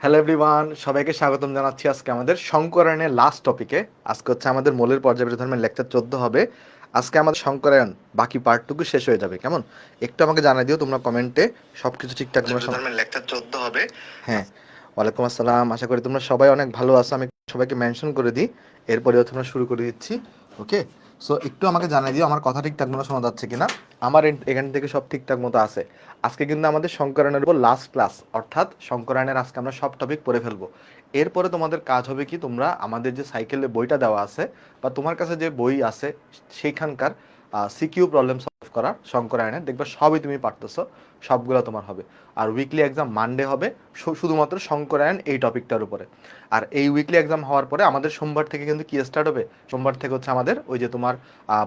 Hello everyone, সবাইকে স্বাগতম জানাচ্ছি আজকে আমাদের সংকরায়নের লাস্ট টপিকে। আজকে হচ্ছে আমাদের মৌলের পর্যায়বৃত্ত ধর্মের লেকচার 14 হবে। আজকে আমাদের সংকরায়ন বাকি পার্টটুকু শেষ হয়ে যাবে। কেমন, একটু আমাকে জানাই দিও তোমরা কমেন্টে সব কিছু ঠিকঠাক তোমরা ধর্মের লেকচার 14 হবে। হ্যাঁ, ওয়ালাইকুম আসসালাম। আশা করি তোমরা সবাই অনেক ভালো আছো। আমি সবাইকে মেনশন করে দিই, এরপরেও তোমরা শুরু করে দিচ্ছি। ওকে, সো একটু আমাকে জানাই দিও আমার কথা ঠিকঠাক মতো শোনা যাচ্ছে কিনা। আমার এখান থেকে সব ঠিকঠাক মতো আছে। আজকে কিন্তু আমাদের সংকরায়নের উপর লাস্ট ক্লাস, অর্থাৎ সংকরায়নের আজকে আমরা সব টপিক পড়ে ফেলবো। এরপরে তোমাদের কাজ হবে কি, তোমরা আমাদের যে সাইকেলে বইটা দেওয়া আছে বা তোমার কাছে যে বই আছে সেইখানকার সিকিউ প্রবলেম সলভ করা সংকরায়নের, দেখবে সবই তুমি পারতেছো, সবগুলো তোমার হবে। আর উইকলি এক্সাম মানডে হবে শুধুমাত্র সংকরায়ন এই টপিকটার উপরে। আর এই উইকলি এক্সাম হওয়ার পরে আমাদের সোমবার থেকে কিন্তু কি স্টার্ট হবে, সোমবার থেকে হচ্ছে আমাদের ওই যে তোমার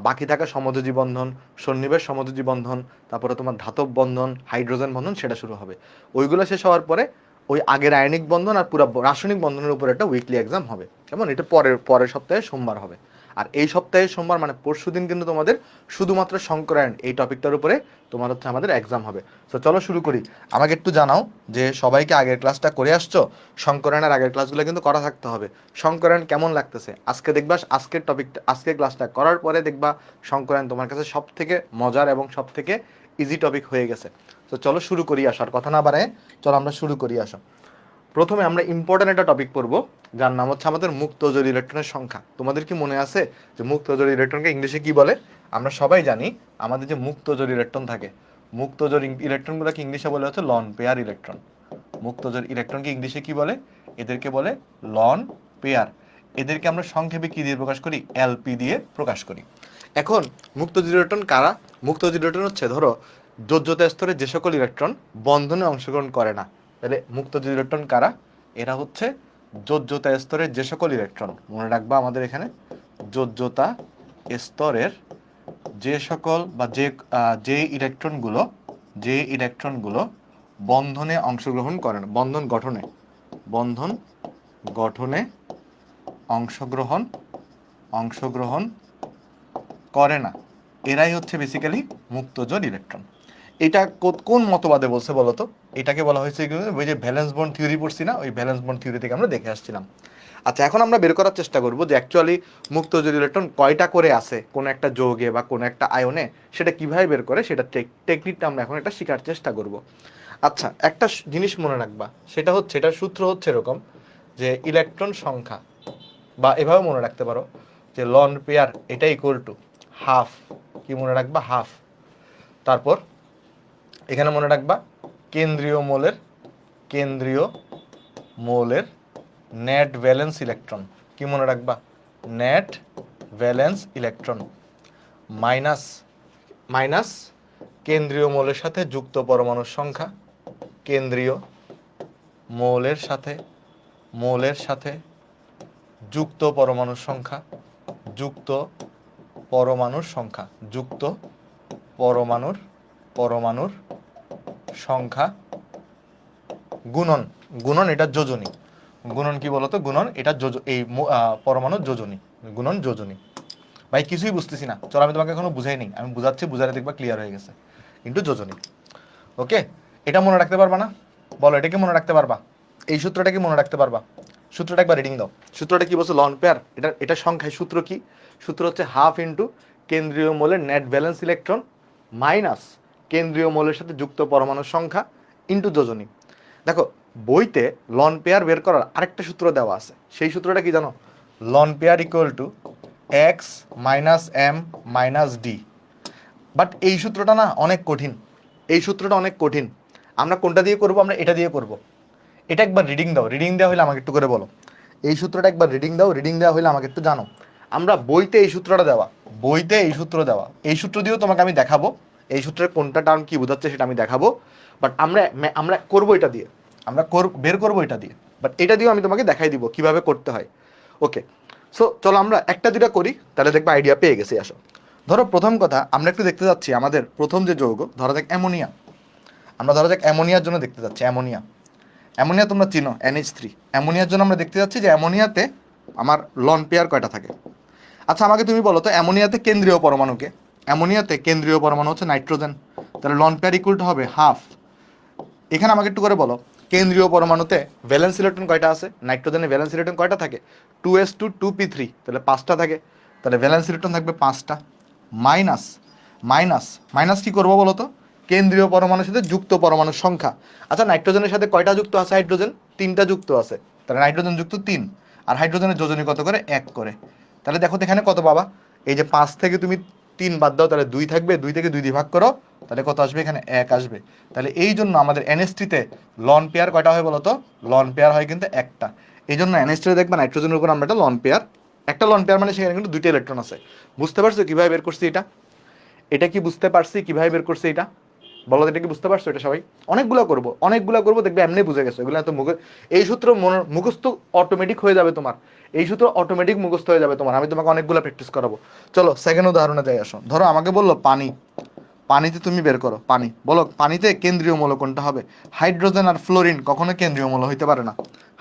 বাকি থাকা সমযোজী বন্ধন, সন্নিবেশ সমযোজী বন্ধন, তারপরে তোমার ধাতব বন্ধন, হাইড্রোজেন বন্ধন, সেটা শুরু হবে। ওইগুলো শেষ হওয়ার পরে ওই আগের আয়নিক বন্ধন আর পুরো রাসায়নিক বন্ধনের উপর একটা উইকলি এক্সাম হবে। কেমন, এটা পরের সপ্তাহে সোমবার হবে। আর এই সপ্তাহে সোমবার মানে পরশু দিন কিন্তু তোমাদের শুধুমাত্র সংকরায়ন এই টপিকটার উপরে তোমার হচ্ছে আমাদের এক্সাম হবে। তো চলো শুরু করি। আমাকে একটু জানাও যে সবাইকে আগের ক্লাসটা করে আসছো। সংকরায়নের আগের ক্লাসগুলো কিন্তু করা থাকতে হবে। সংকরায়ন কেমন লাগতেছে আজকে দেখবা, আজকের টপিকটা আজকের ক্লাসটা করার পরে দেখবা সংকরায়ন তোমার কাছে সব থেকে মজার এবং সব থেকে ইজি টপিক হয়ে গেছে। তো চলো শুরু করি, আসার কথা না বাড়ায় চলো আমরা শুরু করি আসো। প্রথমে আমরা ইম্পর্টেন্ট একটা টপিক পড়বো, যার নাম হচ্ছে আমাদের মুক্ত জোড় ইলেকট্রনের সংখ্যা। তোমাদের কি মনে আছে যে মুক্ত জোড় ইলেকট্রনকে ইংলিশে কি বলে? আমরা সবাই জানি আমাদের যে মুক্ত জোড় ইলেকট্রন থাকে, মুক্ত জোড় ইলেকট্রনগুলোকে ইংলিশে বলে হচ্ছে লন পেয়ার ইলেকট্রন। মুক্ত জোড় ইলেকট্রনকে ইংলিশে কি বলে? এদেরকে বলে লন পেয়ার। এদেরকে আমরা সংক্ষেপে কি দিয়ে প্রকাশ করি? এলপি দিয়ে প্রকাশ করি। এখন মুক্ত জোড় ইলেকট্রন কারা? মুক্ত জোড় ইলেকট্রন হচ্ছে, ধরো যোজ্যতা স্তরে যে সকল ইলেকট্রন বন্ধনে অংশগ্রহণ করে না। তাহলে মুক্ত ইলেকট্রন কারা? এরা হচ্ছে যোজ্যতা স্তরের যে সকল ইলেকট্রন, মনে রাখবা আমাদের এখানে যোজ্যতা স্তরের যে সকল বা যে ইলেকট্রনগুলো বন্ধনে অংশগ্রহণ করে না, বন্ধন গঠনে অংশগ্রহণ করে না, এরাই হচ্ছে বেসিক্যালি মুক্তজোড় ইলেকট্রন। এটা কোন মতবাদে বলছে বলতো? এটাকে বলা হয়েছে ওই যে ভ্যালেন্স বন্ড থিওরি পড়ছি না, ওই ভ্যালেন্স বন্ড থিওরি থেকে আমরা দেখে আসছিলাম। আচ্ছা, এখন আমরা বের করার চেষ্টা করব যে অ্যাকচুয়ালি মুক্তজোড় ইলেকট্রন কয়টা করে আছে কোন একটা যৌগে বা কোন একটা আয়নে, সেটা কিভাবে বের করে, সেটা টেকনিকটা আমরা এখন একটা শেখার চেষ্টা করব। আচ্ছা, একটা জিনিস মনে রাখবা, সেটা হচ্ছে, এটার সূত্র হচ্ছে এরকম যে ইলেকট্রন সংখ্যা, বা এভাবে মনে রাখতে পারো যে লন পেয়ার এটা ইকুয়াল টু হাফ, কি মনে রাখবা? হাফ। তারপর এখানে মনে রাখবা কেন্দ্রীয় মৌলের নেট ভ্যালেন্স ইলেকট্রন, কি মনে রাখবা? Net valence electron minus minus কেন্দ্রীয় মৌলের সাথে যুক্ত পরমাণুর সংখ্যা, কেন্দ্রীয় মৌলের সাথে যুক্ত পরমাণুর সংখ্যা, যুক্ত পরমাণুর সংখ্যা গুণন এটা যোজনী। গুণন কি বলতো? গুণন এটা এই পরমাণুর যোজনী, গুণন যোজনী। ভাই কিছুই বুঝতেছি না, চলো আমি তোমাকে এখনো বুঝাই নেই, আমি বুঝাচ্ছি, বুঝালে দেখবা ক্লিয়ার হয়ে গেছে। কিন্তু যোজনী, ওকে, এটা মনে রাখতে পারবা না? বলো, এটা কি মনে রাখতে পারবা? এই সূত্রটা কি মনে রাখতে পারবা? সূত্রটা একবার রিডিং দাও। সূত্রটা কি বলছে? লন পেয়ার, এটা সংখ্যায় সূত্র কি? সূত্র হচ্ছে হাফ ইন্টু কেন্দ্রীয় মৌলের নেট ভ্যালেন্স ইলেকট্রন মাইনাস কেন্দ্রীয় মৌলের সাথে যুক্ত পরমাণুর সংখ্যা ইন্টু যোজনী। দেখো, বইতে লন পেয়ার বের করার আরেকটা সূত্র দেওয়া আছে, সেই সূত্রটা কি জানো? Lone pair equal to X minus M minus D. But এই সূত্রটা না অনেক কঠিন, আমরা কোনটা দিয়ে করব? আমরা এটা দিয়ে করব। এটা একবার রিডিং দাও, রিডিং দেওয়া হলে আমাকে একটু করে বলো। এই সূত্রটা একবার রিডিং দাও, রিডিং দেওয়া হলে আমাকে একটু জানো। আমরা বইতে এই সূত্রটা দেওয়া, এই সূত্র দিয়েও তোমাকে আমি দেখাবো, এই সূত্রের কোনটা টার্ম কি বোঝাচ্ছে সেটা আমি দেখাবো। বাট আমরা করবো এটা দিয়ে, বের করবো এটা দিয়ে, বাট এটা দিয়েও আমি তোমাকে দেখাই দিব কিভাবে করতে হয়। ওকে, সো চলো আমরা একটা দুটা করি, তাহলে দেখবে আইডিয়া পেয়ে গেছি। আসো, ধরো প্রথম কথা আমরা একটু দেখতে যাচ্ছি আমাদের প্রথম যে যৌগ, ধরা যাক অ্যামোনিয়া। আমরা ধরা যাক অ্যামোনিয়ার জন্য দেখতে যাচ্ছি। অ্যামোনিয়া তোমরা চিনো NH3। অ্যামোনিয়ার জন্য আমরা দেখতে যাচ্ছি যে অ্যামোনিয়াতে আমার লন পেয়ার কয়টা থাকে। আচ্ছা, আমাকে তুমি বলো তো অ্যামোনিয়াতে কেন্দ্রীয় পরমাণু হচ্ছে নাইট্রোজেন, তাহলে লন পেয়ার ইকুয়াল টু হবে হাফ এখানে আমাকে একটু করে বলো, কেন্দ্রীয় পরমাণুতে ভ্যালেন্স ইলেকট্রন কয়টা আছে? নাইট্রোজেনে ভ্যালেন্স ইলেকট্রন কয়টা থাকে? 2s2 2p3, তাহলে 5টা থাকে। তাহলে ভ্যালেন্স ইলেকট্রন থাকবে 5টা। মাইনাস মাইনাস মাইনাস কি করবো বলো তো? কেন্দ্রীয় পরমাণুর সাথে যুক্ত পরমাণুর সংখ্যা। আচ্ছা, নাইট্রোজেনের সাথে কয়টা যুক্ত আছে হাইড্রোজেন? 3টা যুক্ত আছে। তাহলে নাইট্রোজেন যুক্ত 3, আর হাইড্রোজেনের যোজনী কত করে? 1 করে। তাহলে দেখো তো এখানে কত পাবা? এই যে 5 থেকে তুমি 3 বাদ দাও, তাহলে 2 থাকবে, 2 থেকে 2 দিয়ে ভাগ করো, তাহলে কত আসবে? এখানে 1 আসবে। তাহলে এই জন্য আমাদের এনএসটিতে লন পেয়ার কয়টা হয় বলো তো? লন পেয়ার হয় কিন্তু একটা। এই জন্য এনএসটিতে দেখবা নাইট্রোজেনের উপর আমরা একটা লন পেয়ার, একটা লন পেয়ার মানে সেখানে কিন্তু 2টা ইলেকট্রন আছে। বুঝতে পারছো কিভাবে বের করছি এটা? এটা কি বুঝতে পারছি কিভাবে বের করছি এটা? বলো, এটা কি বুঝতে পারছো? এটা সবাই অনেকগুলা করবো দেখবে এমনি বুঝে গেছো। এগুলো তো এই সূত্র মুখস্থ অটোমেটিক হয়ে যাবে তোমার। এই সূত্র অটোমেটিক মুখস্থ হয়ে যাবে তোমার। আমি তোমাকে অনেকগুলো প্র্যাকটিস করাবো। চলো সেকেন্ড উদাহরণে যাই আসো। ধরো আমাকে বললো পানি, পানিতে তুমি বের করো পানি। বলো পানিতে কেন্দ্রীয় মৌল কোনটা হবে? হাইড্রোজেন আর ফ্লোরিন কখনো কেন্দ্রীয় মৌল হইতে পারে না।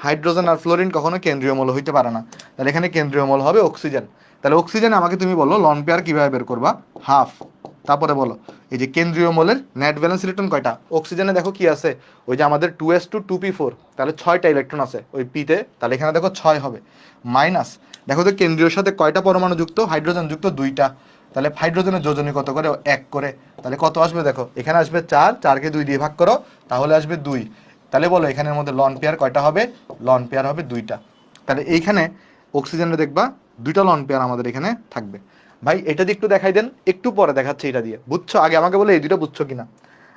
হাইড্রোজেন আর ফ্লোরিন কখনো কেন্দ্রীয় মৌল হইতে পারে না। তাহলে এখানে কেন্দ্রীয় মৌল হবে অক্সিজেন। তাহলে অক্সিজেন আমাকে তুমি বলো লন পেয়ার কিভাবে বের করবা? হাফ। তারপরে বলো এই যে কেন্দ্রীয় মৌলের নেট ভ্যালেন্স ইলেকট্রন কয়টা? অক্সিজেনে দেখো কি আছে, ওই যে আমাদের 2s2 2p4, তাহলে 6টা ইলেকট্রন আছে ওই পিতে, তাহলে এখানে দেখো 6 হবে। মাইনাস দেখো তো কেন্দ্রীয় সাথে কয়টা পরমাণু যুক্ত? হাইড্রোজেন যুক্ত 2টা, তাহলে হাইড্রোজেনের যোজনী কত করে? 1 করে। তাহলে কত আসবে দেখো, এখানে আসবে 4, 4কে 2 দিয়ে ভাগ করো, তাহলে আসবে 2। তাহলে বলো এখানের মধ্যে লন পেয়ার কয়টা হবে? লন পেয়ার হবে 2টা। তাহলে এইখানে অক্সিজেনে দেখবা 2টা লন পেয়ার আমাদের এখানে থাকবে। ভাই এটা দিয়ে একটু দেখাই দেন, একটু পরে দেখাচ্ছি এটা দিয়ে। বুঝছো? আগে আমাকে বলে এই দুটো বুঝছো কিনা,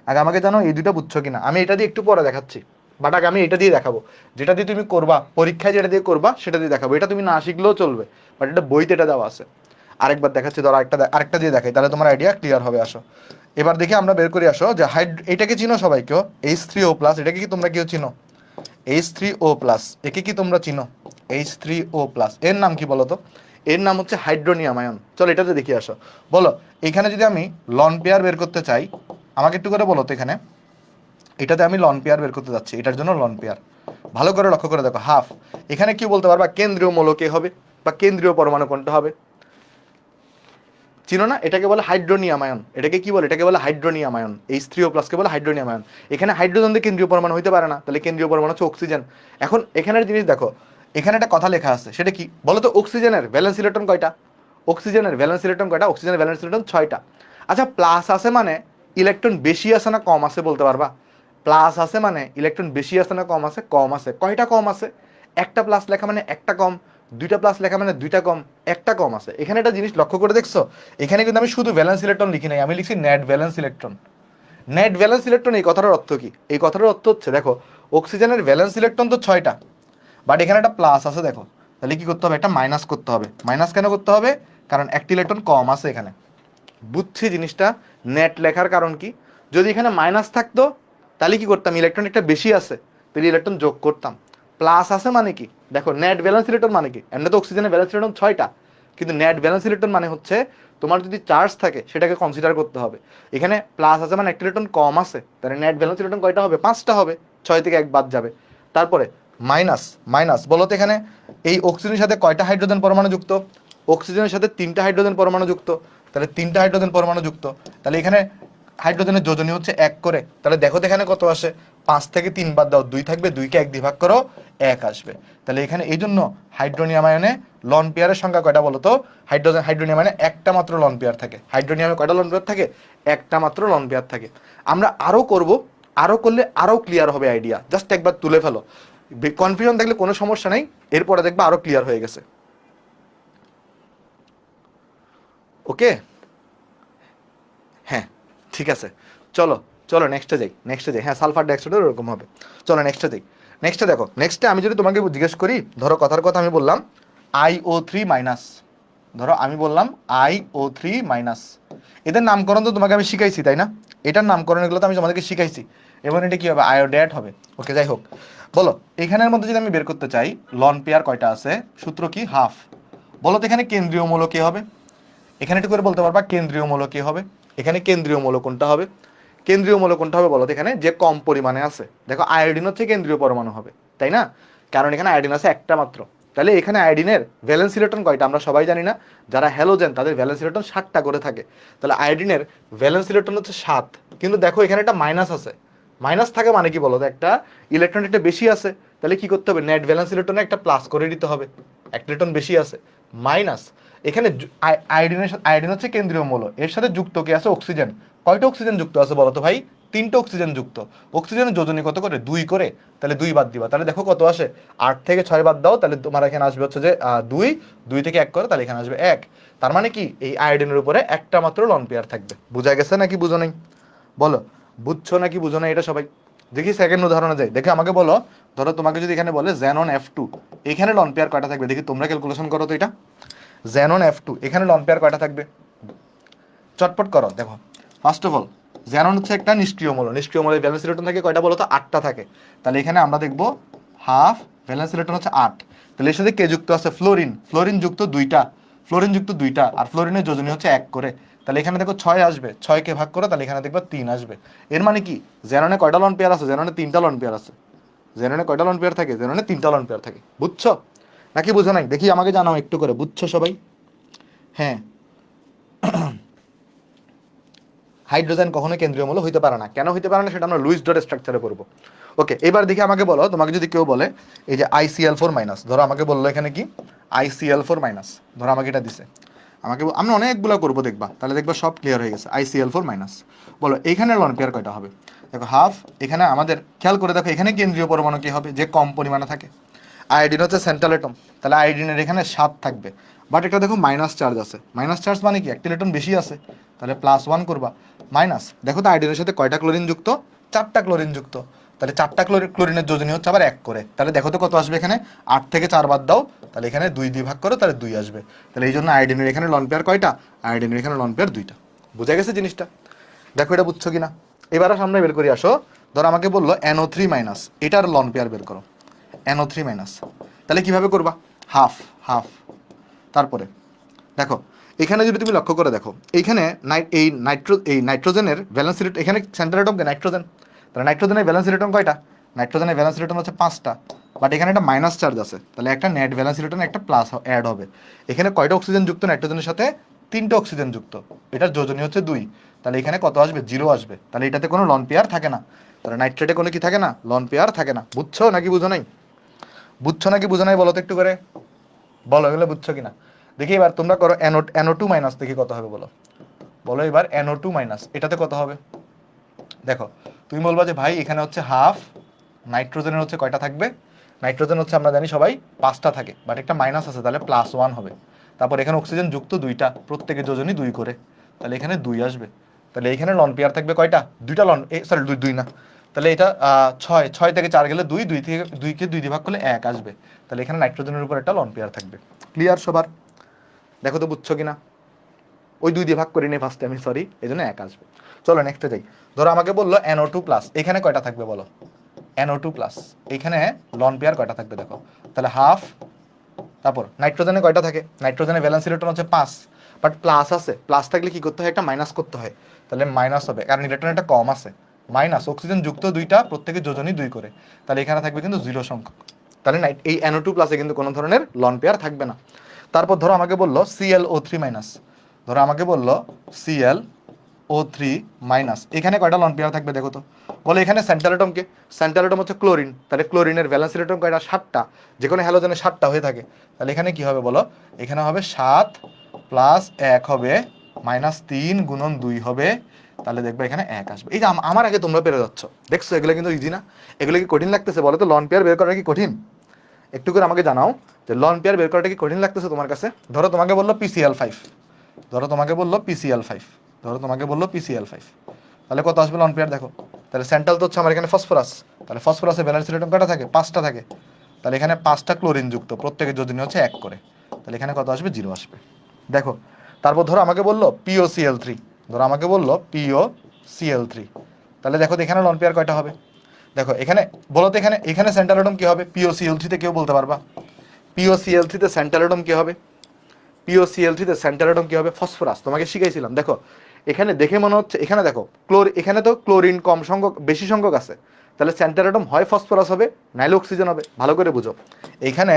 আগে আমাকে জানো এই দুটো বুঝছো কিনা। আমি এটা দিয়ে একটু পরে দেখাচ্ছি, বাট আগে আমি এটা দিয়ে দেখাবো। যেটা দিয়ে তুমি করবা পরীক্ষায়, যেটা দিয়ে করবা সেটা দিয়ে দেখাবো। এটা তুমি না শিখলেও চলবে, বাট এটা বইতে এটা দেওয়া আছে। আরেকবার দেখাচ্ছি, ধরো আরেকটা দিয়ে দেখাই, তাহলে তোমার আইডিয়া ক্লিয়ার হবে। আসো এবার দেখি আমরা বের করি। আসো যে এটাকে চিনো সবাই কেউ? H3O+, এটাকে কি তোমরা কেউ চিনো? H3O+, একে কি তোমরা চিনো? H3O+, এর নাম কি বলো তো? এর নাম হচ্ছে হাইড্রোনিয়াম আয়ন। চলো এটাতে দেখি। আসো বলো, এখানে যদি আমি লন পেয়ার বের করতে চাই, আমাকে একটু করে বলো তো। এখানে এটাতে আমি লন পেয়ার বের করতে যাচ্ছি, এটার জন্য লন পেয়ার। ভালো করে লক্ষ্য করে দেখো, হাফ। এখানে কি বলতে পারবা কেন্দ্রীয় মৌল কে হবে বা কেন্দ্রীয় পরমাণু কোনটা হবে? চিনো না? এটাকে বলে হাইড্রোনিয়াম আয়ন। এটাকে কি বলে? এটাকে বলে হাইড্রোনিয়াম আয়ন। H3O+ কে বলে হাইড্রোনিয়াম আয়ন। এখানে হাইড্রোজেন দিয়ে কেন্দ্রীয় পরমাণু হইতে পারে না, তাহলে কেন্দ্রীয় পরমাণু হচ্ছে অক্সিজেন। এখন এখানের জিনিস দেখো, এখানে একটা কথা লেখা আছে, সেটা কি বলো তো? অক্সিজেনের ভ্যালেন্স ইলেকট্রন কয়টা? অক্সিজেনের ভ্যালেন্স ইলেকট্রন কয়টা? অক্সিজেনের ভ্যালেন্স ইলেকট্রন 6টা। আচ্ছা, প্লাস আছে মানে ইলেকট্রন বেশি আছে না কম আছে বলতে পারবা? প্লাস আছে মানে ইলেকট্রন বেশি আছে না কম আছে? কম আছে। কয়টা কম আছে? একটা প্লাস লেখা মানে একটা কম, 2টা প্লাস লেখা মানে 2টা কম, একটা কম আছে। এখানে একটা জিনিস লক্ষ্য করে দেখছো, এখানে কিন্তু আমি শুধু ভ্যালেন্স ইলেকট্রন লিখি নাই, আমি লিখছি net valence electron. Net valence electron, এই কথাটার অর্থ কি? এই কথাটার অর্থ হচ্ছে দেখো, অক্সিজেনের ভ্যালেন্স ইলেকট্রন তো 6টা, বাট এখানে একটা প্লাস আছে দেখো, তাহলে কি করতে হবে? একটা মাইনাস করতে হবে। মাইনাস কেন করতে হবে? কারণ একটা ইলেকট্রন কম আছে এখানে। বুঝছি জিনিসটা? নেট লেখার কারণ কি? যদি এখানে মাইনাস থাকতো তাহলে কি করতাম? ইলেকট্রন একটা বেশি আছে, তাহলে ইলেকট্রন যোগ করতাম। প্লাস আছে মানে কি? দেখো নেট ব্যালেন্স ইলেকট্রন মানে কি? এমনি তো অক্সিজেনের ব্যালেন্স ইলেকট্রন 6টা, কিন্তু নেট ব্যালেন্স ইলেকট্রন মানে হচ্ছে তোমার যদি চার্জ থাকে সেটাকে কনসিডার করতে হবে। এখানে প্লাস আছে মানে একটা ইলেকট্রন কম আছে, তাহলে নেট ব্যালেন্স ইলেকট্রন কয়টা হবে? 5টা হবে। 6 থেকে 1 বাদ যাবে। তারপরে মাইনাস মাইনাস বলো তো, এখানে এই অক্সিজেনের সাথে কয়টা হাইড্রোজেন পরমাণু যুক্ত? অক্সিজেনের সাথে 3টা হাইড্রোজেন পরমাণু যুক্ত, তাহলে 3টা হাইড্রোজেন পরমাণু যুক্ত। তাহলে এখানে হাইড্রোজেনের যোজনী হচ্ছে 1 করে। তাহলে দেখো তো এখানে কত আসে? 5 থেকে 3 বাদ দাও, 2 থাকবে, 2কে 1 দিয়ে ভাগ করো, 1 আসবে। তাহলে এখানে এই জন্য হাইড্রোনিয়াম আয়নে লন পেয়ারের সংখ্যা কয়টা বলো তো? হাইড্রোনিয়াম আয়নে একটা মাত্র লন পেয়ার থাকে। হাইড্রোনিয়ামে কয়টা লন পেয়ার থাকে? একটা মাত্র লন পেয়ার থাকে। আমরা আরো করব, আরো করলে আরো ক্লিয়ার হবে আইডিয়া। জাস্ট একবার তুলে ফেলো, কনফিউশন থাকলে কোনো সমস্যা নাই, এরপরে দেখবা আরো ক্লিয়ার হয়ে গেছে। ওকে, হ্যাঁ ঠিক আছে। চলো চলো নেক্সটে যাই, নেক্সটে যাই। হ্যাঁ, সালফার ডাইঅক্সাইডের ওরকম হবে। চলো নেক্সটে যাই। নেক্সটে দেখো, নেক্সটে আমি যদি তোমাকে জিজ্ঞেস করি, ধরো কথার কথা আমি বললাম IO3-, ধরো আমি বললাম IO3-, এদের নামকরণ তো তোমাকে আমি শিখাইছি তাই না? এটার নামকরণ এগুলো তো আমি তোমাদেরকে শিখাইছি। এবং এটা কি হবে? আয়োডেট হবে। ওকে, যাই হোক, বলো এখানের মধ্যে যদি আমি বের করতে চাই লন পেয়ার কয়টা আছে, সূত্র কি? হাফ। বলো তো এখানে কেন্দ্রীয় মৌল কে হবে? এখানে একটু করে বলতে পারবা কেন্দ্রীয় মৌল কি হবে? এখানে কেন্দ্রীয় মৌল কোনটা হবে? কেন্দ্রীয় মৌল কোনটা হবে বলো তো? এখানে যে কম পরিমাণে আছে, দেখো আয়োডিন হচ্ছে কেন্দ্রীয় পরমাণু হবে, তাই না? কারণ এখানে আয়োডিন আছে একটা মাত্র। তাহলে এখানে আয়োডিনের ভ্যালেন্স ইলেকট্রন কয়টা আমরা সবাই জানি না? যারা হ্যালোজেন তাদের ভ্যালেন্স ইলেকট্রন 7টা করে থাকে। তাহলে আয়োডিনের ভ্যালেন্স ইলেকট্রন হচ্ছে 7, কিন্তু দেখো এখানে একটা মাইনাস আছে, মাইনাস থাকে মানে কি বলো তো, একটা ইলেকট্রন একটা বেশি আছে, তাহলে কি করতে হবে, নেট ভ্যালেন্স ইলেকট্রনে একটা প্লাস করে দিতে হবে, একটা ইলেকট্রন বেশি আছে, মাইনাস এখানে আয়োডিন হচ্ছে কেন্দ্রীয় মৌল, এর সাথে যুক্ত কি আছে, অক্সিজেন। কয়টা অক্সিজেন যুক্ত আছে বলো তো ভাই, তিনটা অক্সিজেন যুক্ত। অক্সিজেনের যোজনী কত করে, 2 করে, তাহলে 2 বাদ দিবা, তাহলে দেখো কত আসে, 8 থেকে 6 বাদ দাও, তাহলে তোমার এখানে আসবে হচ্ছে যে 2, 2 থেকে 1 করে, তাহলে এখানে আসবে 1। তার মানে কি এই আয়োডিনের উপরে একটা মাত্র লন পেয়ার থাকবে। বুঝা গেছে নাকি বুঝো নাই, বলো বুঝছো নাকি বুঝো না এটা সবাই। দেখি সেকেন্ড উদাহরণে যাই, দেখে আমাকে বলো, ধরো তোমাকে যদি এখানে বলে জ্যানন F2, এখানে লন পেয়ার কয়টা থাকবে, দেখি তোমরা ক্যালকুলেশন করো তো এটা। জ্যানন F2 এখানে লন পেয়ার কয়টা থাকবে, চটপট করো দেখো। ফার্স্ট অফ অল জ্যানন হচ্ছে একটা নিষ্ক্রিয় মৌল, নিষ্ক্রিয় মৌলের ভ্যালেন্স ইলেকট্রন থাকে কয়টা বলো তো, 8টা থাকে। তাহলে এখানে আমরা দেখবো হাফ, ভ্যালেন্স ইলেকট্রন হচ্ছে 8, তাহলে এর সাথে কে যুক্ত আছে, ফ্লোরিন, ফ্লোরিন যুক্ত 2টা, ফ্লোরিন যুক্ত 2টা, আর ফ্লোরিনের যোজনী হচ্ছে 1 করে, তাহলে এখানে দেখো 6 আসবে, 6 কে ভাগ করো, তাহলে এখানে দেখবো 3 আসবে। এর মানে কি জ্যাননে কয়টা লন পেয়ার আছে, জ্যাননে 3টা লন পেয়ার আছে, জ্যাননে কয়টা লন পেয়ার থাকে, জ্যাননে 3টা লন পেয়ার থাকে। বুঝছো নাকি বুঝো নাই, দেখি আমাকে জানাও একটু করে, বুঝছো সবাই? হ্যাঁ। হাইড্রোজেন কখনো কেন্দ্রীয় মৌল হইতে পারে না, কেন হইতে পারে না সেটা আমরা লুইস ডট স্ট্রাকচারে পড়বো। ওকে, এবার দেখি আমাকে বলো, তোমাকে যদি কেউ বলে এই যে ICl4 মাইনাস, ধরো আমাকে বললো এখানে কি ICl4 মাইনাস, ধরো আমাকে এটা দিছে, আমাকে আমরা অনেকগুলো করবো দেখবা, তাহলে দেখবা সব ক্লিয়ার হয়ে গেছে। ICl4 মাইনাস, বলো এইখানে লন পেয়ার কয়টা হবে, দেখো হাফ, এখানে আমাদের খেয়াল করে দেখো এখানে কেন্দ্রীয় পরমাণু কি হবে, যে কম পরিমাণে থাকে, আয়োডিন হচ্ছে সেন্ট্রাল এটম, তাহলে আয়োডিনের এখানে 7 থাকবে, বাট এটা দেখো মাইনাস চার্জ আছে, মাইনাস চার্জ মানে কি একটা ইলেকট্রন বেশি আছে, তাহলে +1 করবা, মাইনাস দেখো তো আয়োডিনের সাথে কয়টা ক্লোরিন যুক্ত, 4টা ক্লোরিন যুক্ত, তাহলে 4টা ক্লোরিনের যোজনী হচ্ছে আবার 1 করে, তাহলে দেখো তো কত আসবে এখানে, 8 থেকে 4 বাদ দাও, তাহলে এখানে 2 দিয়ে ভাগ করো, তাহলে 2 আসবে, তাহলে এই জন্য আয়োডিনের এখানে লন পেয়ার কয়টা, আয়োডিনের এখানে লন পেয়ার 2টা। বুঝা গেছে জিনিসটা, দেখো এটা বুঝছো কিনা। এবার সামনে বের করি আসো, ধরো আমাকে বললো NO3 মাইনাস, এটার লন পেয়ার বের করো, NO3 মাইনাস, তাহলে কিভাবে করবা, হাফ, হাফ, তারপরে দেখো এখানে যদি তুমি লক্ষ্য করে দেখো, এইখানে এই নাইট্রোজেনের ভ্যালেন্স ইলেকট্রন, এখানে সেন্ট্রাল এটম কে নাইট্রোজেন, তাহলে নাইট্রোজেনের ভ্যালেন্স ইলেকট্রন কয়টা, নাইট্রোজেনের ভ্যালেন্স ইলেকট্রন হচ্ছে 5টা, বাট এখানে একটা মাইনাস চার্জ আছে, তাহলে একটা নেট ভ্যালেন্স ইলেকট্রন একটা প্লাস অ্যাড হবে। এখানে কয়টা অক্সিজেন যুক্ত নাইট্রোজেনের সাথে, 3টা অক্সিজেন যুক্ত, এটার যোজনী হচ্ছে 2, তাহলে এখানে কত আসবে, 0 আসবে, তাহলে এটাতে কোনো লন পেয়ার থাকে না, তাহলে নাইট্রেটে কোনো কি থাকে না, লন পেয়ার থাকে না। বুঝছো নাকি বুঝো নাই, বুঝছো নাকি বুঝো নাই বলো তো একটু করে, বলো এগুলো বুঝছো কিনা। দেখি এবার তোমরা করো NO2 মাইনাস, দেখি কত হবে বলো, বলো এবার NO2 মাইনাস, এটাতে কত হবে, দেখো তুমি বলবা যে ভাই এখানে হচ্ছে হাফ, নাইট্রোজেনের হচ্ছে কয়টা থাকবে, নাইট্রোজেন হচ্ছে আমরা জানি সবাই 5টা থাকে, বাট একটা মাইনাস আছে, তাহলে +1 হবে, তারপর এখানে অক্সিজেন যুক্ত 2টা, প্রত্যেকের যোজনী 2 করে, তাহলে এখানে 2 আসবে, তাহলে এখানে লন পেয়ার থাকবে কয়টা, 2টা লন, সরি 2 না, তাহলে এটা 6 থেকে 4 গেলে 2, 2 থেকে 2কে 2 দিয়ে ভাগ করলে 1 আসবে, তাহলে এখানে নাইট্রোজেনের উপর একটা লন পেয়ার থাকবে। ক্লিয়ার সবার, দেখো তো বুঝছো কিনা, ওই 2 দিয়ে ভাগ করি নি ফার্স্টে আমি, সরি, এই জন্য 1 আসবে। চলো নেক্সটে যাই, ধরো আমাকে বললো NO2 প্লাস, এখানে কয়টা থাকবে বলো, NO2 প্লাস, এখানে লন পেয়ার কয়টা থাকবে দেখো, তাহলে হাফ, তারপর নাইট্রোজেনে কয়টা থাকে, নাইট্রোজেনে ভ্যালেন্স ইলেকট্রন হচ্ছে 5, বাট প্লাস আছে, প্লাস থাকলে কি করতে হয়, একটা মাইনাস করতে হয়, তাহলে মাইনাস হবে, কারণ ইলেকট্রন একটা কম আছে, মাইনাস, অক্সিজেন যুক্ত 2টা, প্রত্যেকের যোজনী 2 করে, তাহলে এখানে থাকবে কিন্তু 0 সংখ্যক, তাহলে এই NO2 প্লাসে কিন্তু কোনো ধরনের লন পেয়ার থাকবে না। তারপর ধরো আমাকে বললো ClO3 মাইনাস, ধরো আমাকে বললো ClO3 মাইনাস, এখানে কয়টা লন পেয়ার থাকবে দেখো তো, বলে এখানে সেন্ট্রাল এটমকে, সেন্ট্রাল এটম হচ্ছে ক্লোরিন, তাহলে ক্লোরিনের ভ্যালেন্স ইলেকট্রন কয়টা, 7টা, যে কোনো হ্যালোজেনে 7টা হয়ে থাকে, তাহলে এখানে কি হবে বলো, এখানে হবে 7 প্লাস 1 হবে -3 গুণন 2 হবে, তাহলে দেখবে এখানে 1 আসবে। এই যে আমার আগে তোমরা পেরে যাচ্ছ, দেখছো এগুলো কিন্তু ইজি না, এগুলো কি কঠিন লাগতেছে বলো তো, লন পেয়ার বের করা কি কঠিন, একটু করে আমাকে জানাও যে লন পেয়ার বের করাটা কি কঠিন লাগতেছে তোমার কাছে। ধরো তোমাকে বললো PCl5, ধরো তোমাকে বললো PCl5, ধরো তোমাকে বললো PCl5, তাহলে কত আসবে লন পেয়ার দেখো, তাহলে সেন্ট্রাল তো হচ্ছে আমার এখানে ফসফরাস, তাহলে ফসফরাসের ভ্যালেন্স ইলেকট্রন কয়টা থাকে, 5টা থাকে, তাহলে এখানে 5টা ক্লোরিন যুক্ত, প্রত্যেকের যোজনী হচ্ছে 1 করে, তাহলে এখানে কত আসবে, 0 আসবে। দেখো তারপর ধরো আমাকে বললো POCl3, ধরো আমাকে বললো POCl3, তাহলে দেখো এখানে লন পেয়ার কয়টা হবে, দেখো এখানে বলো তো, এখানে এখানে সেন্ট্রাল এটম কি হবে, POCl3 তে কেউ বলতে পারবা, POCl3 তে সেন্ট্রাল এটম কি হবে, POCl3 তে সেন্ট্রাল এটম কি হবে, ফসফরাস, তোমাকে শিখাইছিলাম। দেখো এখানে দেখে মনে হচ্ছে, এখানে দেখো এখানে তো ক্লোরিন কম সংখ্যক, বেশি সংখ্যক আছে, তাহলে সেন্ট্রাল এটম হয় ফসফরাস হবে, নাইলে অক্সিজেন হবে, ভালো করে বুঝো। এইখানে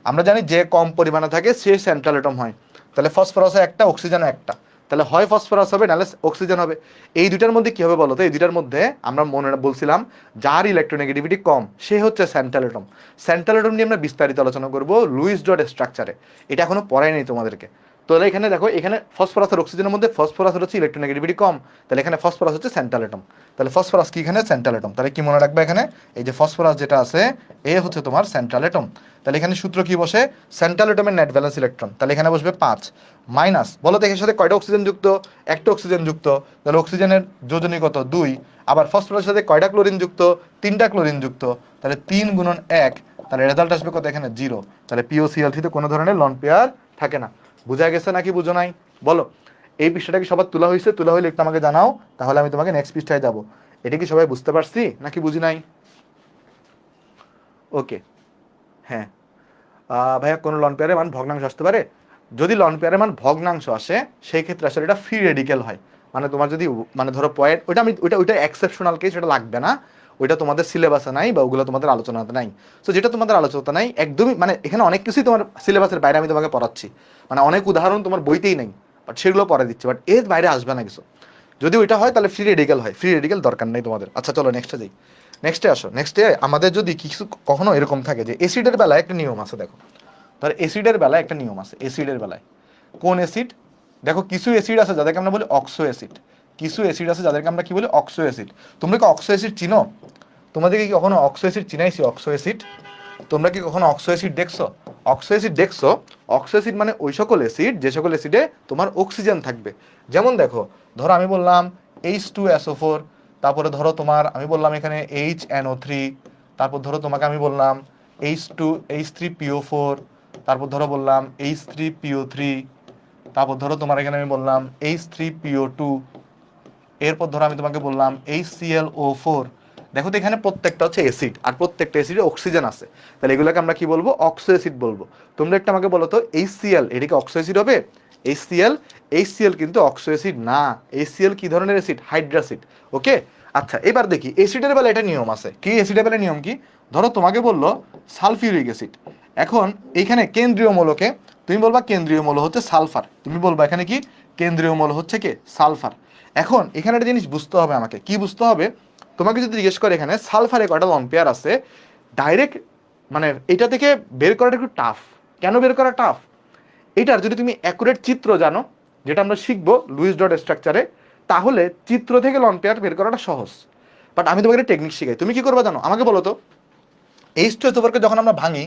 আমরা জানি যে কম পরিমাণে থাকে সে সেন্ট্রাল এটম হয়, তাহলে ফসফরাসে একটা, অক্সিজেনও একটা, তাহলে হয় ফসফরাস হবে নাহলে অক্সিজেন হবে। এই দুইটার মধ্যে কি হবে বলো তো? এই দুইটার মধ্যে আমরা মনে বলছিলাম যার ইলেকট্রোনেগেটিভিটি কম সে হচ্ছে সেন্ট্রাল অ্যাটম। সেন্ট্রাল অ্যাটম নিয়ে আমরা বিস্তারিত আলোচনা করব লুইস ডট স্ট্রাকচারে, এটা এখনো পড়াই নেই তোমাদেরকে। তাহলে এখানে দেখো, এখানে ফসফরাস আর অক্সিজেনের মধ্যে ফসফরাসের হচ্ছে ইলেকট্রোনেগেটিভিটি কম, তাহলে এখানে ফসফরাস হচ্ছে সেন্ট্রাল অ্যাটম। তাহলে ফসফরাস কি এখানে সেন্ট্রাল অ্যাটম, তাহলে কি মনে রাখবে এখানে এই যে ফসফরাস যেটা আছে এ হচ্ছে তোমার সেন্ট্রাল অ্যাটম। তাহলে এখানে সূত্র কি বসে? সেন্ট্রাল অ্যাটমের নেট ভ্যালেন্স ইলেকট্রন, তাহলে এখানে বসবে 5 মাইনাস, বলো তো এর সাথে কয়টা অক্সিজেন যুক্ত? একটা অক্সিজেন যুক্ত, তাহলে অক্সিজেনের যোজনী কত? 2। আবার ফসফরাসের সাথে কয়টা ক্লোরিন যুক্ত? 3টা ক্লোরিন যুক্ত, তাহলে 3 গুণন 1, তাহলে রেজাল্ট আসবে কত? এখানে 0। তাহলে পিওসিএল3 তে কোনো ধরনের লন পেয়ার থাকে না। বোঝা গেছে নাকি বুঝো নাই বলো? এই পৃষ্ঠাটা কি সবার তোলা হয়েছে? তোলা হলে একটু আমাকে জানাও, তাহলে আমি তোমাকে নেক্সট পৃষ্ঠায় যাব। এটা কি সবাই বুঝতে পারছি নাকি বুঝি নাই? ওকে, হ্যাঁ। ভাইয়া কোনো লন পেয়ারের মান ভগ্নাংশ আসতে পারে? যদি লন পেয়ারের মান ভগ্নাংশ আসে সেই ক্ষেত্রে আসলে এটা ফ্রি রেডিক্যাল হয়। মানে তোমার যদি মানে ধরো পয়েন্ট, ওইটা আমি ওইটা এক্সেপশনাল কেস, ওটা লাগবে না, ওইটা তোমাদের সিলেবাসে নাই বা ওগুলো তোমাদের আলোচনাতে নাই। সো যেটা তোমাদের আলোচনাতে নাই একদমই, মানে এখানে অনেক কিছুই তোমার সিলেবাসের বাইরে আমি তোমাকে পড়াচ্ছি, মানে অনেক উদাহরণ তোমার বইতেই নেই, বাট সেগুলো পড়া দিচ্ছি, বাট এর বাইরে আসবে না কিছু। যদি ওইটা হয় তাহলে ফ্রি রেডিক্যাল হয়, ফ্রি রেডিক্যাল দরকার নেই তোমাদের। আচ্ছা চলো নেক্সটে যাই। নেক্সটে আসো। নেক্সটে আমাদের যদি কিছু কখনো এরকম থাকে যে এসিডের বেলায় একটা নিয়ম আছে, দেখো ধর এসিডের বেলায় একটা নিয়ম আছে। এসিডের বেলায় কোন অ্যাসিড? দেখো কিছু অ্যাসিড আছে যাদেরকে আমরা বলি অক্সো অ্যাসিড, কিছু অ্যাসিড আছে যাদেরকে আমরা কি বলি? Oxo acid. তোমরা কি অক্সো অ্যাসিড চিনো? তোমাদেরকে কি কখনো অক্সো অ্যাসিড চিনাইছি? অক্সো অ্যাসিড তোমরা কি কখনো অক্সো অ্যাসিড দেখছো? অক্সো অ্যাসিড দেখছো? অক্সো অ্যাসিড মানে ওই সকল অ্যাসিড যে সকল অ্যাসিডে তোমার অক্সিজেন থাকবে। যেমন দেখো, ধরো আমি বললাম H2SO4, তারপরে ধরো তোমার আমি বললাম এখানে HNO3, তারপর ধরো তোমাকে আমি বললাম H3PO4, তারপর ধরো বললাম H3PO3, তারপর ধরো তোমার এখানে আমি বললাম H3PO2, এরপর ধরো আমি তোমাকে বললাম HClO4। দেখো তো এখানে প্রত্যেকটা হচ্ছে অ্যাসিড, আর প্রত্যেকটা অ্যাসিডে অক্সিজেন আছে, তাহলে এগুলোকে আমরা কি বলবো? অক্সো অ্যাসিড বলবো। তোমরা একটা আমাকে বলো তো HCl এটা কি অক্সো অ্যাসিড হবে? HCl, HCl কিন্তু অক্সো অ্যাসিড না। HCl কি ধরনের অ্যাসিড? হাইড্রাসিড। ওকে, আচ্ছা এবার দেখি অ্যাসিডের বেলা এটা নিয়ম আছে কি? অ্যাসিডের বেলা নিয়ম কি? ধরো তোমাকে বললো সালফিউরিক অ্যাসিড, এখন এইখানে কেন্দ্রীয় মৌলকে তুমি বলবা কেন্দ্রীয় মৌল হচ্ছে সালফার, তুমি বলবা এখানে কি কেন্দ্রীয় মৌল হচ্ছে কি? সালফার। এখন এখানে একটা জিনিস বুঝতে হবে আমাকে, কি বুঝতে হবে? তোমাকে যদি জিজ্ঞেস করে এখানে সালফারে কয়টা লন পেয়ার আছে, ডাইরেক্ট মানে এটা থেকে বের করাটা একটু টাফ। কেন বের করা টাফ? এটার যদি তুমি অ্যাকুরেট চিত্র জানো, যেটা আমরা শিখবো লুইস ডট স্ট্রাকচারে, তাহলে চিত্র থেকে লন পেয়ার বের করাটা সহজ। বাট আমি তোমাকে একটা টেকনিক শিখাই, তুমি কি করবা জানো? আমাকে বলো তো H2SO4কে যখন আমরা ভাঙি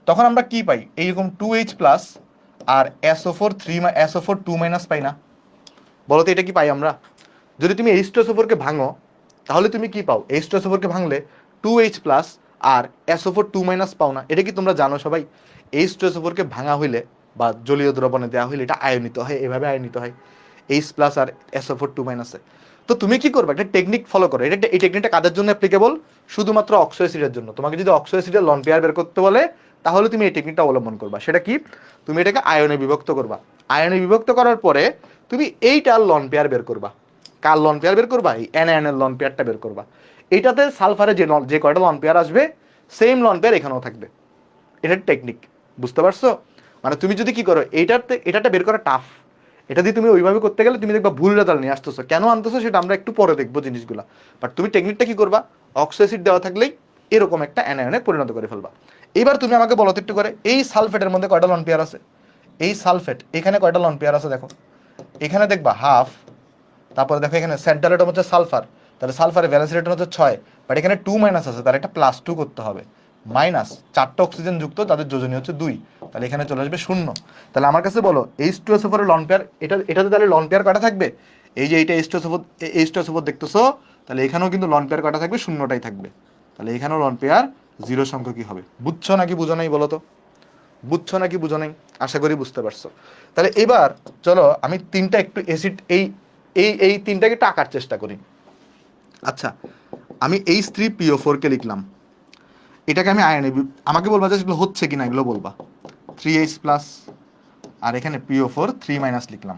তখন আমরা কি পাই? এইরকম 2H প্লাস আর SO4 2 মাইনাস পাই না? বলো তো এটা কি পাই আমরা? যদি তুমি H2SO4কে ভাঙো তাহলে তুমি কি পাও? H2SO4কে ভাঙলে 2H প্লাস আর SO4 2 মাইনাস পাও না? এটা কি তোমরা জানো সবাই? H2SO4কে ভাঙা হইলে বা জলীয় দ্রবণে দেওয়া হইলে এটা আয়নিত হয়, এভাবে আয়নিত হয় H প্লাস আর SO4 2 মাইনাসে। তো তুমি কি করবে? একটা টেকনিক ফলো করো। এটা এই টেকনিকটা কাদের জন্য অ্যাপ্লিকেবল? শুধুমাত্র অক্সো অ্যাসিডের জন্য। তোমাকে যদি অক্সো অ্যাসিডের লন পেয়ার বের করতে বলে তাহলে তুমি এই টেকনিকটা অবলম্বন করবা। সেটা কি? তুমি এটাকে আয়নে বিভক্ত করবা। আয়নে বিভক্ত করার পরে তুমি এইটার লন পেয়ার বের করবা। কার লন পেয়ার বের করবা? এই NaN এর লন পেয়ারটা বের করবা। এইটাতে সালফারে যে কয়টা লন পেয়ার আসবে সেম লন পেয়ার এখানেও থাকবে। এটার টেকনিক বুঝতে পারছো? মানে তুমি যদি কি করো, এটাটা বের করা টাফ, এটা দিয়ে তুমি ওইভাবে করতে গেলে তুমি দেখবা ভুল রেজাল্ট নিয়ে আসতেছো। কেন আনতেছো সেটা আমরা একটু পরে দেখবো জিনিসগুলো। বাট তুমি টেকনিকটা কি করবা? অক্সো অ্যাসিড দেওয়া থাকলেই এরকম একটা অ্যানায়নে পরিণত করে ফেলবা। এবার তুমি আমাকে বলো তো একটু করে, এই সালফেটের মধ্যে কয়টা লন পেয়ার আছে? এই সালফেট এখানে কয়টা লন পেয়ার আছে দেখো, এখানে দেখবা হাফ, তারপরে দেখো এখানে সেন্ট্রাল অ্যাটম হচ্ছে সালফার, তাহলে সালফারের ভ্যালেন্স ইলেকট্রন হচ্ছে 6, বাট এখানে 2 মাইনাস আছে, তার একটা +2 করতে হবে, মাইনাস 4টা অক্সিজেন যুক্ত, তাদের যোজনী হচ্ছে 2, তাহলে এখানে চলে আসবে 0। তাহলে আমার কাছে বলো H2SO4 এর লন পেয়ার, এটাতে তাহলে লন পেয়ার কয়টা থাকবে? এই যে এইটা H2SO4 দেখতেছো, তাহলে এখানেও কিন্তু লন পেয়ার কয়টা থাকবে? 0টাই থাকবে। তাহলে এখানেও লন পেয়ার 0 সংখ্যকই হবে। বুঝছো নাকি বুঝো নাই বলো তো? বুঝছো নাকি বুঝো নাই? আশা করি বুঝতে পারছো। তাহলে এবার চলো আমি তিনটা একটু অ্যাসিড এই এই এই তিনটাকে একটু আঁকার চেষ্টা করি। আচ্ছা, আমি H3PO4 কে লিখলাম, এটাকে আমি আয়নে আমাকে বলবা যে এগুলো হচ্ছে কিনা, এগুলো বলবা। 3H প্লাস আর এখানে PO4 3 মাইনাস লিখলাম,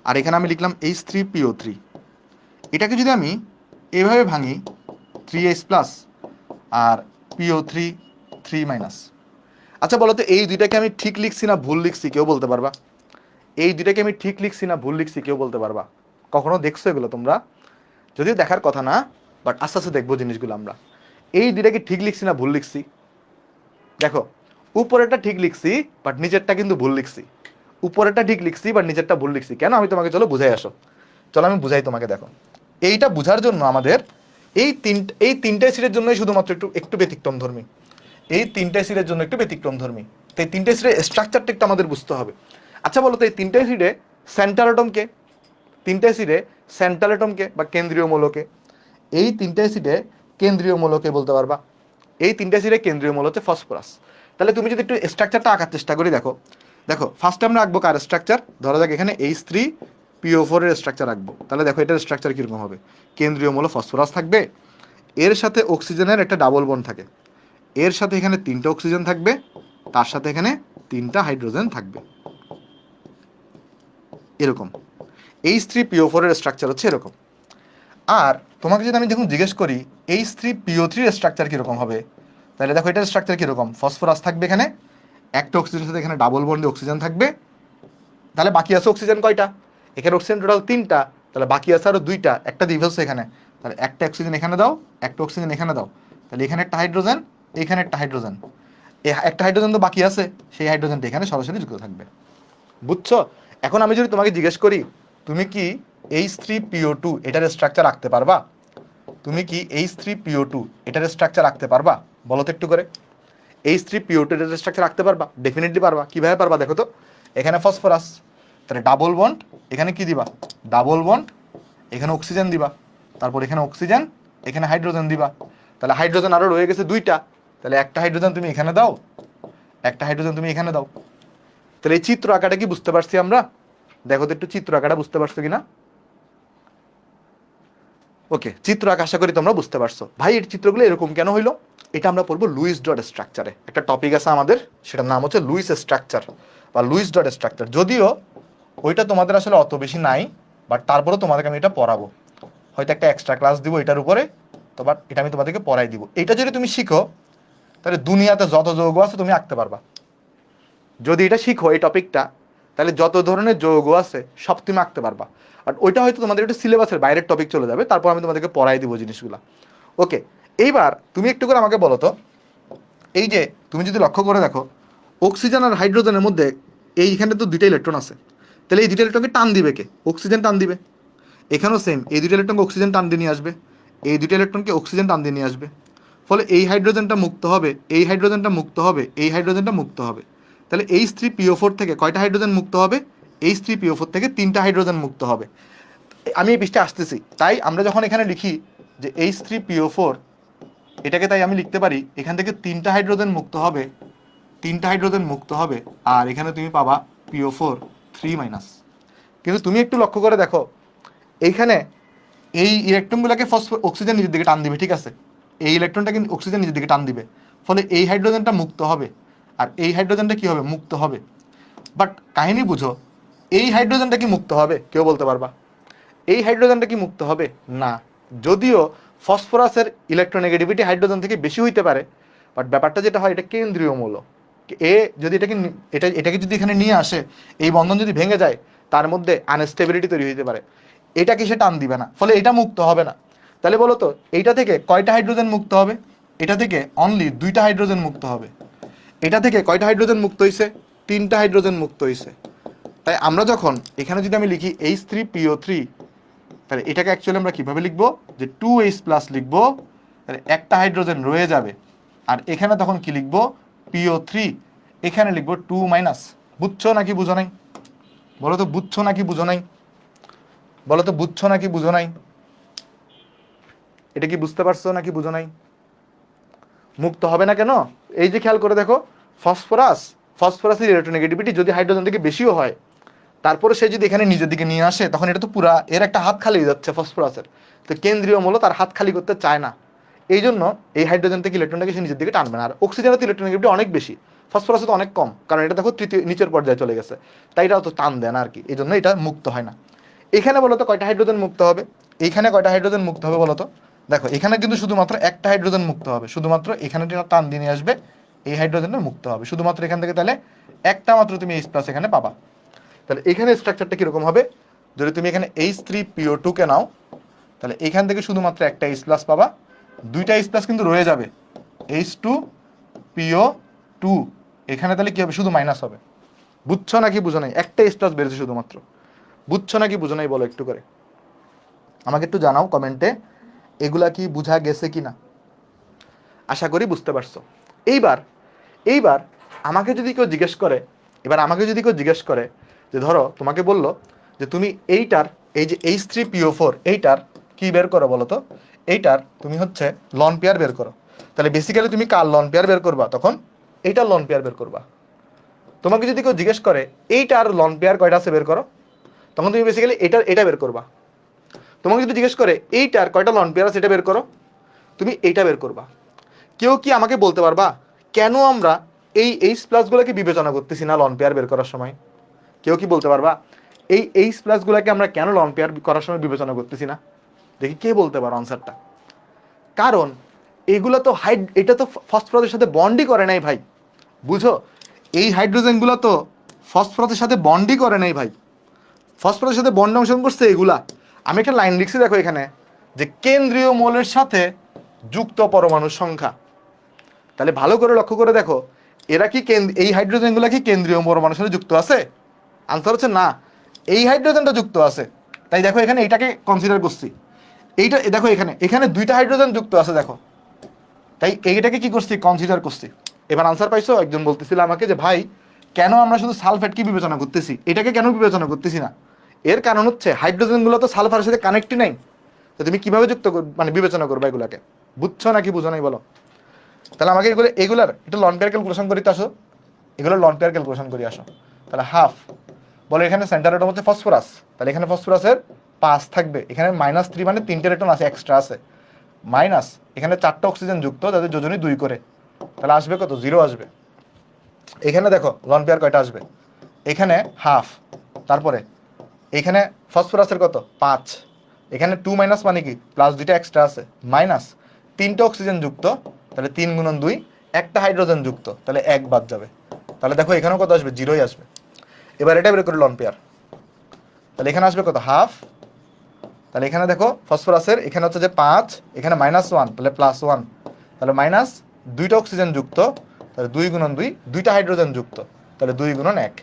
আর এখানে আমি লিখলাম H3PO3। এটাকে যদি আমি এভাবে ভাঙি 3H প্লাস আর PO3 3 মাইনাস। আচ্ছা বলো তো এই দুইটাকে আমি ঠিক লিখছি না ভুল লিখছি, কেউ বলতে পারবা? এই দুইটাকে আমি ঠিক লিখছি না ভুল লিখছি কেউ বলতে পারবা? কখনো দেখছো এগুলো তোমরা? যদিও দেখার কথা না, বাট আস্তে আস্তে দেখবো জিনিসগুলো আমরা। এই দুইটাকে ঠিক লিখছি না ভুল লিখছি? দেখো, উপরেরটা ঠিক লিখছি বাট নিচেরটা কিন্তু ভুল লিখছি। উপরেরটা ঠিক লিখছি বাট নিচেরটা ভুল লিখছি কেন, আমি তোমাকে চলো বুঝাই আসো। চলো আমি বুঝাই তোমাকে। দেখো, এইটা বুঝার জন্য আমাদের এই তিনটে সিটের জন্যই শুধুমাত্র একটু একটু ব্যতিক্রম ধর্মী। এই তিনটে সিটের জন্য একটু ব্যতিক্রম ধর্মী। তো এই তিনটে সিটের স্ট্রাকচারটা একটু আমাদের বুঝতে হবে। আচ্ছা বলো তো, এই তিনটে সিটে সেন্ট্রাল অ্যাটমকে, তিনটে সিটে সেন্ট্রাল অ্যাটমকে বা কেন্দ্রীয় মৌলকে, এই তিনটে সিটে কেন্দ্রীয় মৌলকে বলতে পারবা? এই তিনটে সিটে কেন্দ্রীয় মৌল হচ্ছে ফসফরাস। তাহলে তুমি যদি একটু স্ট্রাকচারটা আঁকার চেষ্টা করি, দেখো দেখো ফার্স্টে আমরা আঁকবো কার স্ট্রাকচার? ধরা যাক এখানে H3PO4 এর স্ট্রাকচার আঁকবো। তাহলে দেখো এটার স্ট্রাকচার কীরকম হবে? কেন্দ্রীয় মৌল ফসফরাস থাকবে, এর সাথে অক্সিজেনের একটা ডাবল বন্ড থাকে, এর সাথে এখানে তিনটা অক্সিজেন থাকবে, তার সাথে এখানে তিনটা হাইড্রোজেন থাকবে, এরকম। H3PO4 এর স্ট্রাকচার হচ্ছে এরকম। আর তোমাকে যদি আমি দেখুন জিজ্ঞেস করি H3PO3 এর স্ট্রাকচার কীরকম হবে, তাহলে দেখো এটার স্ট্রাকচার কীরকম? ফসফরাস থাকবে এখানে, একটা অক্সিজেনের সাথে এখানে ডাবল বন্ডে অক্সিজেন থাকবে, তাহলে বাকি আছে অক্সিজেন কয়টা? এখানে অক্সিজেন টোটাল তিনটা, তাহলে বাকি আছে আরও দুইটা, একটা দিয়ে ফেলছে এখানে, তাহলে একটা অক্সিজেন এখানে দাও, একটা অক্সিজেন এখানে দাও, তাহলে এখানে একটা হাইড্রোজেন, এখানে একটা হাইড্রোজেন, একটা হাইড্রোজেন তো বাকি আছে, সেই হাইড্রোজেনটা এখানে সরাসরি যুক্ত থাকবে। বুঝছো? এখন আমি যদি তোমাকে জিজ্ঞেস করি তুমি কি H3PO2 এটার স্ট্রাকচার রাখতে পারবা? তুমি কি H3PO2 এটার স্ট্রাকচার রাখতে পারবা? বলো তো একটু করে। H3PO2 এটার স্ট্রাকচার রাখতে পারবা? ডেফিনেটলি পারবা। কিভাবে পারবা দেখো তো, এখানে ফসফরাস, তাহলে ডাবল বন্ড, এখানে কি দিবা? ডাবল বন্ড, এখানে অক্সিজেন দিবা, তারপর এখানে অক্সিজেন, এখানে হাইড্রোজেন দিবা, তাহলে হাইড্রোজেন আরও রয়ে গেছে দুইটা, তাহলে একটা হাইড্রোজেন তুমি এখানে দাও, একটা হাইড্রোজেন তুমি এখানে দাও। তাহলে এই চিত্র আঁকাটা কি বুঝতে পারছি আমরা? দেখো তো একটু চিত্র আঁকাটা বুঝতে পারছো কিনা? ওকে, চিত্র আঁকা আশা করি তোমরা বুঝতে পারছো। ভাই এর চিত্রগুলো এরকম কেন হইলো? এটা আমরা পড়বো লুইস ডট স্ট্রাকচারে। একটা টপিক আছে আমাদের, সেটার নাম হচ্ছে লুইস স্ট্রাকচার বা লুইস ডট স্ট্রাকচার। যদিও ওইটা তোমাদের আসলে অত বেশি নাই, বাট তারপরেও তোমাদেরকে আমি এটা পড়াবো। হয়তো একটা এক্সট্রা ক্লাস দিব এটার উপরে, তো বাট এটা আমি তোমাদেরকে পড়াই দিব। এটা যদি তুমি শিখো তাহলে দুনিয়াতে যত যৌগ আছে তুমি আঁকতে পারবা। যদি এটা শিখো এই টপিকটা, তাহলে যত ধরনের যৌগ আছে সব তুমি আঁকতে পারবা। আর ওইটা হয়তো তোমাদের একটু সিলেবাসের বাইরের টপিক চলে যাবে, তারপর আমি তোমাদেরকে পড়াই দিব জিনিসগুলো। ওকে, এইবার তুমি একটু করে আমাকে বলো তো, এই যে তুমি যদি লক্ষ্য করে দেখো অক্সিজেন আর হাইড্রোজেনের মধ্যে এইখানে তো দুইটা ইলেকট্রন আছে, তাহলে এই দুইটা ইলেকট্রনকে টান দিবে কে? অক্সিজেন টান দিবে। এখানেও সেম, এই দুইটা ইলেকট্রনকে অক্সিজেন টান দিয়ে নিয়ে আসবে, এই দুইটা ইলেকট্রনকে অক্সিজেন টান দিয়ে নিয়ে আসবে, ফলে এই হাইড্রোজেনটা মুক্ত হবে, এই হাইড্রোজেনটা মুক্ত হবে, এই হাইড্রোজেনটা মুক্ত হবে। তাহলে H3PO4 থেকে কয়টা হাইড্রোজেন মুক্ত হবে? H3PO4 থেকে তিনটা হাইড্রোজেন মুক্ত হবে। আমি এই পৃষ্ঠে আসতেছি, তাই আমরা যখন এখানে লিখি যে H3PO4, এটাকে তাই আমি লিখতে পারি এখান থেকে তিনটা হাইড্রোজেন মুক্ত হবে, তিনটা হাইড্রোজেন মুক্ত হবে, আর এখানে তুমি পাবা PO4 3-। কিন্তু তুমি একটু লক্ষ্য করে দেখো এইখানে এই ইলেকট্রনগুলোকে অক্সিজেন নিজের দিকে টান দিবে, ঠিক আছে? এই ইলেকট্রনটা কিন্তু অক্সিজেন নিজের দিকে টান দিবে, ফলে এই হাইড্রোজেনটা মুক্ত হবে, আর এই হাইড্রোজেনটা কি হবে? মুক্ত হবে। বাট কাহিনী বুঝো, এই হাইড্রোজেনটা কি মুক্ত হবে? কেউ বলতে পারবা? এই হাইড্রোজেনটা কি মুক্ত হবে? না। যদিও ফসফরাসের ইলেকট্রোনেগেটিভিটি হাইড্রোজেন থেকে বেশি হইতে পারে, বাট ব্যাপারটা যেটা হয় এটা কেন্দ্রীয় মৌল। এ যদি এটাকে যদি এখানে নিয়ে আসে, এই বন্ধন যদি ভেঙে যায়, তার মধ্যে আনস্টেবিলিটি তৈরি হতে পারে, এটাকে সে টান দিবে না, ফলে এটা মুক্ত হবে না। তাহলে বলো তো এইটা থেকে কয়টা হাইড্রোজেন মুক্ত হবে? এটা থেকে অনলি দুইটা হাইড্রোজেন মুক্ত হবে। এটা থেকে কয়টা হাইড্রোজেন মুক্ত হয়েছে? তিনটা হাইড্রোজেন মুক্ত হয়েছে। তাই আমরা যখন এখানে যদি আমি লিখি H3PO3, তাহলে এটাকে অ্যাকচুয়ালি আমরা কীভাবে লিখবো? যে 2H+ লিখবো, তাহলে একটা হাইড্রোজেন রয়ে যাবে, আর এখানে তখন কি লিখবো? PO3, এখানে লিখবো 2-। বুঝছো নাকি বুঝো নাই? বলো তো বুঝছো নাকি বুঝো নাই? বলো তো বুঝছো নাকি বুঝো নাই? এটা কি বুঝতে পারছো নাকি বুঝো নাই? মুক্ত হবে না কেন? এই যে খেয়াল করে দেখো, ফসফরাসের ইলেকট্রোনেগেটিভিটি যদি হাইড্রোজেন থেকে বেশিও হয়, তারপরে সে যদি এখানে নিজের দিকে নিয়ে আসে, তখন এটা তো পুরা এর একটা হাত খালি হয়ে যাচ্ছে ফসফরাসের। তো কেন্দ্রীয় মৌল তার হাত খালি করতে চায় না, এই জন্য এই হাইড্রোজেন থেকে ইলেকট্রনটাকে সে নিজের দিকে টানবে না। আর অক্সিজেনের তো ইলেকট্রোনেগেটিভিটি অনেক বেশি, ফসফরাসে তো অনেক কম, কারণ এটা দেখো তৃতীয় নিচের পর্যায়ে চলে গেছে, তাই এটা তো টান দেয় না আর কি, এই জন্য এটা মুক্ত হয় না। এখানে বলো তো কয়টা হাইড্রোজেন মুক্ত হবে? এইখানে কয়টা হাইড্রোজেন মুক্ত হবে বলো তো? দেখো এখানে কিন্তু শুধুমাত্র একটা হাইড্রোজেন মুক্ত হবে, শুধুমাত্র এখানে টান দিয়ে নিয়ে আসবে, এই হাইড্রোজেনটা মুক্ত হবে শুধুমাত্র এখান থেকে। তাহলে একটা মাত্র তুমি H+ এখানে পাবা। তাহলে এখানে স্ট্রাকচারটা কীরকম হবে, যদি তুমি এখানে H3PO2 কে নাও, তাহলে এখান থেকে শুধুমাত্র একটা H+ পাবা, দুইটা H+ কিন্তু রয়ে যাবে, H2PO2, এখানে তাহলে কি হবে, শুধু মাইনাস হবে। বুঝছো নাকি বুঝো নাই? একটা H+ বেরোছে শুধুমাত্র, বুঝছো নাকি বুঝো নাই বলো একটু করে, আমাকে একটু জানাও কমেন্টে এগুলা কি বুঝা গেছে কিনা। আশা করি বুঝতে পারছো। এইবার এইবার আমাকে যদি কেউ জিজ্ঞেস করে, যে ধরো তোমাকে বললো যে তুমি এইটার, এই যে H3PO4 এইটার কি বের করো বলো তো, এইটার তুমি হচ্ছে লন পেয়ার বের করো, তাহলে বেসিক্যালি তুমি কার লন পেয়ার বের করবা, তখন এইটার লন পেয়ার বের করবা। তোমাকে যদি কেউ জিজ্ঞেস করে এইটার লন পেয়ার কয়টা আছে বের করো, তখন তুমি বেসিক্যালি এটা বের করবা। তোমাকে যদি জিজ্ঞেস করে এইটার কয়টা লন পেয়ার আছে এটা বের করো, তুমি এইটা বের করবা। কেউ কি আমাকে বলতে পারবা কেন আমরা এই H+গুলোকে বিবেচনা করতেছি না লন পেয়ার বের করার সময়? কেউ কি বলতে পারবা এই H+গুলোকে আমরা কেন লন পেয়ার করার সময় বিবেচনা করতেছি না? দেখি কে বলতে পারো আনসারটা। কারণ এগুলো তো এটা তো ফসফরাসের সাথে বন্ডই করে নাই ভাই, বুঝো, এই হাইড্রোজেনগুলো তো ফসফরাসের সাথে বন্ডই করে নাই ভাই, ফসফরাসের সাথে বন্ড অংশগ্রহণ করছে এগুলা। আমি একটা লাইন লিখছি দেখো এখানে, যে কেন্দ্রীয় মৌলের সাথে যুক্ত পরমাণুর সংখ্যা। তাহলে ভালো করে লক্ষ্য করে দেখো, এরা কি এই হাইড্রোজেনগুলো কি কেন্দ্রীয় পরমাণুর সাথে যুক্ত আছে? আনসার হচ্ছে না, এই হাইড্রোজেনটা যুক্ত আছে। তাই দেখো এখানে এইটাকে কনসিডার করছি, এইটা দেখো এখানে এখানে দুইটা হাইড্রোজেন যুক্ত আছে দেখো, তাই এইটাকে কি করছি, কনসিডার করছি। এবার আনসার পাইছো? একজন বলতেছিল আমাকে যে ভাই কেন আমরা শুধু সালফেট কি বিবেচনা করতেছি, এটাকে কেন বিবেচনা করতেছি না? এর কারণ হচ্ছে হাইড্রোজেনগুলো তো সালফারের সাথে কানেক্টই নাই, তো তুমি কিভাবে মানে বিবেচনা করবে এগুলাকে? বুঝছো নাকি বুঝো নাই বলো? তাহলে আমাকে এগুলার এটা লন পেয়ার ক্যালকুলেশন করিতে আসো, এগুলোর লন পেয়ার ক্যালকুলেশন করি আসো। তাহলে হাফ বলে এখানে সেন্টার অ্যাটম হচ্ছে ফসফরাস, তাহলে এখানে ফসফরাসের 5 থাকবে, এখানে -3 মানে 3টে ইলেকট্রন আছে, এক্সট্রা আছে, মাইনাস এখানে 4টা অক্সিজেন যুক্ত, তাদের যোজনী 2 করে, তাহলে আসবে কত, 0 আসবে। এখানে দেখো লন পেয়ার কয়টা আসবে, এখানে হাফ, তারপরে এখানে ফসফরাসের কত 5, এখানে 2 মাইনাস মানে কি প্লাস 2টা এক্সট্রা আছে, মাইনাস 3টে অক্সিজেন যুক্ত, তাহলে 3 গুণন 2, একটা হাইড্রোজেন যুক্ত, তাহলে 1 বাদ যাবে, তাহলে দেখো এখানেও কত আসবে, 0ই আসবে। এবার এটা বের করে লন পেয়ার, তাহলে এখানে আসবে কত, হাফ, তাহলে এখানে দেখো ফসফরাসের এখানে হচ্ছে যে 5, এখানে -1 তাহলে +1, তাহলে মাইনাস 2টা অক্সিজেন যুক্ত, তাহলে 2 গুণন 2, 2টা হাইড্রোজেন যুক্ত, তাহলে 2 গুণন 1,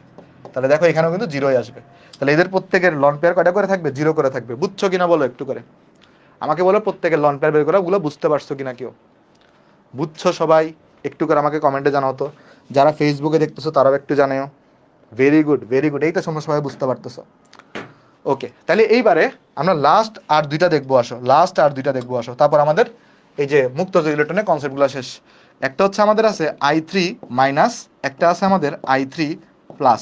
তাহলে দেখো এখানেও কিন্তু 0ই আসবে। তাহলে এদের প্রত্যেকের লন পেয়ার কয়টা করে থাকবে, 0 করে থাকবে। বুঝছো কিনা বলো একটু করে, আমাকে বলো প্রত্যেকের লন পেয়ার বের করা ওগুলো বুঝতে পারছো কিনা কেউ? বুঝছো সবাই? একটু করে আমাকে কমেন্টে জানাও তো, যারা ফেসবুকে দেখতেছো তারাও একটু জানাও। ভেরি গুড ভেরি গুড, এই তো তোমরা সবাই বুঝতে পারতেছো। ওকে, তাহলে এইবারে আমরা লাস্ট আর দুইটা দেখবো আসো, তারপর আমাদের এই যে মুক্ত ইলেকট্রনের কনসেপ্টগুলো শেষ। একটা হচ্ছে আমাদের আছে I3-, একটা আছে আমাদের I3+।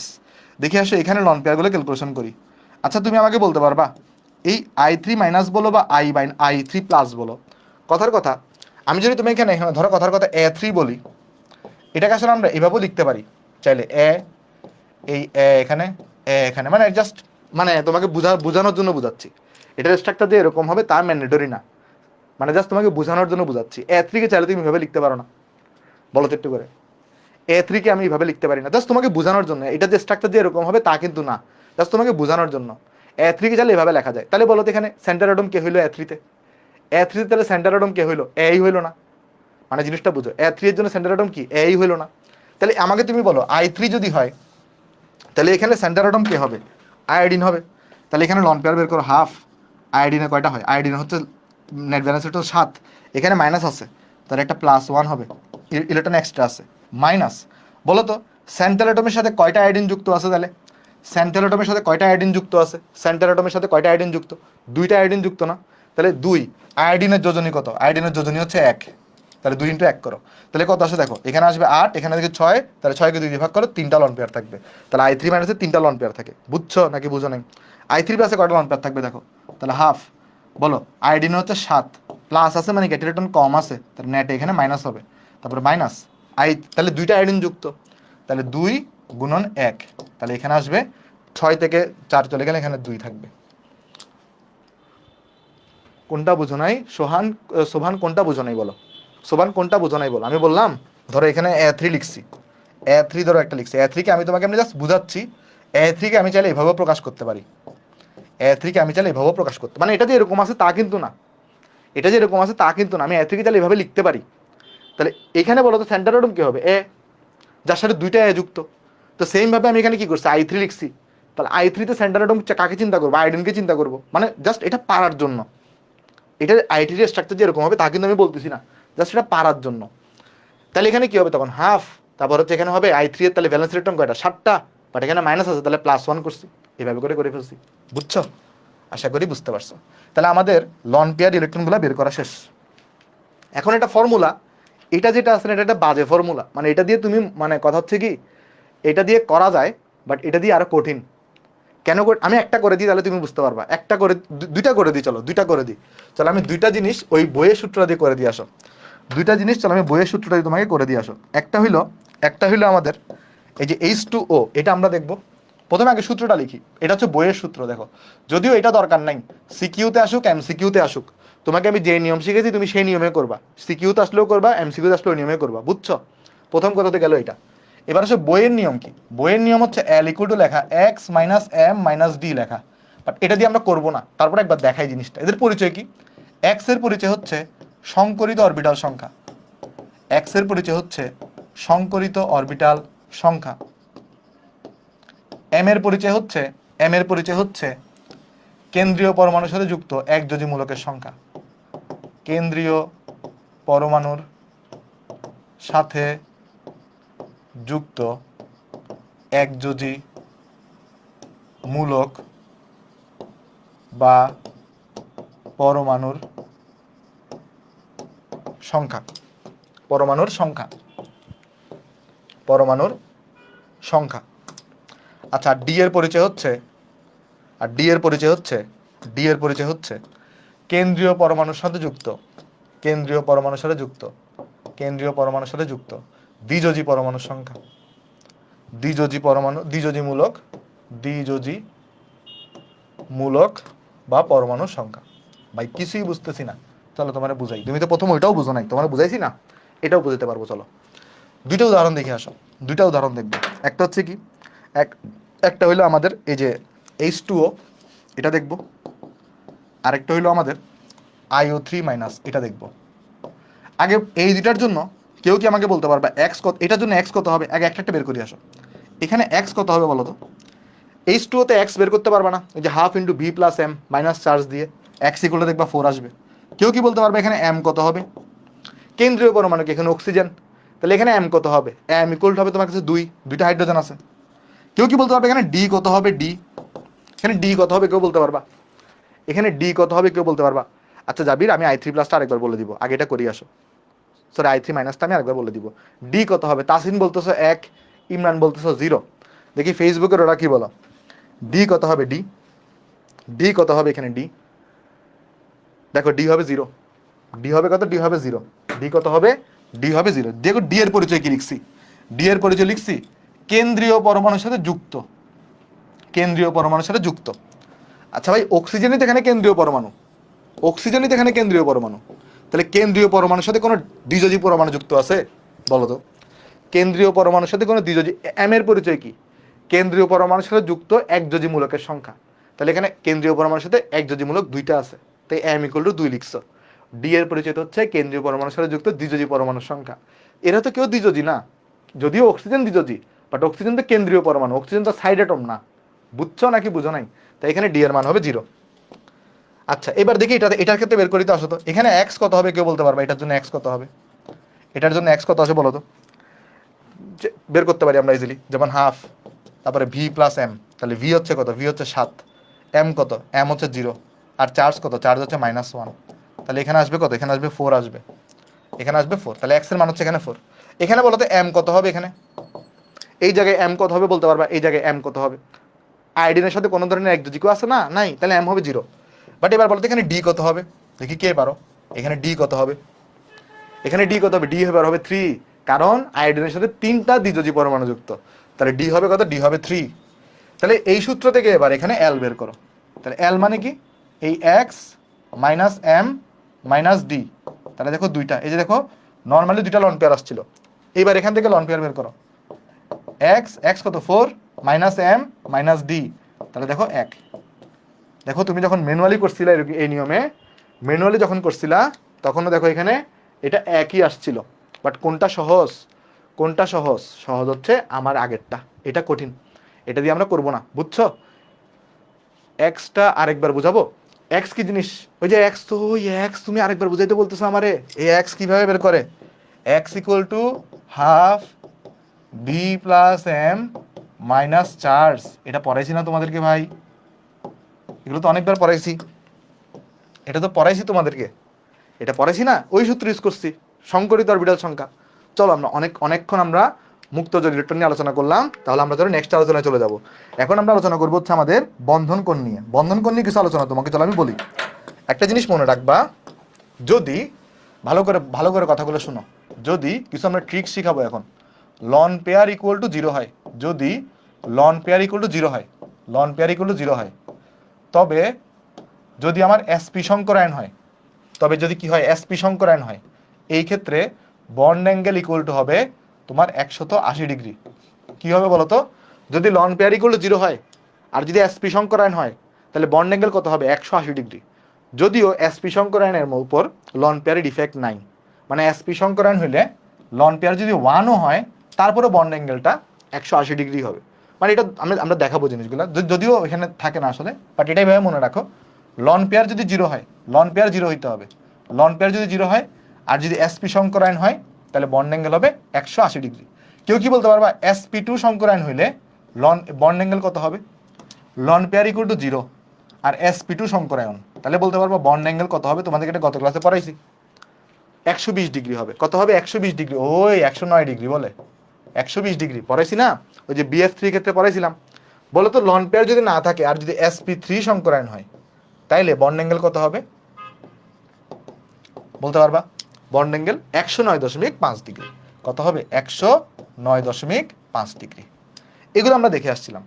দেখি আসো এখানে লন পেয়ারগুলো ক্যালকুলেশন করি। আচ্ছা তুমি আমাকে বলতে পারবা এই I3- বলো বা I3+ বলো, কথার কথা আমি যদি তুমি এখানে ধরো কথার কথা A3 বলি, এটাকে আসলে আমরা এভাবেও লিখতে পারি চাইলে, এখানে মানে জাস্ট মানে তোমাকে বোঝানোর জন্য বুঝাচ্ছি, এটার স্ট্রাকচার যে এরকম হবে তা ম্যান্ডেটরি না, মানে জাস্ট তোমাকে বোঝানোর জন্য বুঝাচ্ছি। A3 কে চাইলে তুমি এভাবে লিখতে পারো না, বলো তো একটু করে। A3 কে আমি এভাবে লিখতে পারি না, জাস্ট তোমাকে বোঝানোর জন্য, এটা যে স্ট্রাকচার যে এরকম হবে তা কিন্তু না, জাস্ট তোমাকে বোঝানোর জন্য। A3 কে চাইলে এভাবে লেখা যায়। তাহলে বলো তো এখানে সেন্টার অ্যাটম কে হইলো A3 তে? A3 তে তাহলে সেন্টার অ্যাটম কে হইলো, এই হইলো না, মানে জিনিসটা বুঝো, A3 এর জন্য সেন্টার অ্যাটম কি, এই হইলো না। তাহলে আমাকে তুমি বলো I3 যদি হয় তাহলে এখানে সেন্টার অ্যাটম কে হবে, আয়োডিন হবে। তাহলে এখানে লন পেয়ার বের করো, হাফ, আয়োডিনে কয়টা হয়, আয়োডিন হচ্ছে নেট ব্যালেন্স হচ্ছে 7, এখানে মাইনাস আছে, তাহলে একটা +1 হবে, ইলেকট্রন এক্সট্রা আছে, মাইনাস। বলো তো সেন্টার অ্যাটমের সাথে কয়টা আয়োডিন যুক্ত আছে, তাহলে সেন্টার অ্যাটমের সাথে কয়টা আয়োডিন যুক্ত আছে, সেন্টার অ্যাটমের সাথে কয়টা আয়োডিন যুক্ত, 2টা আয়োডিন যুক্ত না, তাহলে 2। আয়োডিনের যোজনী কত, আয়োডিনের যোজনী হচ্ছে 1, তাহলে 2 × 1 করো, তাহলে কত আসে দেখো, এখানে আসবে 8, এখানে দেখে 6, তাহলে 6 কে 2 দিয়ে ভাগ করো, 3টা লন পেয়ার থাকবে। তাহলে I3- 3টা লন পেয়ার থাকে। বুঝছো নাকি বুঝো নাই? I3+ কয়টা লন পেয়ার থাকবে দেখো, তাহলে হাফ। বলো আয়োডিন হচ্ছে 7, প্লাস আছে মানে কি ইলেকট্রন কম আছে, তাহলে নেট এখানে মাইনাস হবে, তারপরে মাইনাস তাহলে 2টা আয়োডিন যুক্ত, তাহলে 2 গুণন 1, তাহলে এখানে আসবে 6 থেকে 4 চলে গেলে এখানে 2 থাকবে। কোনটা বুঝো নাই সোভান কোনটা বুঝো নাই বলো, সোভান কোনটা বুঝো নাই বলো। আমি বললাম ধরো এখানে A3 লিখছি, A3 ধরো একটা লিখছি, A3 কে আমি তোমাকে এমনি জাস্ট বুঝাচ্ছি, A3 কে আমি চাইলে এভাবেও প্রকাশ করতে পারি, A3 কে আমি চাইলে এভাবেও প্রকাশ করতে, মানে এটা যে এরকম আছে তা কিন্তু না, এটা যে এরকম আছে তা কিন্তু না, আমি A3 কে চাইলে এভাবে লিখতে পারি। তাহলে এখানে বলো তো সেন্টার অ্যাটম কি হবে? এ, যার সাথে দুইটা এ যুক্ত। তো সেম ভাবে আমি এখানে কি করছি, I3 লিখছি। তাহলে I3 তে সেন্টার অ্যাটম কাকে চিন্তা করবো? আয়োডিনকে চিন্তা করবো, মানে জাস্ট এটা পারার জন্য। এটা I3 এর স্ট্রাকচার যে এরকম হবে তা কিন্তু আমি বলতেছি না, জাস্ট এটা পারার জন্য। তাহলে এখানে কি হবে তখন? হাফ, তারপর হচ্ছে এখানে হবে I3 এর তাহলে ভ্যালেন্স ইলেকট্রন কয়টা? 7টা, বাট এখানে মাইনাস আছে তাহলে +1 করছি, এভাবে করে ফেলছি। বুঝছো? আশা করি বুঝতে পারছো। তাহলে আমাদের লন পেয়ার ইলেকট্রনগুলো বের করা শেষ। এখন এটা ফর্মুলা, এটা যেটা আছে না, এটা একটা বাজে ফর্মুলা, মানে এটা দিয়ে তুমি, মানে কথা হচ্ছে কি, এটা দিয়ে করা যায়, বাট এটা দিয়ে আরো কঠিন। কেন আমি একটা করে দিই তাহলে তুমি বুঝতে পারবা, একটা করে দুইটা করে দিই, চলো দুইটা করে দিই। চলো আমি দুইটা জিনিস ওই বইয়ের সূত্র দিয়ে করে দিয়ে আসো, দুইটা জিনিস চলো আমি বইয়ের সূত্রটা দিয়ে তোমাকে করে দিয়ে আসো। একটা হইলো আমাদের এই যে H2O, এটা আমরা দেখবো। প্রথমে আগে সূত্রটা লিখি, এটা হচ্ছে বইয়ের সূত্র, দেখো যদিও এটা দরকার নাই, সিকিউতে আসুক MCQতে আসুক, তোমাকে আমি যে নিয়ম শিখেছি তুমি সেই নিয়মে করবা, সিকিউতে আসলেও করবা, MCQতে আসলেও নিয়মে করবা। বুঝছো? প্রথম কথাতে গেল এটা। এবার হচ্ছে বইয়ের নিয়ম কি? বইয়ের নিয়ম হচ্ছে L ইকুয়াল টু লেখা x minus m minus d লেখা, বাট এটা দিয়ে আমরা করবো না, তারপরে একবার দেখাই জিনিসটা। এদের পরিচয় কি? x এর পরিচয় হচ্ছে সংকরিত অরবিটাল সংখ্যা, x এর পরিচয় হচ্ছে সংকরিত অরবিটাল সংখ্যা, m এর পরিচয় হচ্ছে কেন্দ্রীয় পরমাণুর সাথে যুক্ত একযোজী মূলকের সংখ্যা, কেন্দ্রীয় পরমাণুর সাথে যুক্ত একযোজী মূলক বা পরমাণুর সংখ্যা, পরমাণুর সংখ্যা। আচ্ছা, ডি এর পরিচয় হচ্ছে কেন্দ্রীয় পরমাণুর সাথে যুক্ত দ্বিযোজী পরমাণুর সংখ্যা, দ্বিযোজী মূলক বা পরমাণুর সংখ্যা। ভাই কিছুই বুঝতেছি না, চলো তোমার বুঝাই। তুমি তো প্রথম ওইটাও বুঝো নাই, তোমার বুঝাইছি না, এটাও বুঝতে পারবো। চলো দুইটা উদাহরণ দেখে আসো, দুইটা উদাহরণ দেখবো। একটা হচ্ছে কি, একটা হইলো আমাদের এই যে H2O, এটা দেখবো। আরেকটা হইলো আমাদের IO3 মাইনাস, এটা দেখবো। আগে এই দুইটার জন্য কেউ কি আমাকে বলতে পারবে এক্স কত? এটার জন্য এক্স কত হবে? আগে একটা বের করে আসো। এখানে এক্স কত হবে বলো তো? H2O তে এক্স বের করতে পারবে না, এই যে half into V plus M minus charge দিয়ে এক্স ইকুয়াল দেখবা 4 আসবে। কেউ কি বলতে পারবে এখানে এম কত হবে? কেন্দ্রীয় পরমাণু কি এখানে অক্সিজেন, তাহলে এখানে এম কত হবে? এম ইকুয়াল হবে তোমার কাছে দুইটা হাইড্রোজেন আছে। কেউ কি বলতে পারবে এখানে ডি কত হবে? এখানে ডি কত হবে কেউ বলতে পারবা? এখানে ডি কত হবে কেউ বলতে পারবা? আচ্ছা জাবির, আমি I3 প্লাসটা আরেকবার বলে দিব, আগে এটা করি আসো। সরি, I3 মাইনাসটা আমি আরেকবার বলে দিব। ডি কত হবে? তাসিন বলতেছো 1, ইমরান বলতেছো 0। দেখি ফেসবুকের ওরা কি বলো। ডি কত হবে? ডি কত হবে এখানে? দেখো ডি হবে 0। ডি হবে কত? ডি হবে 0। ডি কত হবে? ডি হবে 0। দেখো ডি এর পরিচয় কি লিখছি? ডি এর পরিচয় লিখছি কেন্দ্রীয় পরমাণুর সাথে যুক্ত, আচ্ছা ভাই, অক্সিজেনই তো এখানে কেন্দ্রীয় পরমাণু, তাহলে কেন্দ্রীয় পরমাণুর সাথে কোনো দ্বিযোজী পরমাণু যুক্ত আছে বলো তো? কেন্দ্রীয় পরমাণুর সাথে কোনো দ্বিযোজী, এম এর পরিচয় কি? কেন্দ্রীয় পরমাণুর সাথে যুক্ত একযোজী মূলকের সংখ্যা, তাহলে এখানে কেন্দ্রীয় পরমাণুর সাথে একযোজী মূলক দুইটা আছে, তাই এম ইকুয়াল টু 2 লিখছো। ডি এর পরিচয় হচ্ছে কেন্দ্রীয় পরমাণুর সাথে যুক্ত দ্বিযোজী পরমাণুর সংখ্যা। এরা তো কেউ দ্বিযোজী না, যদিও অক্সিজেন দ্বিযোজী, বাট অক্সিজেন তো কেন্দ্রীয় পরমাণু, অক্সিজেন তো সাইড অ্যাটম না। বুঝছো নাকি বুঝো নাই? তাই এখানে ডি এর মান হবে 0। আচ্ছা এবার দেখি এটার ক্ষেত্রে বের করিতে আসো তো। এখানে এক্স কত হবে কেউ বলতে পারবে? এটার জন্য এক্স কত হবে? বলো তো? বের করতে পারি আমরা ইজিলি, যেমন হাফ, তারপরে ভি প্লাস এম, তাহলে ভি হচ্ছে কত? ভি হচ্ছে 7, এম কত? এম হচ্ছে 0, আর চার্জ কত? চার্জ হচ্ছে -1। তাহলে এখানে আসবে কত? এখানে আসবে 4 আসবে, এখানে আসবে 4, তাহলে এক্স এর মান হচ্ছে এখানে 4। এখানে বলো তো এম কত হবে? এখানে এই জায়গায় এম কত হবে বলতে পারবা? এই জায়গায় এম কত হবে? আয়োডিনের সাথে কোনো ধরনের একযোজী আছে না? নাই, তাহলে এম হবে 0। বাট এবার বলতো এখানে ডি কত হবে? দেখি কে পারো। এখানে ডি কত হবে? ডি হবে 3, কারণ আয়োডিনের সাথে 3টা দ্বিযোজী পরমাণু যুক্ত, তাহলে ডি হবে কত? ডি হবে 3। তাহলে এই সূত্র থেকে এবার এখানে এল বের করো। তাহলে এল মানে কি? এই X minus M minus D, তাহলে দেখো দুইটা, এই যে দেখো নর্মালি দুইটা লন পেয়ার আসছিল, এইবার এখান থেকে লন পেয়ার বের করো। এক্স কত? 4, মাইনাস এম মাইনাস ডি, তাহলে দেখো 1। দেখো তুমি যখন ম্যানুয়ালি করছিলা এই নিয়মে, ম্যানুয়ালি যখন করছিলা তখনও দেখো এখানে এটা একই আসছিল, বাট কোনটা সহজ? কোনটা সহজ? সহজ হচ্ছে আমার আগেরটা, এটা কঠিন, এটা দিয়ে আমরা করবো না, বুঝছো? এক্সটা আরেকবার বুঝাবো। এক্স কি জিনিস? ওই যে এক্স, তো ওই এক্স তুমি আরেকবার বুঝাইতে বলতেছো আমারে। এই এক্স কিভাবে বের করে? X equal to half B plus M minus charge. এটা পড়াইছি না তোমাদেরকে ভাই? এগুলো তো অনেকবার পড়াইছি, এটা তো পড়াইছি তোমাদেরকে, এটা পড়াইছি না? ওই সূত্র ইউজ করছি, সংকরিত অরবিটাল সংখ্যা। চলো আমরা অনেকক্ষণ আমরা মুক্ত জোড় ইলেকট্রন নিয়ে আলোচনা করলাম, তাহলে আমরা ধরো নেক্সট আলোচনায় চলে যাব। এখন আমরা আলোচনা করবো হচ্ছে আমাদের বন্ধন কোণ নিয়ে। বন্ধন কোণ নিয়ে কিছু আলোচনা তোমাকে, চলো আমি বলি। একটা জিনিস মনে রাখবা, যদি ভালো করে কথাগুলো শোনো, যদি কিছু আমরা ট্রিক শিখাবো এখন, লন পেয়ার ইকুয়াল টু 0 হয়, যদি লন পেয়ার ইকুয়াল টু 0 হয়, লন পেয়ার ইকুয়াল টু 0 হয়, তবে যদি আমার এসপি সংকরায়ন হয়, তবে যদি কি হয়, এসপি সংকরায়ন হয়, এই ক্ষেত্রে বন্ড অ্যাঙ্গেল ইকুয়াল টু হবে তোমার 180 ডিগ্রি। কি হবে বলো তো? যদি লন পেয়ার ইকুয়াল টু 0 হয় আর যদি এসপি সংকরায়ন হয়, তাহলে বন্ড অ্যাঙ্গেল কত হবে? 180 ডিগ্রি। যদিও এসপি সংকরায়নের উপর লন পেয়ারের ইফেক্ট নাই, মানে এসপি সংকরায়ন হইলে লন পেয়ার যদি 1ও হয় তারপরে বন্ড অ্যাঙ্গেলটা 180 ডিগ্রি হবে। মানে এটা আমরা দেখাবো জিনিসগুলো, যদিও এখানে থাকে না আসলে, বাট এটাই ভাবে মনে রাখো। লন পেয়ার যদি 0 হয়, লন পেয়ার 0 হইতে হবে, লন পেয়ার যদি 0 হয় আর যদি এসপি সংকরায়ন হয়, তাহলে বন্ড অ্যাঙ্গেল হবে 180 ডিগ্রি। কেউ কি বলতে পারবা sp2 সংকরায়ন হইলে বন্ড অ্যাঙ্গেল কত হবে? লন পেয়ার ইকুয়াল টু 0 আর sp2 সংকরায়ন, তাহলে বলতে পারবো বন্ড অ্যাঙ্গেল কত হবে? তোমাদেরকে এটা গত ক্লাসে পড়াইছি, 120 ডিগ্রি হবে। কত হবে? 120 ডিগ্রি। ওই 109 ডিগ্রি বলে, 120 ডিগ্রি পড়াইছি না, ওই যে BF3 ক্ষেত্রে পড়াইছিলাম। বলো তো লন পেয়ার যদি না থাকে আর যদি sp3 সংকরায়ন হয়, তাইলে বন্ড অ্যাঙ্গেল কত হবে বলতে পারবা? Bond angle 109.5 degree. কত হবে? 109.5 ডিগ্রি। এগুলো আমরা দেখে আসছিলাম।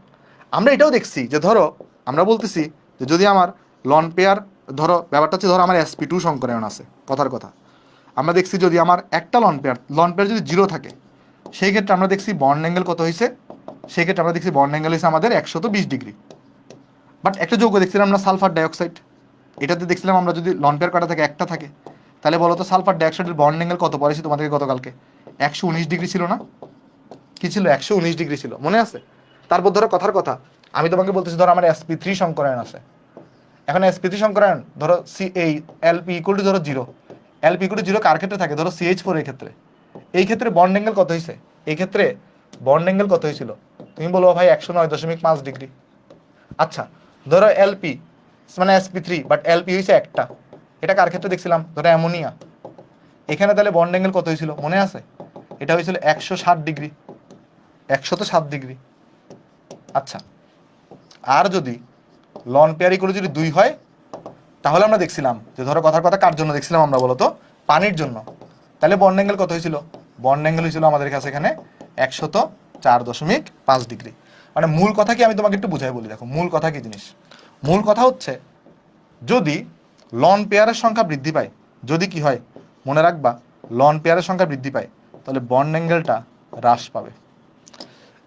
আমরা এটাও দেখছি যে ধরো আমরা বলতেছি যে যদি আমার লন পেয়ার, ধরো ব্যাপারটা হচ্ছে ধরো আমার sp2 সংকরায়ন আছে, কথার কথা। আমরা দেখছি যদি আমার একটা লন পেয়ার যদি 0 থাকে, সেই ক্ষেত্রে আমরা দেখছি বন্ড অ্যাঙ্গেল কত হয়েছে? সেই ক্ষেত্রে আমরা দেখছি বন্ড অ্যাঙ্গেল হয়েছে আমাদের 120 ডিগ্রি। বাট একটা যৌগ দেখছিলাম আমরা সালফার ডাইঅক্সাইড, এটাতে দেখছিলাম আমরা যদি লন পেয়ার কটা থাকে, একটা থাকে, তাহলে বলো তো সালফার ডাইঅক্সাইডের বন্ড অ্যাঙ্গেল কত পড়েছে তোমাদেরকে গতকালকে? 119 ডিগ্রি ছিল না? কি ছিল? 119 ডিগ্রি ছিল, মনে আছে? তারপর ধরো কথার কথা, আমি তোমাকে বলতেছি ধরো আমার sp3 সংকরায়ন আছে। এখন sp3 সংকরায়ন ধরো এই lp ইকুয়াল টু ধরো 0, lp ইকুয়াল টু 0 কার ক্ষেত্রে থাকে? ধরো CH4 এর ক্ষেত্রে। এই ক্ষেত্রে বন্ড অ্যাঙ্গেল কত হয়েছে? এই ক্ষেত্রে বন্ড অ্যাঙ্গেল কত হয়েছিল? তুমি বলো ভাই 109.5 ডিগ্রি। আচ্ছা, ধরো এলপি মানে sp3, বাট এলপি হয়েছে একটা, এটা কার ক্ষেত্রে দেখছিলাম? ধরো অ্যামোনিয়া। এখানে তাহলে বন্ড অ্যাঙ্গেল কত হয়েছিল মনে আছে? এটা হয়েছিল 160 ডিগ্রি, 107 ডিগ্রি। আচ্ছা, আর যদি লন পেয়ার ইকুয়াল যদি 2 হয়, তাহলে আমরা দেখছিলাম যে ধরো কথার কথা কার জন্য দেখছিলাম আমরা বলতো? পানির জন্য। তাহলে বন্ড অ্যাঙ্গেল কত হয়েছিল? বন্ড অ্যাঙ্গেল হয়েছিল আমাদের কাছে এখানে 104.5 ডিগ্রি। মানে মূল কথা কি, আমি তোমাকে একটু বুঝাই বলি। দেখো মূল কথা কি জিনিস, মূল কথা হচ্ছে যদি লন পেয়ারের সংখ্যা বৃদ্ধি পায়, যদি কি হয় মনে রাখবা, লন পেয়ারের সংখ্যা বৃদ্ধি পায়, তাহলে বন্ড অ্যাঙ্গেলটা হ্রাস পাবে।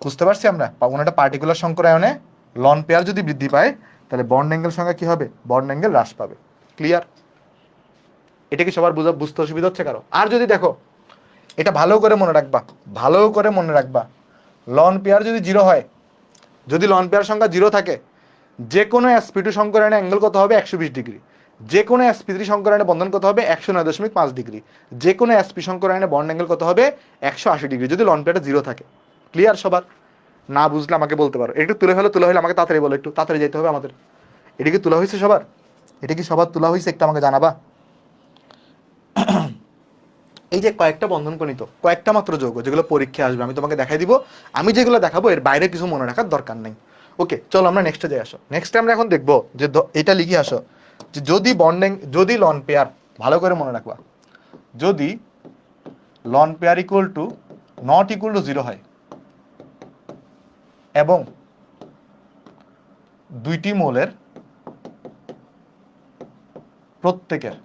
বুঝতে পারছি আমরা? কোনো একটা পার্টিকুলার সংকরায়নে লন পেয়ার যদি বৃদ্ধি পায়, তাহলে বন্ড অ্যাঙ্গেল সংখ্যা কি হবে? বন্ড অ্যাঙ্গেল হ্রাস পাবে। ক্লিয়ার? এটা কি সবার বুঝতে অসুবিধা হচ্ছে কারো? আর যদি দেখো, এটা ভালো করে মনে রাখবা, ভালো করে মনে রাখবা, লন পেয়ার যদি 0 হয়, যদি লন পেয়ার সংখ্যা 0 থাকে, যে কোনো sp2 সংকরায়নে অ্যাঙ্গেল কত হবে? 120 ডিগ্রি। যে কোনো sp3 সংকরায়নে বন্ধন কত হবে? 109.5 ডিগ্রি। যে কোনো sp সংকরায়নে বন্ড অ্যাঙ্গেল কত হবে? 180 ডিগ্রি, যদি লন পেয়ারটা 0 থাকে। ক্লিয়ার সবার? না বুঝলে আমাকে বলতে পারো। একটু তুলে হলে আমাকে তাড়াতাড়ি বলো, একটু তাড়াতাড়ি যেতে হবে আমাদের। এটা কি তোলা হয়েছে সবার? এটা কি সবার তোলা হয়েছে? একটু আমাকে জানাবা। এই যে কয়েকটা বন্ধনকণিত, কয়েকটা মাত্র যৌগ যেগুলো পরীক্ষা আসবে, আমি তোমাকে দেখাই দিব। আমি যেগুলো দেখাবো এর বাইরে কিছু মনে রাখার দরকার নেই। ওকে, চলো আমরা নেক্সটে যাই। আসো, নেক্সটে আমরা এখন দেখবো যে এটা লিখে আসো যে যদি লন পেয়ার, ভালো করে মনে রাখবা, যদি loan pair equal to not equal to 0 হয় এবং দুইটি মোলের প্রত্যেকের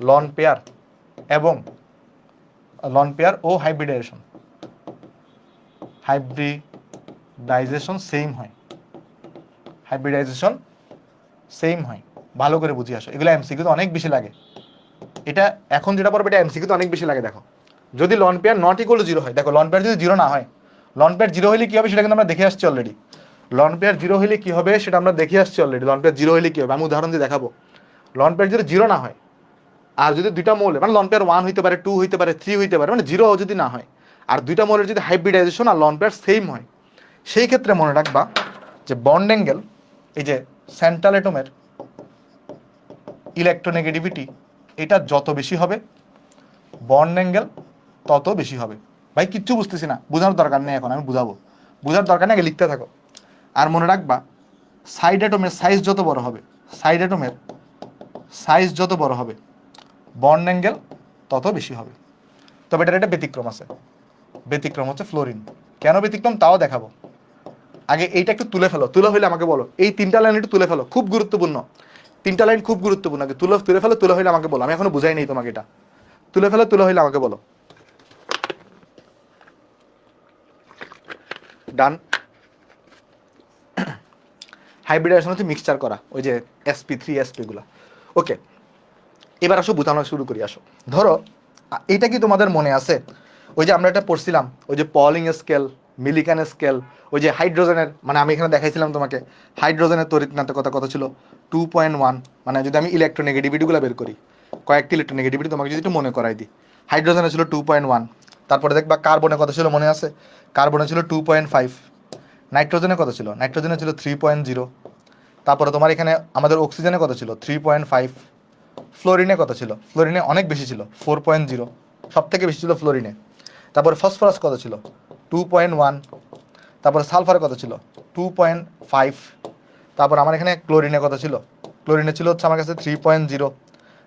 লন পেয়ার এবং লন পেয়ার ও হাইব্রিডাইজেশন, হাইব্রিডাইজেশন সেম হয়, হাইব্রিডাইজেশন সেম হয়। ভালো করে বুঝি আসো, এগুলো এমসিকিউ তো অনেক বেশি লাগে। এটা এখন যেটা পড়বে এটা এমসিকিউ তো অনেক বেশি লাগে। দেখো যদি loan pair not equal to zero হয়, দেখো লন পেয়ার যদি জিরো না হয়, লন পেয়ার জিরো হলে কি হবে সেটা কিন্তু আমরা দেখে আসছি অলরেডি। লন পেয়ার জিরো হলে কি হবে সেটা আমরা দেখে আসছি অলরেডি। লন পেয়ার জিরো হলে কি হবে আমি উদাহরণ দিয়ে দেখাবো। লন পেয়ার যদি জিরো না হয় আর যদি দুইটা মৌল মানে লন পেয়ার ওয়ান হইতে পারে, টু হইতে পারে, থ্রি হইতে পারে, মানে জিরো যদি না হয় আর দুইটা মৌলের যদি হাইব্রিডাইজেশন আর লন পেয়ার সেম হয়, সেই ক্ষেত্রে মনে রাখবা যে বন্ড অ্যাঙ্গেল, এই যে সেন্ট্রাল অ্যাটমের ইলেকট্রোনেগেটিভিটি এটা যত বেশি হবে বন্ড অ্যাঙ্গেল তত বেশি হবে। ভাই কিচ্ছু বুঝতেছি না, বোঝানোর দরকার নেই, এখন আমি বুঝাবো, বোঝার দরকার নেই, আগে লিখতে থাকো। আর মনে রাখবা সাইড অ্যাটমের সাইজ যত বড় হবে, সাইড অ্যাটমের সাইজ যত বড় হবে বন্ড অ্যাঙ্গেল তত বেশি হবে। তবে এটার একটা ব্যতিক্রম আছে, ব্যতিক্রম হচ্ছে ফ্লোরিন। কেন ব্যতিক্রম তাও দেখাবো। আগে এইটা একটু তুলে ফেলো, তুলে হইলে আমাকে বলো। এই তিনটা লাইন একটু তুলে ফেলো, খুব গুরুত্বপূর্ণ তিনটা লাইন, খুব গুরুত্বপূর্ণ। আগে তুলে ফেলো, তুলে হইলে আমাকে বলো। আমি এখনো বুঝাই নেই তোমাকে, এটা তুলে ফেলো, তুলে হইলে আমাকে বলো। ডান। হাইব্রিডাইজেশন হচ্ছে মিক্সচার করা, ওই যে sp3 sp গুলা। ওকে, এবার আসো বোঝানো শুরু করি। আসো ধরো এইটা কি তোমাদের মনে আছে, ওই যে আমরা এটা পড়ছিলাম, ওই যে পলিং স্কেল, মিলিকান স্কেল, ওই যে হাইড্রোজেনের, মানে আমি এখানে দেখাইছিলাম তোমাকে হাইড্রোজেনের তড়িৎনাত্মকতা কত ছিল 2.1। মানে যদি আমি ইলেকট্রোনেগেটিভিটিগুলো বের করি, কয়েকটি ইলেকট্রোনেগেটিভিটি তোমাকে যদি একটু মনে করাই দিই, হাইড্রোজেনের ছিল 2.1। তারপরে দেখবা কার্বনে কত ছিল মনে আছে, কার্বনে ছিল 2.5। নাইট্রোজেনে কত ছিল, নাইট্রোজেনে ছিল 3.0। তারপরে তোমার এখানে আমাদের অক্সিজেনে কত ছিল 3.5। ফ্লোরিনে কত ছিল, ফ্লোরিনে অনেক বেশি ছিল 4.0, সব থেকে বেশি ছিল ফ্লোরিনে। তারপরে ফসফরাস কত ছিল 2.1। তারপরে সালফারে কত ছিল 2.5। তারপর আমার এখানে ক্লোরিনে কত ছিল, ক্লোরিনে ছিল হচ্ছে আমার কাছে 3.0।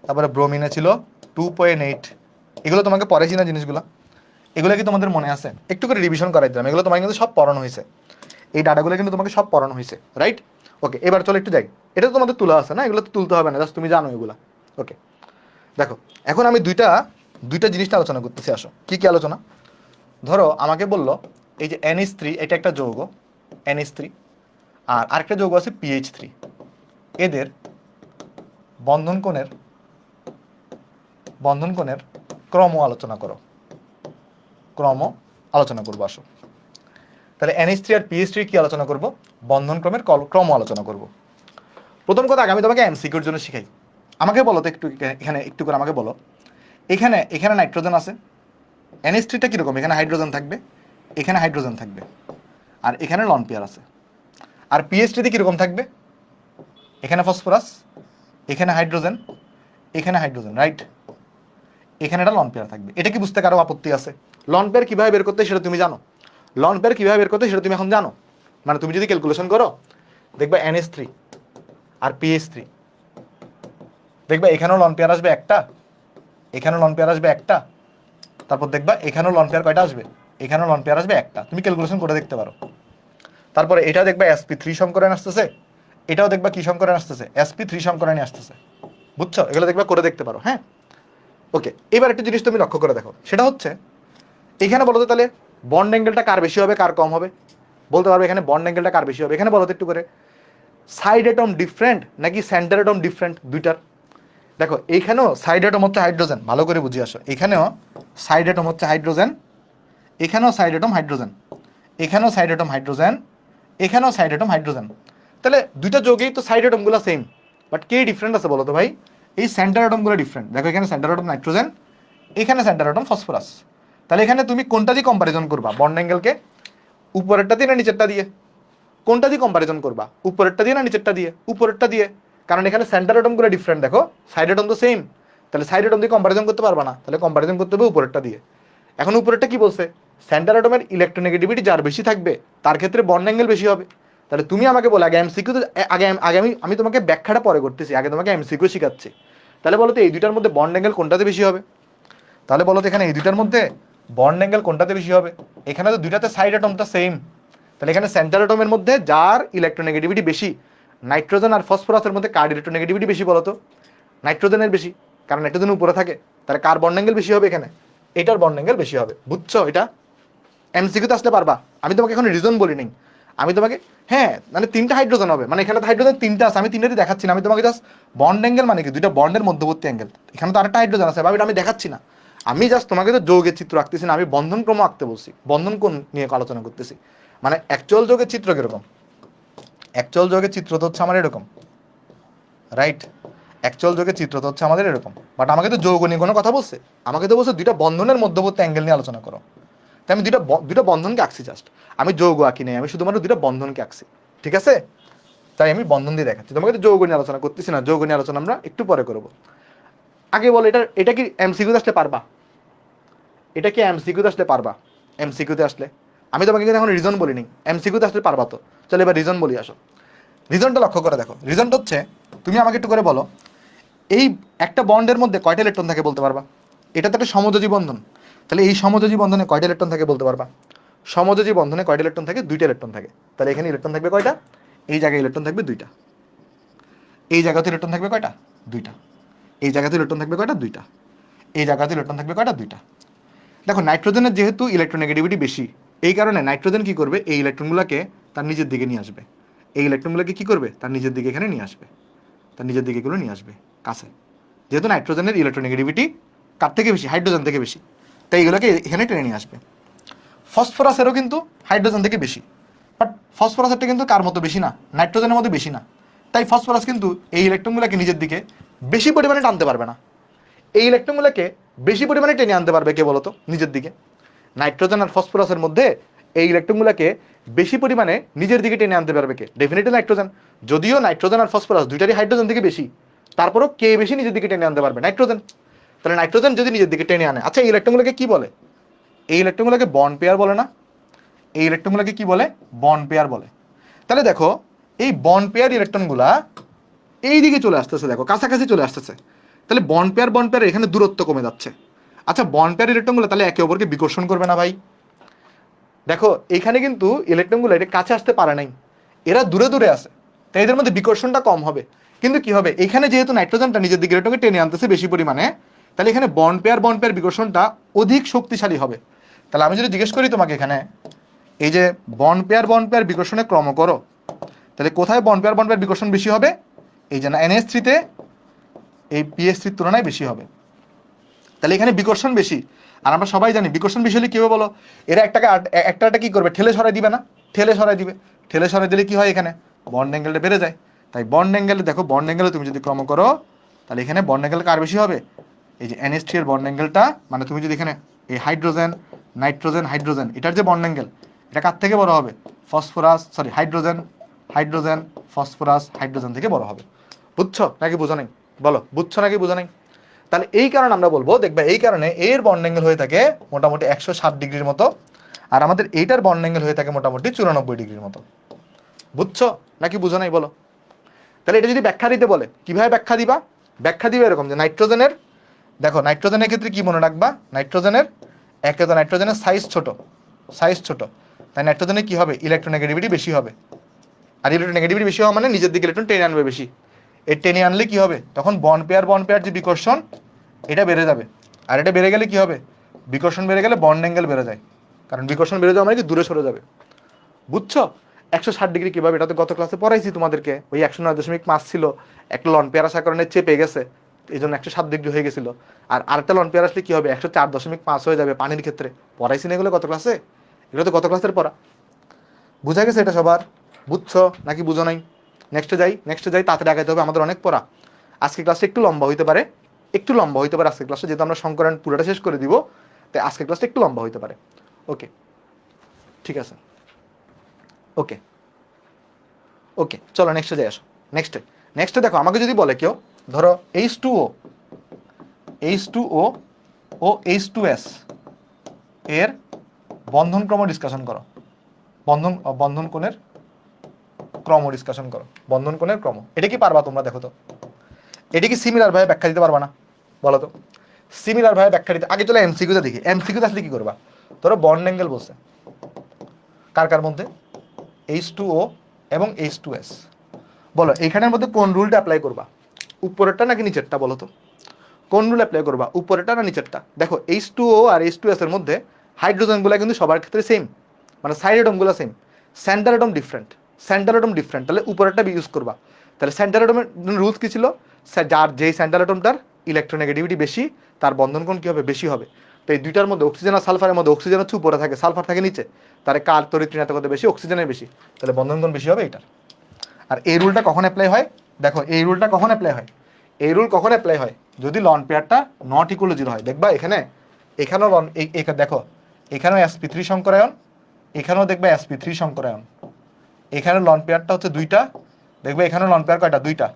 তারপরে ব্রোমিনে ছিল 2.8। এগুলো তোমাকে পড়াইছি না জিনিসগুলো, এগুলো কি তোমাদের মনে আছে? একটু করে রিভিশন করাই দিলাম, এগুলো তোমাকে কিন্তু সব পড়ানো হয়েছে, এই ডাটাগুলো কিন্তু তোমাকে সব পড়ানো হয়েছে, রাইট? ওকে, এবার চলো একটু যাই। এটা তো তোমাদের তোলা আছে না, এগুলো তো তুলতে হবে না, জাস্ট তুমি জানো এগুলা। ওকে, দেখো এখন আমি দুইটা জিনিসটা আলোচনা করতেছি। আসো কি কি আলোচনা। ধরো আমাকে বললো এই যে NH3 এটা একটা যৌগ, NH3, আর আরেকটা যৌগ আছে PH3, এদের বন্ধন কোণের ক্রম আলোচনা করো, ক্রম আলোচনা করবো। আসো তাহলে NH3 আর PH3 কি আলোচনা করব, বন্ধন ক্রমের ক্রম আলোচনা করব। প্রথম কথা আগে আমি তোমাকে এমসিকিউর জন্য শিখাই। আমাকে বলো তো একটু, এখানে একটু করে আমাকে বলো, এখানে এখানে নাইট্রোজেন আছে, NH3টা কীরকম, এখানে হাইড্রোজেন থাকবে, এখানে হাইড্রোজেন থাকবে, আর এখানে লন পেয়ার আছে। আর PH3তে কীরকম থাকবে, এখানে ফসফরাস, এখানে হাইড্রোজেন, এখানে হাইড্রোজেন, রাইট? এখানে একটা লন পেয়ার থাকবে। এটা কি বুঝতে কারো আপত্তি আছে? লন পেয়ার কীভাবে বের করতে সেটা তুমি জানো, লন পেয়ার কীভাবে বের করতে সেটা তুমি এখন জানো। মানে তুমি যদি ক্যালকুলেশন করো দেখবা NH3 আর PH3, দেখবা এখানেও লন পেয়ার আসবে একটা, এখানেও লন পেয়ার আসবে একটা, তারপর দেখবা এখানেও লন পেয়ার কয়টা আসবে, এখানেও লন পেয়ার আসবে একটা। তুমি ক্যালকুলেশন করে দেখতে পারো। তারপরে এটা দেখবা sp3 সংকরণ আসতেছে, এটাও দেখবা কি সংকরণ আসতেছে, sp3 সংকরণই আসতেছে। বুঝছো? এগুলো দেখবা করে দেখতে পারো। হ্যাঁ, ওকে, এবার একটা জিনিস তুমি লক্ষ্য করে দেখো, সেটা হচ্ছে এখানে বলো তো তাহলে বন্ড অ্যাঙ্গেলটা কার বেশি হবে কার কম হবে, বলতে পারবে এখানে বন্ড অ্যাঙ্গেলটা কার বেশি হবে? এখানে বলো তো একটু করে, সাইড অ্যাটম ডিফারেন্ট নাকি সেন্টার অ্যাটম ডিফারেন্ট দুইটার? দেখো এইখানেও সাইড অ্যাটম হচ্ছে হাইড্রোজেন, ভালো করে বুঝে আসো, এখানেও সাইড অ্যাটম হচ্ছে হাইড্রোজেন, এখানেও সাইড অ্যাটম হাইড্রোজেন, এখানেও সাইড অ্যাটম হাইড্রোজেন, এখানেও সাইড অ্যাটম হাইড্রোজেন। তাহলে দুইটা যোগেই তো সাইড অ্যাটমগুলো সেম, বাট কে ডিফারেন্ট আছে বলো তো ভাই? এই সেন্টার অ্যাটমগুলো ডিফারেন্ট। দেখো এখানে সেন্টার অ্যাটম নাইট্রোজেন, এখানে সেন্টার অ্যাটম ফসফরাস। তাহলে এখানে তুমি কোনটা দিয়ে কম্পারিজন করবা বন্ড অ্যাঙ্গেলকে, উপরেরটা দিয়ে না নিচেরটা দিয়ে? কোনটা দিয়ে কম্পারিজন করবা, উপরেরটা দিয়ে না নিচেরটা দিয়ে? উপরেরটা দিয়ে, কারণ এখানে সেন্টার অ্যাটমগুলো ডিফারেন্ট, দেখো সাইড অ্যাটম তো সেম, তাহলে সাইড অ্যাটম দিয়ে কম্পারিজন করতে পারবা না, তাহলে কম্পারিজন করতে হবে উপরেরটা দিয়ে। এখন উপরেরটা কি বলছে, সেন্টার অ্যাটমের ইলেকট্রোনেগেটিভিটি যার বেশি থাকবে তার ক্ষেত্রে বন্ড অ্যাঙ্গেল বেশি হবে। তাহলে তুমি আমাকে বলো, আগে এমসিকিউ, আগে আগে আমি তোমাকে ব্যাখ্যাটা পরে করতেছি, আগে তোমাকে এমসিকিউ শিখাচ্ছি। তাহলে বলো তো এই দুইটার মধ্যে বন্ড অ্যাঙ্গেল কোনটাতে বেশি হবে? তাহলে বলো তো এখানে এই দুইটার মধ্যে বন্ড অ্যাঙ্গেল কোনটাতে বেশি হবে? এখানে তো দুইটাতে সাইড অ্যাটমটা সেম, তাহলে এখানে সেন্টার অ্যাটমের মধ্যে যার ইলেকট্রোনেগেটিভিটি বেশি, নাইট্রোজেন আর ফসফরাসের মধ্যে কার ইলেকট্রোনেগেটিভিটি বেশি বলো তো? নাইট্রোজেনের বেশি, কারণ নাইট্রোজেন উপরে থাকে। তাহলে কার বন্ড অ্যাঙ্গেল বেশি হবে এখানে? এটার বন্ড অ্যাঙ্গেল বেশি হবে। বুঝছো এটা? এমসিকিউতে আসলে পারবা। আমি তোমাকে এখন রিজন বলি নাই, আমি তোমাকে, হ্যাঁ মানে 3টা হাইড্রোজেন হবে, মানে এখানে তো হাইড্রোজেন 3টা আছে, আমি 3টাই দেখাচ্ছি না, আমি তোমাকে জাস্ট বন্ড অ্যাঙ্গেল মানে কি, দুইটা বন্ডের মধ্যবর্তী অ্যাঙ্গেল, এখানে তো আরেকটা হাইড্রোজেন আছে ভাই, আমি দেখাচ্ছি না, আমি জাস্ট তোমাকে তো যৌগের চিত্র আঁকতেছি না, আমি বন্ধন ক্রম আঁকতে বলছি, বন্ধন কোণ নিয়ে আলোচনা করতেছি। মানে অ্যাকচুয়াল যৌগের চিত্র কিরকম, অ্যাকচুয়াল যৌগের চিত্র তো হচ্ছে আমার এরকম, রাইট? অ্যাকচুয়াল যৌগের চিত্র তো হচ্ছে আমাদের এরকম, বাট আমাকে তো যৌগ নিয়ে কোনো কথা বলছে, আমাকে তো বলছে দুইটা বন্ধনের মধ্যবর্তী অ্যাঙ্গেল নিয়ে আলোচনা করো। তাই আমি দুইটা বন্ধনকে আঁকছি জাস্ট, আমি যৌগ আঁকি নাই, আমি শুধুমাত্র দুইটা বন্ধনকে আঁকছি, ঠিক আছে? তাই আমি বন্ধন দিয়ে দেখাচ্ছি, তোমাকে তো যৌগ নিয়ে আলোচনা করতেছি না, যৌগ নিয়ে আলোচনা আমরা একটু পরে করবো। আগে বলো, এটা কি এমসিকিউতে আসলে পারবা? এটা কি এমসিকিউতে আসলে পারবা? এমসিকিউতে আসলে, আমি তোমাকে কিন্তু এখন রিজন বলিনি, এমসিকিউতে আসলে পারবা তো? চলো এবার রিজন বলি, আসো। রিজনটা লক্ষ্য করে দেখো, রিজনটা হচ্ছে, তুমি আমাকে একটু করে বলো, এই একটা বন্ডের মধ্যে কয়টা ইলেকট্রন থাকে বলতে পারবা? এটা তো একটা সমযোজী বন্ধন, তাহলে এই সমযোজী বন্ধনে কয়টা ইলেকট্রন থাকে বলতে পারবা? সমযোজী বন্ধনে কয়টা ইলেকট্রন থাকে? 2টা ইলেকট্রন থাকে। তাহলে এখানে ইলেকট্রন থাকবে কয়টা? এই জায়গায় ইলেকট্রন থাকবে 2টা, এই জায়গাতে ইলেকট্রন থাকবে কয়টা? 2টা, এই জায়গাতে ইলেকট্রন থাকবে কয়টা? 2টা, এই জায়গাতে ইলেকট্রন থাকবে কয়টা? 2টা। দেখো নাইট্রোজেনের যেহেতু ইলেকট্রোনেগেটিভিটি বেশি, এই কারণে নাইট্রোজেন কি করবে, এই ইলেকট্রনগুলোকে তার নিজের দিকে নিয়ে আসবে, এই ইলেকট্রনগুলোকে কি করবে, তার নিজের দিকে এখানে নিয়ে আসবে, তার নিজের দিকে এগুলো নিয়ে আসবে কাছে, যেহেতু নাইট্রোজেনের ইলেকট্রোনেগেটিভিটি কার থেকে বেশি? হাইড্রোজেন থেকে বেশি, তাই এগুলোকে এখানে টেনে নিয়ে আসবে। ফসফরাসেরও কিন্তু হাইড্রোজেন থেকে বেশি, বাট ফসফরাসেরটা কিন্তু কার মতো বেশি না, নাইট্রোজেনের মধ্যে বেশি না, তাই ফসফরাস কিন্তু এই ইলেকট্রনগুলোকে নিজের দিকে বেশি পরিমাণে টানতে পারবে না, এই ইলেকট্রনগুলোকে বেশি পরিমাণে টেনে আনতে পারবে কে বলতো? নিজের দিকে। নাইট্রোজেন আর ফসফরাসের মধ্যে এই ইলেকট্রনগুলোকে বেশি পরিমাণে নিজের দিকে টেনে আনতে পারবে কে? Definitely nitrogen. যদিও নাইট্রোজেন আর ফসফরাস দুইটারই হাইড্রোজেন থেকে বেশি, তারপরও কে বেশি নিজের দিকে টেনে আনতে পারবে? নাইট্রোজেন। তাহলে নাইট্রোজেন যদি নিজের দিকে টেনে আনে, আচ্ছা এই ইলেকট্রনগুলোকে কি বলে? এই ইলেকট্রনগুলোকে বন্ড পেয়ার বলে না? এই ইলেকট্রনগুলোকে কি বলে? বন্ড পেয়ার বলে। তাহলে দেখো এই বন্ড পেয়ার ইলেকট্রনগুলা এই দিকে চলে আসতেছে, দেখো কাছাকাছি চলে আসতেছে, তাহলে বন্ড পেয়ার এখানে দূরত্ব কমে যাচ্ছে। আচ্ছা বন্ড পেয়ার ইলেকট্রনগুলো তাহলে একে অপরকে বিকর্ষণ করবে না ভাই? দেখো এখানে কিন্তু ইলেকট্রনগুলো এটা কাছে আসতে পারে নাই, এরা দূরে দূরে আছে, তাই এদের মধ্যে বিকর্ষণটা কম হবে। কিন্তু কি হবে, এখানে যেহেতু নাইট্রোজেনটা নিজের দিকে ইলেকট্রনকে টেনে আনতেছে বেশি পরিমাণে, তাহলে এখানে বন্ড পেয়ার বিকর্ষণটা অধিক শক্তিশালী হবে। তাহলে আমি যদি জিজ্ঞেস করি তোমাকে এখানে, এই যে বন্ড পেয়ার বিকর্ষণের ক্রম করো, তাহলে কোথায় বন্ড পেয়ার বিকর্ষণ বেশি হবে? এই যে না NH3-তে এই PS3-র তুলনায় বেশি হবে, তাহলে এখানে বিকর্ষণ বেশি। আর আমরা সবাই জানি বিকর্ষণ বেশি হলে কি হবে বলো, এরা একটা কি করবে, ঠেলে সরাই দিবে না? ঠেলে সরাই দিবে, ঠেলে সরাই দিলে কি হয়, এখানে বন্ড অ্যাঙ্গেলটা বেড়ে যায়। তাই বন্ড অ্যাঙ্গেলে দেখো, বন্ড অ্যাঙ্গেলে তুমি যদি ক্রম করো, তাহলে এখানে বন্ড অ্যাঙ্গেল কার বেশি হবে? এই যে NH3 এর বন্ড অ্যাঙ্গেলটা, মানে তুমি যদি এখানে এই হাইড্রোজেন নাইট্রোজেন হাইড্রোজেন এটার যে বন্ড অ্যাঙ্গেল, এটা কার থেকে বড় হবে? হাইড্রোজেন হাইড্রোজেন ফসফরাস হাইড্রোজেন থেকে বড় হবে। বুঝছো নাকি বুঝো নাই? বলো বুঝছো নাকি বুঝো নাই? তাহলে এই কারণে আমরা বলবো, দেখবে এই কারণে এর বন্ড অ্যাঙ্গেল হয়ে থাকে মোটামুটি 107 ডিগ্রির মতো, আর আমাদের এইটার বন্ড অ্যাঙ্গেল হয়ে থাকে মোটামুটি 94 ডিগ্রির মতো। বুঝছো নাকি বুঝো নাই বলো? তাহলে এটা যদি ব্যাখ্যা দিতে বলে, কিভাবে ব্যাখ্যা দিবা? ব্যাখ্যা দিবে এরকম যে নাইট্রোজেনের, দেখো নাইট্রোজেনের ক্ষেত্রে কি মনে রাখবা, নাইট্রোজেনের একে তো নাইট্রোজেনের সাইজ ছোট, তাই নাইট্রোজেনের কি হবে, ইলেকট্রোনেগেটিভিটি বেশি হবে, আর ইলেকট্রোনেগেটিভিটি বেশি হওয়া মানে নিজের দিকে ইলেকট্রন টেনে আনবে বেশি, এর টেনে আনলে কি হবে, তখন বন্ড পেয়ার যে বিকর্ষণ এটা বেড়ে যাবে, আর এটা বেড়ে গেলে কি হবে, বিকর্ষণ বেড়ে গেলে বন্ড অ্যাঙ্গেল বেড়ে যায়, কারণ বিকর্ষণ বেড়ে যাওয়া মানে কি দূরে সরে যাবে। বুঝছো 160 ডিগ্রি কিভাবে, এটা তো গত ক্লাসে পড়াইছি তোমাদেরকে, ওই 109.5 ছিল, একটা লন পেয়ার আসার কারণে চেপে গেছে, এই জন্য 107 ডিগ্রি হয়ে গেছিল, আর আরেকটা লন পেয়ার আসলে কি হবে, 104.5 হয়ে যাবে পানির ক্ষেত্রে। পড়াইছি না এগুলো গত ক্লাসে? এগুলো তো গত ক্লাসের পড়া, বুঝা গেছে এটা সবার? বুঝছো নাকি বুঝো নাই? নেক্সটে যাই, তাড়াতাড়ি আগাইতে হবে, আমাদের অনেক পড়া। আজকে ক্লাসটা একটু লম্বা হইতে পারে, আজকে ক্লাসে, যেহেতু আমরা সংকরণ পুরোটা শেষ করে দিব, তাই আজকে ক্লাসটা একটু লম্বা হইতে পারে। ওকে ঠিক আছে, ওকে ওকে চলো নেক্সটে যাই, আসো। নেক্সটে দেখো, আমাকে যদি বলে কেউ, ধরো H2O ও H2S এর বন্ধন ক্রম ডিসকাশন করো, বন্ধন কোণের ক্রম ডিসকাশন করো, বন্ধন কোণের ক্রম, এটা কি পারবা তোমরা? দেখো তো এটা কি সিমিলার ভাবে ব্যাখ্যা দিতে পারবা না? বলো তো সিমিলার ভাবে ব্যাখ্যা দিতে, আগে চলো এমসিকিউতে দেখি, এমসিকিউতে আসলে কি করবা, ধরো বন্ড অ্যাঙ্গেল বলছে কার মধ্যে, H2O এবং H2S, বলো এইখানের মধ্যে কোন রুলটা অ্যাপ্লাই করবা, উপরেরটা নাকি নিচেরটা? বলো তো কোন রুল অ্যাপ্লাই করবা, উপরেরটা না নিচেরটা? দেখো H2O আর H2S এর মধ্যে হাইড্রোজেনগুলো কিন্তু সবার ক্ষেত্রে সেম, মানে সাইড অ্যাটমগুলো same, centre atom different, centre atom different, তাহলে উপরেরটা ইউজ করবা। তাহলে সেন্টার অ্যাটমের রুলস কী ছিল, যার যেই সেন্টার অ্যাটমটার ইলেকট্রোনেগেটিভিটি বেশি তার বন্ধন কোণ কী হবে, বেশি হবে। তো এই দুইটার মধ্যে অক্সিজেন আর সালফারের মধ্যে অক্সিজেন হচ্ছে উপরে থাকে, সালফার থাকে নিচে, তার কার তড়িৎ ঋণাত্মকতা বেশি, অক্সিজেনের বেশি, তাহলে বন্ধন কোণ বেশি হবে এটার। আর এই রুলটা কখন অ্যাপ্লাই হয়, দেখো এই রুলটা কখন অ্যাপ্লাই হয়, এই রুল কখন অ্যাপ্লাই হয়, যদি লন পেয়ারটা নট ইকুয়াল টু 0 হয়। দেখবা এখানেও লন, দেখো এখানেও sp3 সংকরায়ন, এখানেও দেখবে sp3 সংকরায়ন, এখানে লন পেয়ারটা হচ্ছে 2টা, দেখবে এখানেও লন পেয়ার কয়টা, 2টা,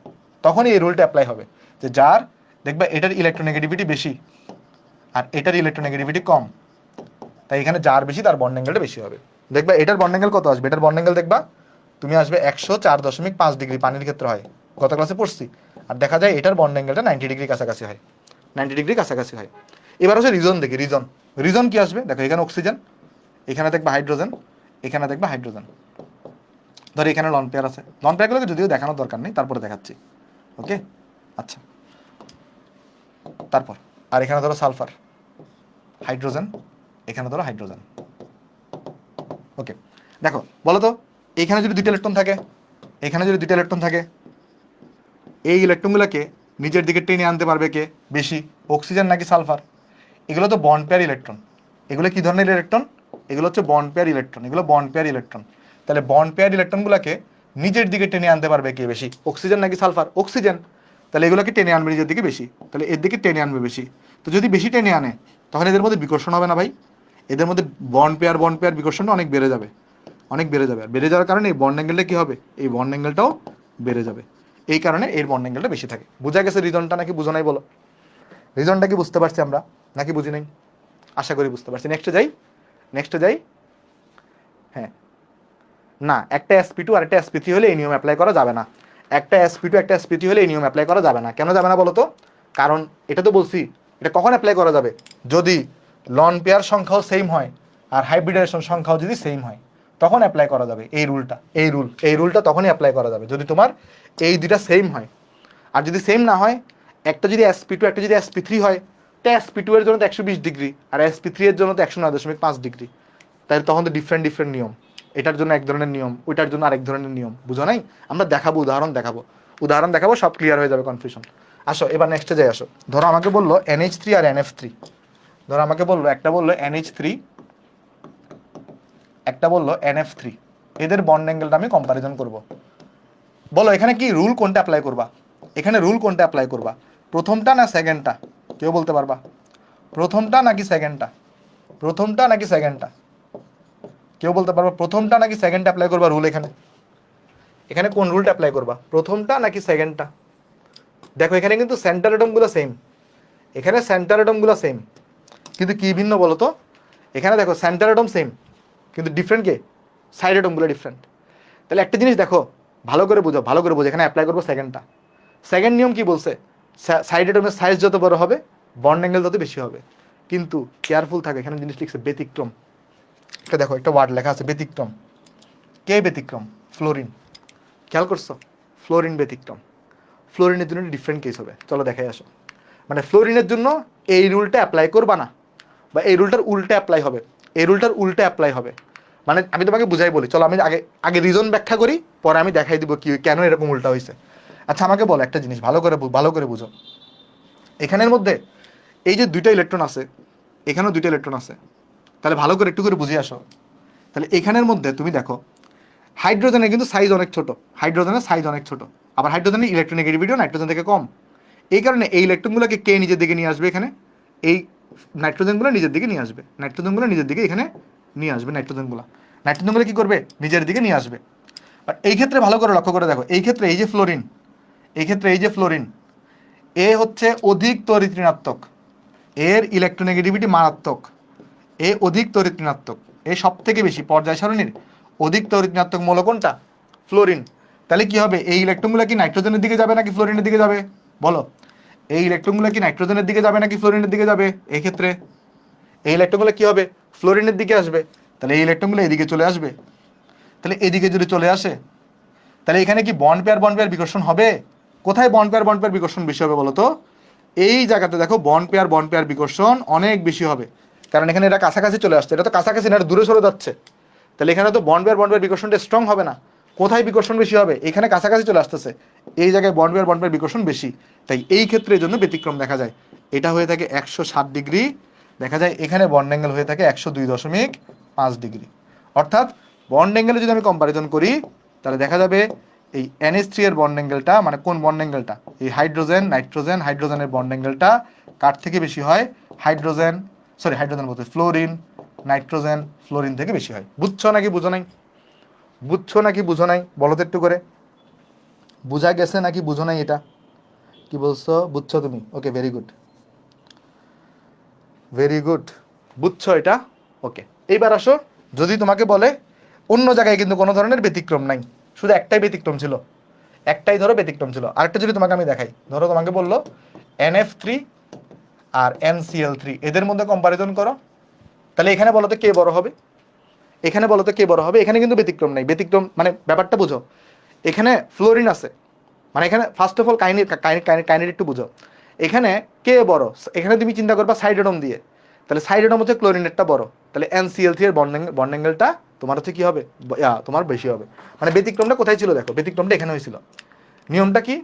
তখনই এই রুলটা অ্যাপ্লাই হবে যে যার দেখবে এটার ইলেকট্রোনেগেটিভিটি বেশি আর এটার ইলেকট্রোনেগেটিভিটি কম, তাই এখানে যার বেশি তার বন্ড অ্যাঙ্গেলটা বেশি হবে। দেখবা এটার বন্ড অ্যাঙ্গেল কত আসবে, এটার বন্ড অ্যাঙ্গেল দেখবা তুমি আসবে 104.5 ডিগ্রি, পানির ক্ষেত্রে হয়, গত ক্লাসে পড়ছি। আর দেখা যায় এটার বন্ড অ্যাঙ্গেলটা 90 ডিগ্রি কাছাকাছি হয়, 90 ডিগ্রি কাছাকাছি হয়। এবার হচ্ছে রিজন দেখি, রিজন কি আসবে, দেখো এখানে অক্সিজেন, এখানে দেখবা হাইড্রোজেন, এখানে দেখবা হাইড্রোজেন, ধর এখানে লন পেয়ার আছে, লন পেয়ারগুলোকে যদিও দেখানোর দরকার নেই, তারপরে দেখাচ্ছি, ওকে। আচ্ছা, তারপর আর এখানে ধরো সালফার, হাইড্রোজেন, এখানে ধরো হাইড্রোজেন, ওকে। দেখো বলো তো, এখানে যদি 2টা ইলেকট্রন থাকে, এখানে যদি 2টা ইলেকট্রন থাকে, এই ইলেকট্রনগুলোকে নিচের দিকে টেনে আনতে পারবে কে বেশি, অক্সিজেন নাকি সালফার? এগুলো তো বন্ড পেয়ার ইলেকট্রন, এগুলো কি ধরনের ইলেকট্রন, এগুলো হচ্ছে বন্ড পেয়ার ইলেকট্রন, এগুলো বন্ড পেয়ার ইলেকট্রন। তাহলে বন্ড পেয়ার ইলেকট্রনগুলোকে নিচের দিকে টেনে আনতে পারবে কে বেশি, অক্সিজেন নাকি সালফার? অক্সিজেন। তাহলে এগুলোকে টেনে আনবে নিজের দিকে বেশি, তাহলে এর দিকে টেনে আনবে বেশি। তো যদি বেশি টেনে আনে তখন এদের মধ্যে বিকর্ষণ হবে না ভাই, এদের মধ্যে বন্ড পেয়ার বিকর্ষণটা অনেক বেড়ে যাবে, অনেক বেড়ে যাবে। আর বেড়ে যাওয়ার কারণে এই বন্ড অ্যাঙ্গেলটা কী হবে, এই বন্ড অ্যাঙ্গেলটাও বেড়ে যাবে, এই কারণে এর বন্ড অ্যাঙ্গেলটা বেশি থাকে। বোঝা গেছে রিজনটা নাকি বুঝো নাই বলো? রিজনটা কি বুঝতে পারছি আমরা নাকি বুঝি নাই? আশা করি বুঝতে পারছি। নেক্সটে যাই। হ্যাঁ, না, একটা sp2 আর একটা sp3 হলে এই নিয়ম অ্যাপ্লাই করা যাবে না, একটা sp2 একটা sp3 হলে এই নিয়ম অ্যাপ্লাই করা যাবে না। কেন যাবে না বলো তো? কারণ এটা তো বলছি, এটা কখন অ্যাপ্লাই করা যাবে, যদি লন পেয়ার সংখ্যাও সেম হয় আর হাইব্রিডাইজেশন সংখ্যাও যদি সেম হয়, তখন অ্যাপ্লাই করা যাবে এই রুলটা। এই রুলটা তখনই অ্যাপ্লাই করা যাবে যদি তোমার এই দুইটা সেম হয়। আর যদি সেম না হয়, একটা যদি sp2 একটা যদি sp3 হয়, তো sp2 এর জন্য তো 120 ডিগ্রি আর sp3 এর জন্য তো 109.5 ডিগ্রি, তাই তখন তো ডিফারেন্ট নিয়ম, এটার জন্য এক ধরনের নিয়ম, ওইটার জন্য আরেক ধরনের নিয়ম, বুঝো নাই? আমরা দেখাবো, উদাহরণ দেখাবো, সব ক্লিয়ার হয়ে যাবে কনফিউশন। আসো এবার নেক্সটে যাই। আসো ধরো আমাকে বললো NH3 আর NF3, ধরো আমাকে বললো একটা বললো NH3, একটা বললো NF3, এদের বন্ড অ্যাঙ্গেলটা আমি কম্পারিজন করব। বলো এখানে কি রুল কোনটা অ্যাপ্লাই করবা, এখানে রুল কোনটা অ্যাপ্লাই করবা, প্রথমটা না সেকেন্ডটা? কেউ বলতে পারবা? প্রথমটা নাকি সেকেন্ডটা? প্রথমটা নাকি সেকেন্ডটা? কেউ বলতে পারবা প্রথমটা নাকি সেকেন্ডটা অ্যাপ্লাই করবা রুল? এখানে কোন রুলটা অ্যাপ্লাই করবা, প্রথমটা নাকি সেকেন্ডটা? দেখো এখানে কিন্তু সেন্টার অ্যাটমগুলো সেম, এখানে সেন্টার অ্যাটমগুলো সেম, কিন্তু কি ভিন্ন বলো তো? এখানে দেখো সেন্টার অ্যাটম সেম, কিন্তু ডিফারেন্ট কে, সাইড অ্যাটমগুলো ডিফারেন্ট। তাহলে একটা জিনিস দেখো, ভালো করে বুঝো, এখানে অ্যাপ্লাই করবো সেকেন্ডটা। সেকেন্ড নিয়ম কি বলছে, সাইড অ্যাটমের সাইজ যত বড় হবে বন্ড অ্যাঙ্গেল তত বেশি হবে। কিন্তু কেয়ারফুল থাকে, এখানে জিনিস লিখছে ব্যতিক্রম। এটা দেখো একটা ওয়ার্ড লেখা আছে ব্যতিক্রম। কে ব্যতিক্রম? ফ্লোরিন। খেয়াল করছো? ফ্লোরিন ব্যতিক্রম। ফ্লোরিনের জন্য ডিফারেন্ট কেস হবে, চলো দেখাই আসো। মানে ফ্লোরিনের জন্য এই রুলটা অ্যাপ্লাই করবা না, বা এই রুলটার উল্টা অ্যাপ্লাই হবে, এই রুলটার উল্টা অ্যাপ্লাই হবে। মানে আমি তোমাকে বুঝাই বলি, চলো আমি আগে রিজন ব্যাখ্যা করি, পরে আমি দেখাই দিব কি কেন এরকম উল্টা হয়েছে। আচ্ছা আমাকে বলো একটা জিনিস, ভালো করে বুঝো। এখানের মধ্যে এই যে 2টা ইলেকট্রন আছে, এখানেও 2টা ইলেকট্রন আছে, তাহলে ভালো করে একটু করে বুঝে আসো। তাহলে এখানের মধ্যে তুমি দেখো হাইড্রোজেনের কিন্তু সাইজ অনেক ছোট, আবার হাইড্রোজেনের ইলেকট্রোনেগেটিভিটিও নাইট্রোজেন থেকে কম। এই কারণে এই ইলেকট্রনগুলোকে কে নিজের দিকে নিয়ে আসবে, এখানে এই নাইট্রোজেনগুলো নিজের দিকে নিয়ে আসবে, এখানে নিয়ে আসবে নাইট্রোজেনগুলো কি করবে, নিজের দিকে নিয়ে আসবে। বাট এই ক্ষেত্রে ভালো করে লক্ষ্য করে দেখো, এই ক্ষেত্রে এই যে ফ্লোরিন, এ হচ্ছে অধিক তড়িৎ ঋণাত্মক, এর ইলেকট্রোনেগেটিভিটি মারাত্মক, এ অধিক তড়িৎ ঋণাত্মক, এ সব থেকে বেশি পর্যায় সারণীর অধিক তড়িৎ ঋণাত্মক মৌল কোনটা, ফ্লোরিন। তাহলে কি হবে, এই ইলেকট্রনগুলো কি নাইট্রোজেনের দিকে যাবে নাকি ফ্লোরিনের দিকে যাবে বলো? এই ইলেকট্রনগুলো কি নাইট্রোজেনের দিকে যাবে নাকি ফ্লোরিনের দিকে যাবে? এই ক্ষেত্রে এই ইলেকট্রনগুলো কি হবে, ফ্লোরিনের দিকে আসবে। তাহলে এই ইলেকট্রনগুলো এদিকে চলে আসবে। তাহলে এদিকে যদি চলে আসে, তাহলে এখানে কি বন্ড পেয়ার বিকর্ষণ হবে? কোথায় বন্ড পেয়ার বিকর্ষণ বেশি হবে বলো তো? এই জায়গাতে দেখো বন্ড পেয়ার বিকর্ষণ অনেক বেশি হবে। কারণ এখানে এটা কাছাকাছি চলে আসছে, এটা তো কাছাকাছি না, এটা দূরে সরে যাচ্ছে। তাহলে এখানে তো বন্ড পেয়ার বিকর্ষণটা স্ট্রং হবে না। কোথায় বিকর্ষণ বেশি হবে? এখানে কাছাকাছি চলে আসতেছে, এই জায়গায় বন্ড পেয়ার বিকর্ষণ বেশি। তাই এই ক্ষেত্রে এই জন্য ব্যতিক্রম দেখা যায়। এটা হয়ে থাকে 160 ডিগ্রি, দেখা যায় এখানে বন্ড অ্যাঙ্গেল হয়ে থাকে 102.5 ডিগ্রি। অর্থাৎ বন্ড অ্যাঙ্গেলে যদি আমি কম্পারিজন করি, তাহলে দেখা যাবে এই NH3 এর বন্ড অ্যাঙ্গেলটা, মানে কোন বন্ড অ্যাঙ্গেলটা, এই হাইড্রোজেন নাইট্রোজেন হাইড্রোজেনের বন্ড অ্যাঙ্গেলটা কার থেকে বেশি হয়? হাইড্রোজেন বলতে ফ্লোরিন, নাইট্রোজেন ফ্লোরিন থেকে বেশি হয়। বুঝছো নাকি বুঝো নাই? বুঝছো নাকি বুঝো নাই বলো তো একটু করে। বুঝা গেছে নাকি বুঝো নাই? এটা কি বলছো? বুঝছো তুমি? ওকে, ভেরি গুড, ভেরি গুড, বুঝছো এটা? ওকে, এইবার আসো, যদি তোমাকে বলে অন্য জায়গায় কিন্তু কোনো ধরনের ব্যতিক্রম নাই, শুধু একটাই ব্যতিক্রম ছিল, একটাই ধরো ব্যতিক্রম ছিল, আরেকটা যদি তোমাকে আমি দেখাই, ধরো তোমাকে বললো NF3 আর NCl3, এদের মধ্যে কম্পারিজন করো, তাহলে এখানে বলো তো কে বড় হবে? এখানে বলো তো কে বড় হবে? এখানে কিন্তু ব্যতিক্রম নাই, ব্যতিক্রম মানে ব্যাপারটা বুঝো, এখানে ফ্লোরিন আছে, মানে এখানে ফার্স্ট অফ অল কাইনেট একটু বুঝো। এখানে কে বড়? এখানে তুমি চিন্তা করবা সাইড অ্যাটম দিয়ে, তাহলে সাইড অ্যাটম হচ্ছে ক্লোরিনেটটা বড়, তাহলে NCl3 এর বন্ড অ্যাঙ্গেলটা তোমার হচ্ছে কি হবে? তোমার বেশি হবে। মানে ব্যতিক্রমটা কোথায় ছিল দেখো, ব্যতিক্রমটা এখানে হয়েছিল। নিয়মটা কি?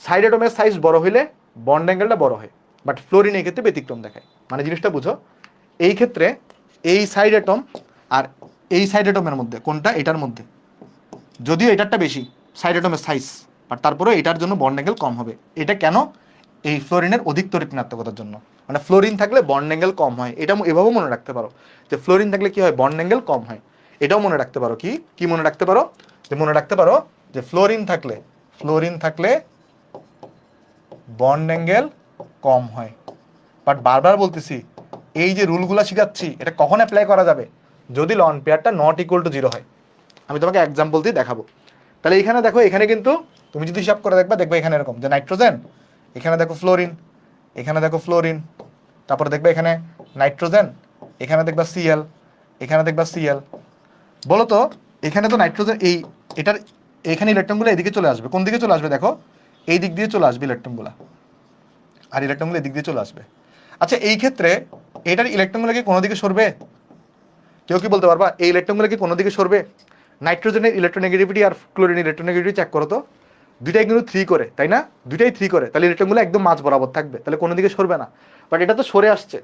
সাইড অ্যাটমের সাইজ বড় হইলে বন্ড অ্যাঙ্গেলটা বড় হয়, বাট ফ্লোরিন এই ক্ষেত্রে ব্যতিক্রম দেখায়। মানে জিনিসটা বুঝো, এই ক্ষেত্রে এই সাইড অ্যাটম আর এই সাইড অ্যাটমের মধ্যে কোনটা? এটার মধ্যে, যদিও এটারটা বেশি সাইড অ্যাটমের সাইজ, বাট তারপরে এটার জন্য বন্ড অ্যাঙ্গেল কম হবে। এটা কেন? এই ফ্লোরিনের অধিক তড়িৎ ঋণাত্মকতার জন্য। মানে ফ্লোরিন থাকলে বন্ড অ্যাঙ্গেল কম হয়, এটা এভাবেও মনে রাখতে পারো যে ফ্লোরিন থাকলে কি হয়? বন্ড অ্যাঙ্গেল কম হয়। এটাও মনে রাখতে পারো, কি কি মনে রাখতে পারো? যে মনে রাখতে পারো যে ফ্লোরিন থাকলে বন্ড অ্যাঙ্গেল কম হয়। বাট বারবার বলতেছি, এই যে রুলগুলো শিখাচ্ছি এটা কখন অ্যাপ্লাই করা যাবে? যদি লন পেয়ারটা নট ইকুয়াল টু 0 হয়। আমি তোমাকে এক্সাম্পল দিয়ে দেখাবো। তাহলে এখানে দেখো, এখানে কিন্তু তুমি যদি হিসাব করে দেখবে এখানে এরকম যে নাইট্রোজেন, এখানে দেখো ফ্লোরিন, এখানে দেখো ফ্লোরিন, তারপরে দেখবে এখানে নাইট্রোজেন, এখানে দেখবা Cl, এখানে দেখবা Cl। বলো তো, এখানে তো নাইট্রোজেন, এটার এখানে ইলেকট্রনগুলো এদিকে চলে আসবে, কোন দিকে চলে আসবে দেখো? এই দিক দিয়ে চলে আসবে ইলেকট্রনগুলো, আর ইলেকট্রনগুলো এদিক দিয়ে চলে আসবে। আচ্ছা, এই ক্ষেত্রে এটার ইলেকট্রনগুলো কি কোনো দিকে সরবে? কেউ কি বলতে পারবা এই ইলেকট্রনগুলো কি কোনো দিকে সরবে? নাইট্রোজেনের ইলেকট্রোনেগেটিভিটি আর ক্লোরিন ইলেকট্রোনেগেটিভিটি চেক করো তো, দুইটাই কিন্তু 3 করে, তাই না? দুইটাই 3 করে, তাহলে ইলেকট্রনগুলো একদম মাঝ বরাবর থাকবে, তাহলে কোনো দিকে সরবে না। বাট এটা তো সরে আসছে,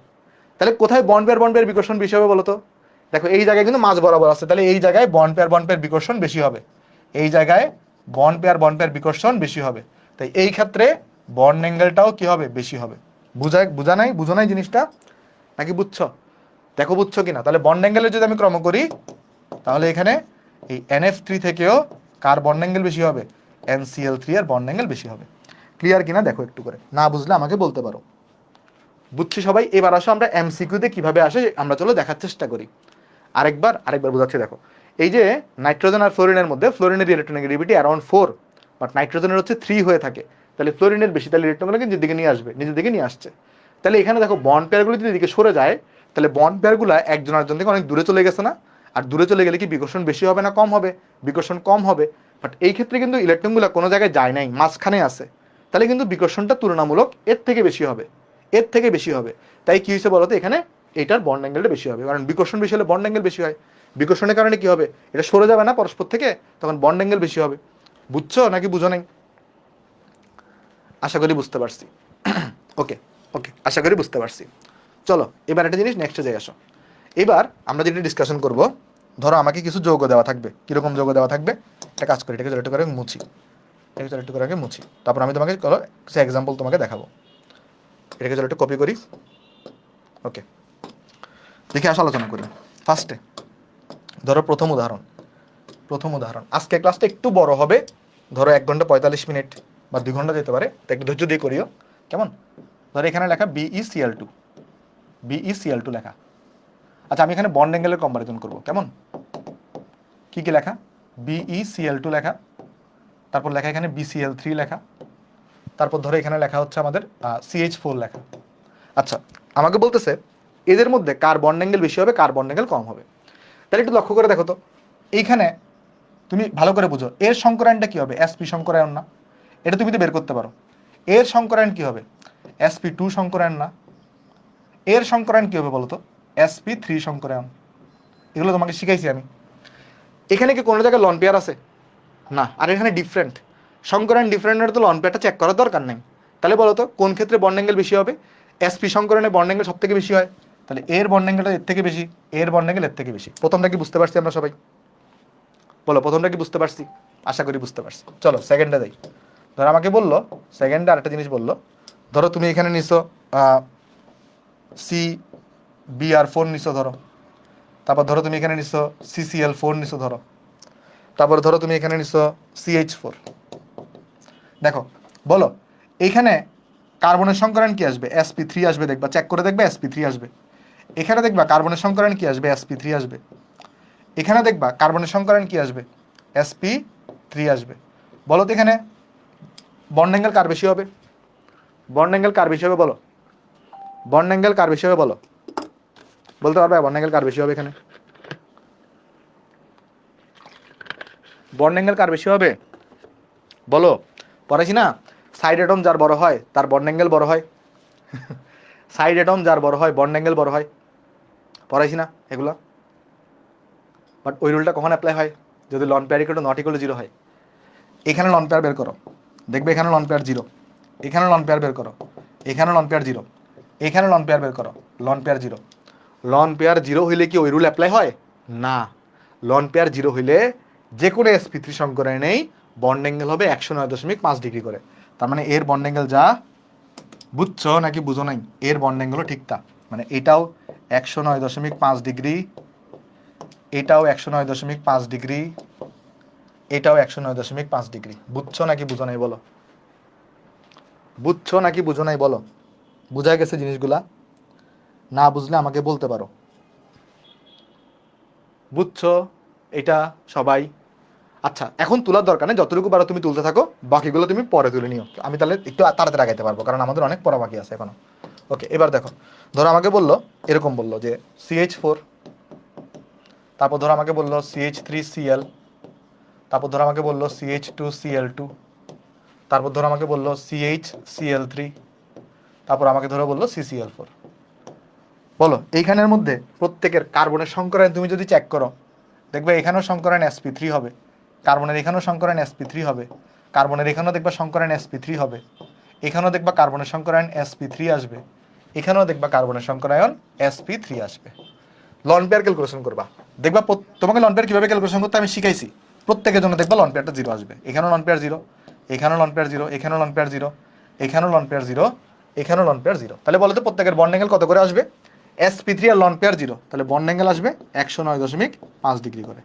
তাহলে কোথায় বন্ড পেয়ার বিকর্ষণ বেশি হবে বলো তো? দেখো এই জায়গায় কিন্তু মাঝ বরাবর আছে, তাহলে এই জায়গায় বন্ড পেয়ার বিকর্ষণ বেশি হবে, এই জায়গায় বন্ড পেয়ার বিকর্ষণ বেশি হবে। তাই এই ক্ষেত্রে বন্ড অ্যাঙ্গেলটাও কি হবে? বেশি হবে। বুঝো নাই জিনিসটা নাকি বুঝছো? দেখো বুঝছো কিনা। তাহলে বন্ড অ্যাঙ্গেলের যদি আমি ক্রম করি, তাহলে এখানে এই NF3 থেকেও কার বন্ড অ্যাঙ্গেল বেশি হবে? NCl3 এর বন্ড অ্যাঙ্গেল বেশি হবে। ক্লিয়ার কিনা দেখো একটু করে, না বুঝলে আমাকে বলতে পারো। বুঝছি সবাই? এবার আসো আমরা MCQতে কিভাবে আসে আমরা চলো দেখার চেষ্টা করি। আরেকবার বোঝাচ্ছি দেখো। এই যে নাইট্রোজেন আর ফ্লোরিনের মধ্যে ফ্লোরিনের ইলেকট্রোনেগেটিভিটি অ্যারাউন্ড 4, বাট নাইট্রোজেনের হচ্ছে 3 হয়ে থাকে, তাহলে ফ্লোরিনের বেশি, তাহলে ইলেকট্রনগুলোকে নিজের দিকে নিয়ে আসবে, নিজের দিকে নিয়ে আসছে। তাহলে এখানে দেখো বন্ড পেয়ারগুলো যদি এদিকে সরে যায়, তাহলে বন্ড পেয়ারগুলো একজন আরেকজন থেকে অনেক দূরে চলে গেছে না? আর দূরে চলে গেলে কি বিকর্ষণ বেশি হবে না কম হবে? বিকর্ষণ কম হবে। বাট এই ক্ষেত্রে কিন্তু ইলেকট্রনগুলো কোনো জায়গায় যায় নাই, মাঝখানে আছে, তাহলে কিন্তু বিকর্ষণটা তুলনামূলক এর থেকে বেশি হবে, এর থেকে বেশি হবে। তাই কি হয়েছে বলতো, এখানে এটার বন্ড অ্যাঙ্গেলটা বেশি হবে, কারণ বিকর্ষণ বেশি হলে বন্ড অ্যাঙ্গেল বেশি হয়। বিকর্ষণের কারণে কি হবে? এটা সরে যাবে না পরস্পর থেকে, তখন বন্ড অ্যাঙ্গেল বেশি হবে। বুঝছো নাকি বুঝো নাই? আশা করি বুঝতে পারছি। ওকে, ওকে, আশা করি বুঝতে পারছি। চলো এবার একটা জিনিস নেক্সটে যাই আসো। এবার আমরা যেটা ডিসকাশন করব, ধরো আমাকে কিছু যৌগ দেওয়া থাকবে। কিরকম যৌগ দেওয়া থাকবে? একটা কাজ করি, এটাকে একটু করে মুছি, এটাকে একটু করে মুছি, তারপর আমি তোমাকে কিছু এক্সাম্পল তোমাকে দেখাবো। এটাকে একটু কপি করি। ওকে, দেখে আসো আলোচনা করি। ফার্স্টে ধরো প্রথম উদাহরণ, আজকে ক্লাসটা একটু বড় হবে, ধরো 1 ঘন্টা 45 মিনিট বা 2 ঘন্টা যেতে পারে, তো একটু ধৈর্য দিয়ে করিও, কেমন? ধরো এখানে লেখা BeCl2 লেখা। আচ্ছা, আমি এখানে বন্ড অ্যাঙ্গেলের কম্পারিজন করবো, কেমন? কি কি লেখা? BeCl2 লেখা, তারপর লেখা এখানে BCl3 লেখা, তারপর ধরো এখানে লেখা হচ্ছে আমাদের CH4 লেখা। আচ্ছা, আমাকে বলতেছে এদের মধ্যে কার বন্ড অ্যাঙ্গেল বেশি হবে, কার বন্ড অ্যাঙ্গেল কম হবে। তাহলে একটু লক্ষ্য করে দেখো তো, এইখানে তুমি ভালো করে বুঝো, এর সংকরায়নটা কি হবে? sp সংকরায়ন না? এটা তুমি তো বের করতে পারো। এর সংকরায়ন কি হবে? sp2 সংকরায়ন না? এর সংকরায়ন কি হবে বলো তো? sp3 সংকরায়ন। এগুলো তোমাকে শিখাইছি আমি। এখানে কি কোনো জায়গায় লন পেয়ার আছে? না। আর এখানে ডিফারেন্ট সংকরায়ন, ডিফারেন্ট হলে তো লন পেয়ারটা চেক করার দরকার নেই। তাহলে বলো তো কোন ক্ষেত্রে বন্ড অ্যাঙ্গেল বেশি হবে? sp সংকরণে বন্ড অ্যাঙ্গেল সব থেকে বেশি হয়, তাহলে এর বন্ড অ্যাঙ্গেলটা এর থেকে বেশি, এর বন্ড অ্যাঙ্গেল এর থেকে বেশি। প্রথমটা কি বুঝতে পারছি আমরা সবাই? বলো প্রথমটা কি বুঝতে পারছি? আশা করি বুঝতে পারছি। চলো সেকেন্ডে যাই। ধরো আমাকে বললো, সেকেন্ডে আরেকটা জিনিস বললো, ধরো তুমি এখানে নিছো সি বি আর 4 নিছো ধরো, তারপর ধরো তুমি এখানে নিছো CCl4 নিছো ধরো, তারপর ধরো তুমি এখানে নিছো CH4। দেখো বলো এইখানে কার্বনের সংকরণ কি আসবে? sp3 আসবে, দেখবা চেক করে দেখবে sp3 আসবে। এখানে দেখবা কার্বনের সংকরণ কি আসবে? sp3 আসবে। এখানে দেখবা কার্বনের সংকরণ কি আসবে? sp3 আসবে। বলো তো এখানে বন্ড অ্যাঙ্গেল কার বেশি হবে? বন্ড অ্যাঙ্গেল কার বেশি হবে বলো? বন্ড অ্যাঙ্গেল কার বেশি হবে বলো? বলতে পারবে বন্ড অ্যাঙ্গেল কার বেশি হবে এখানে? বন্ড অ্যাঙ্গেল কার বেশি হবে বলো? পড়াইছি না, সাইড অ্যাটম যার বড় হয় তার বন্ড অ্যাঙ্গেল বড় হয়। সাইড অ্যাটম যার বড় হয় বন্ড অ্যাঙ্গেল বড় হয়। পড়াইছি না এগুলো? বাট ওই রুলটা কখন অ্যাপ্লাই হয়? যদি loan pair equal to not equal to 0 হয়। এখানে লন পেয়ার বের করো, দেখবে এখানে লন পেয়ার 0, এখানে লন পেয়ার বের করো, এখানে লন পেয়ার 0, এখানে লন পেয়ার বের করো, লন পেয়ার 0। লন পেয়ার 0 হইলে কি ওই রুল অ্যাপ্লাই হয়? না। লন পেয়ার 0 হইলে যে কোনো sp3 সংকরণেই বন্ড অ্যাঙ্গেল হবে 109.5 ডিগ্রি করে। তার মানে এর বন্ড অ্যাঙ্গেল যা, বুঝছো নাকি বুঝো নাই? এর বন্ড অ্যাঙ্গেলও ঠিক তা, মানে এটাও 109.5 ডিগ্রি, এটাও 109.5 ডিগ্রি, এটাও 109.5 ডিগ্রি। বুঝছো নাকি বুঝো নাই বলো? বুঝছো নাকি বুঝো নাই বলো? বুঝা গেছে জিনিসগুলা? না বুঝলে আমাকে বলতে পারো। বুঝছো এটা সবাই? আচ্ছা এখন তোলার দরকার নেই, যতটুকু পারো তুমি তুলতে থাকো, বাকিগুলো তুমি পরে তুলে নিও, আমি তাহলে একটু তাড়াতাড়ি আগাইতে পারবো, কারণ আমাদের অনেক পড়া বাকি আছে এখনো। ওকে এবার দেখো, ধরো আমাকে বললো, এরকম বললো যে CH4, তারপর ধরো আমাকে বললো CH3Cl, তারপর ধরো আমাকে বললো CH2Cl2, তারপর ধরো আমাকে বললো CHCl3, তারপর আমাকে ধরো বললো CCl4। বলো এইখানের মধ্যে প্রত্যেকের কার্বনের সংকরায়ন তুমি যদি চেক করো, দেখবে এখানেও সংকরায়ন sp3 হবে, কার্বনের এখানেও সংকরায়ন sp3 হবে, কার্বনের এখানেও দেখবা সংকরায়ন sp3 হবে, এখানেও দেখবা কার্বনের সংকরায়ন sp3 আসবে, এখানেও দেখবা কার্বনের সংকরায়ন sp3 আসবে। লন পেয়ার ক্যালকুলেশন করবা, দেখবা তোমাকে লন পেয়ার কিভাবে ক্যালকুলেশন করতে আমি শিখাইছি। প্রত্যেকের জন্য দেখবা লন পেয়ারটা 0 আসবে, এখানেও লন পেয়ার 0, এখানেও লন পেয়ার 0, এখানেও লন পেয়ার 0, এখানেও লন পেয়ার 0, এখানেও লন পেয়ার 0। তাহলে বলো তো প্রত্যেকের বন্ড অ্যাঙ্গেল কত করে আসবে? sp3 আর লন পেয়ার 0, তাহলে বন্ড অ্যাঙ্গেল আসবে 109.5 ডিগ্রি করে।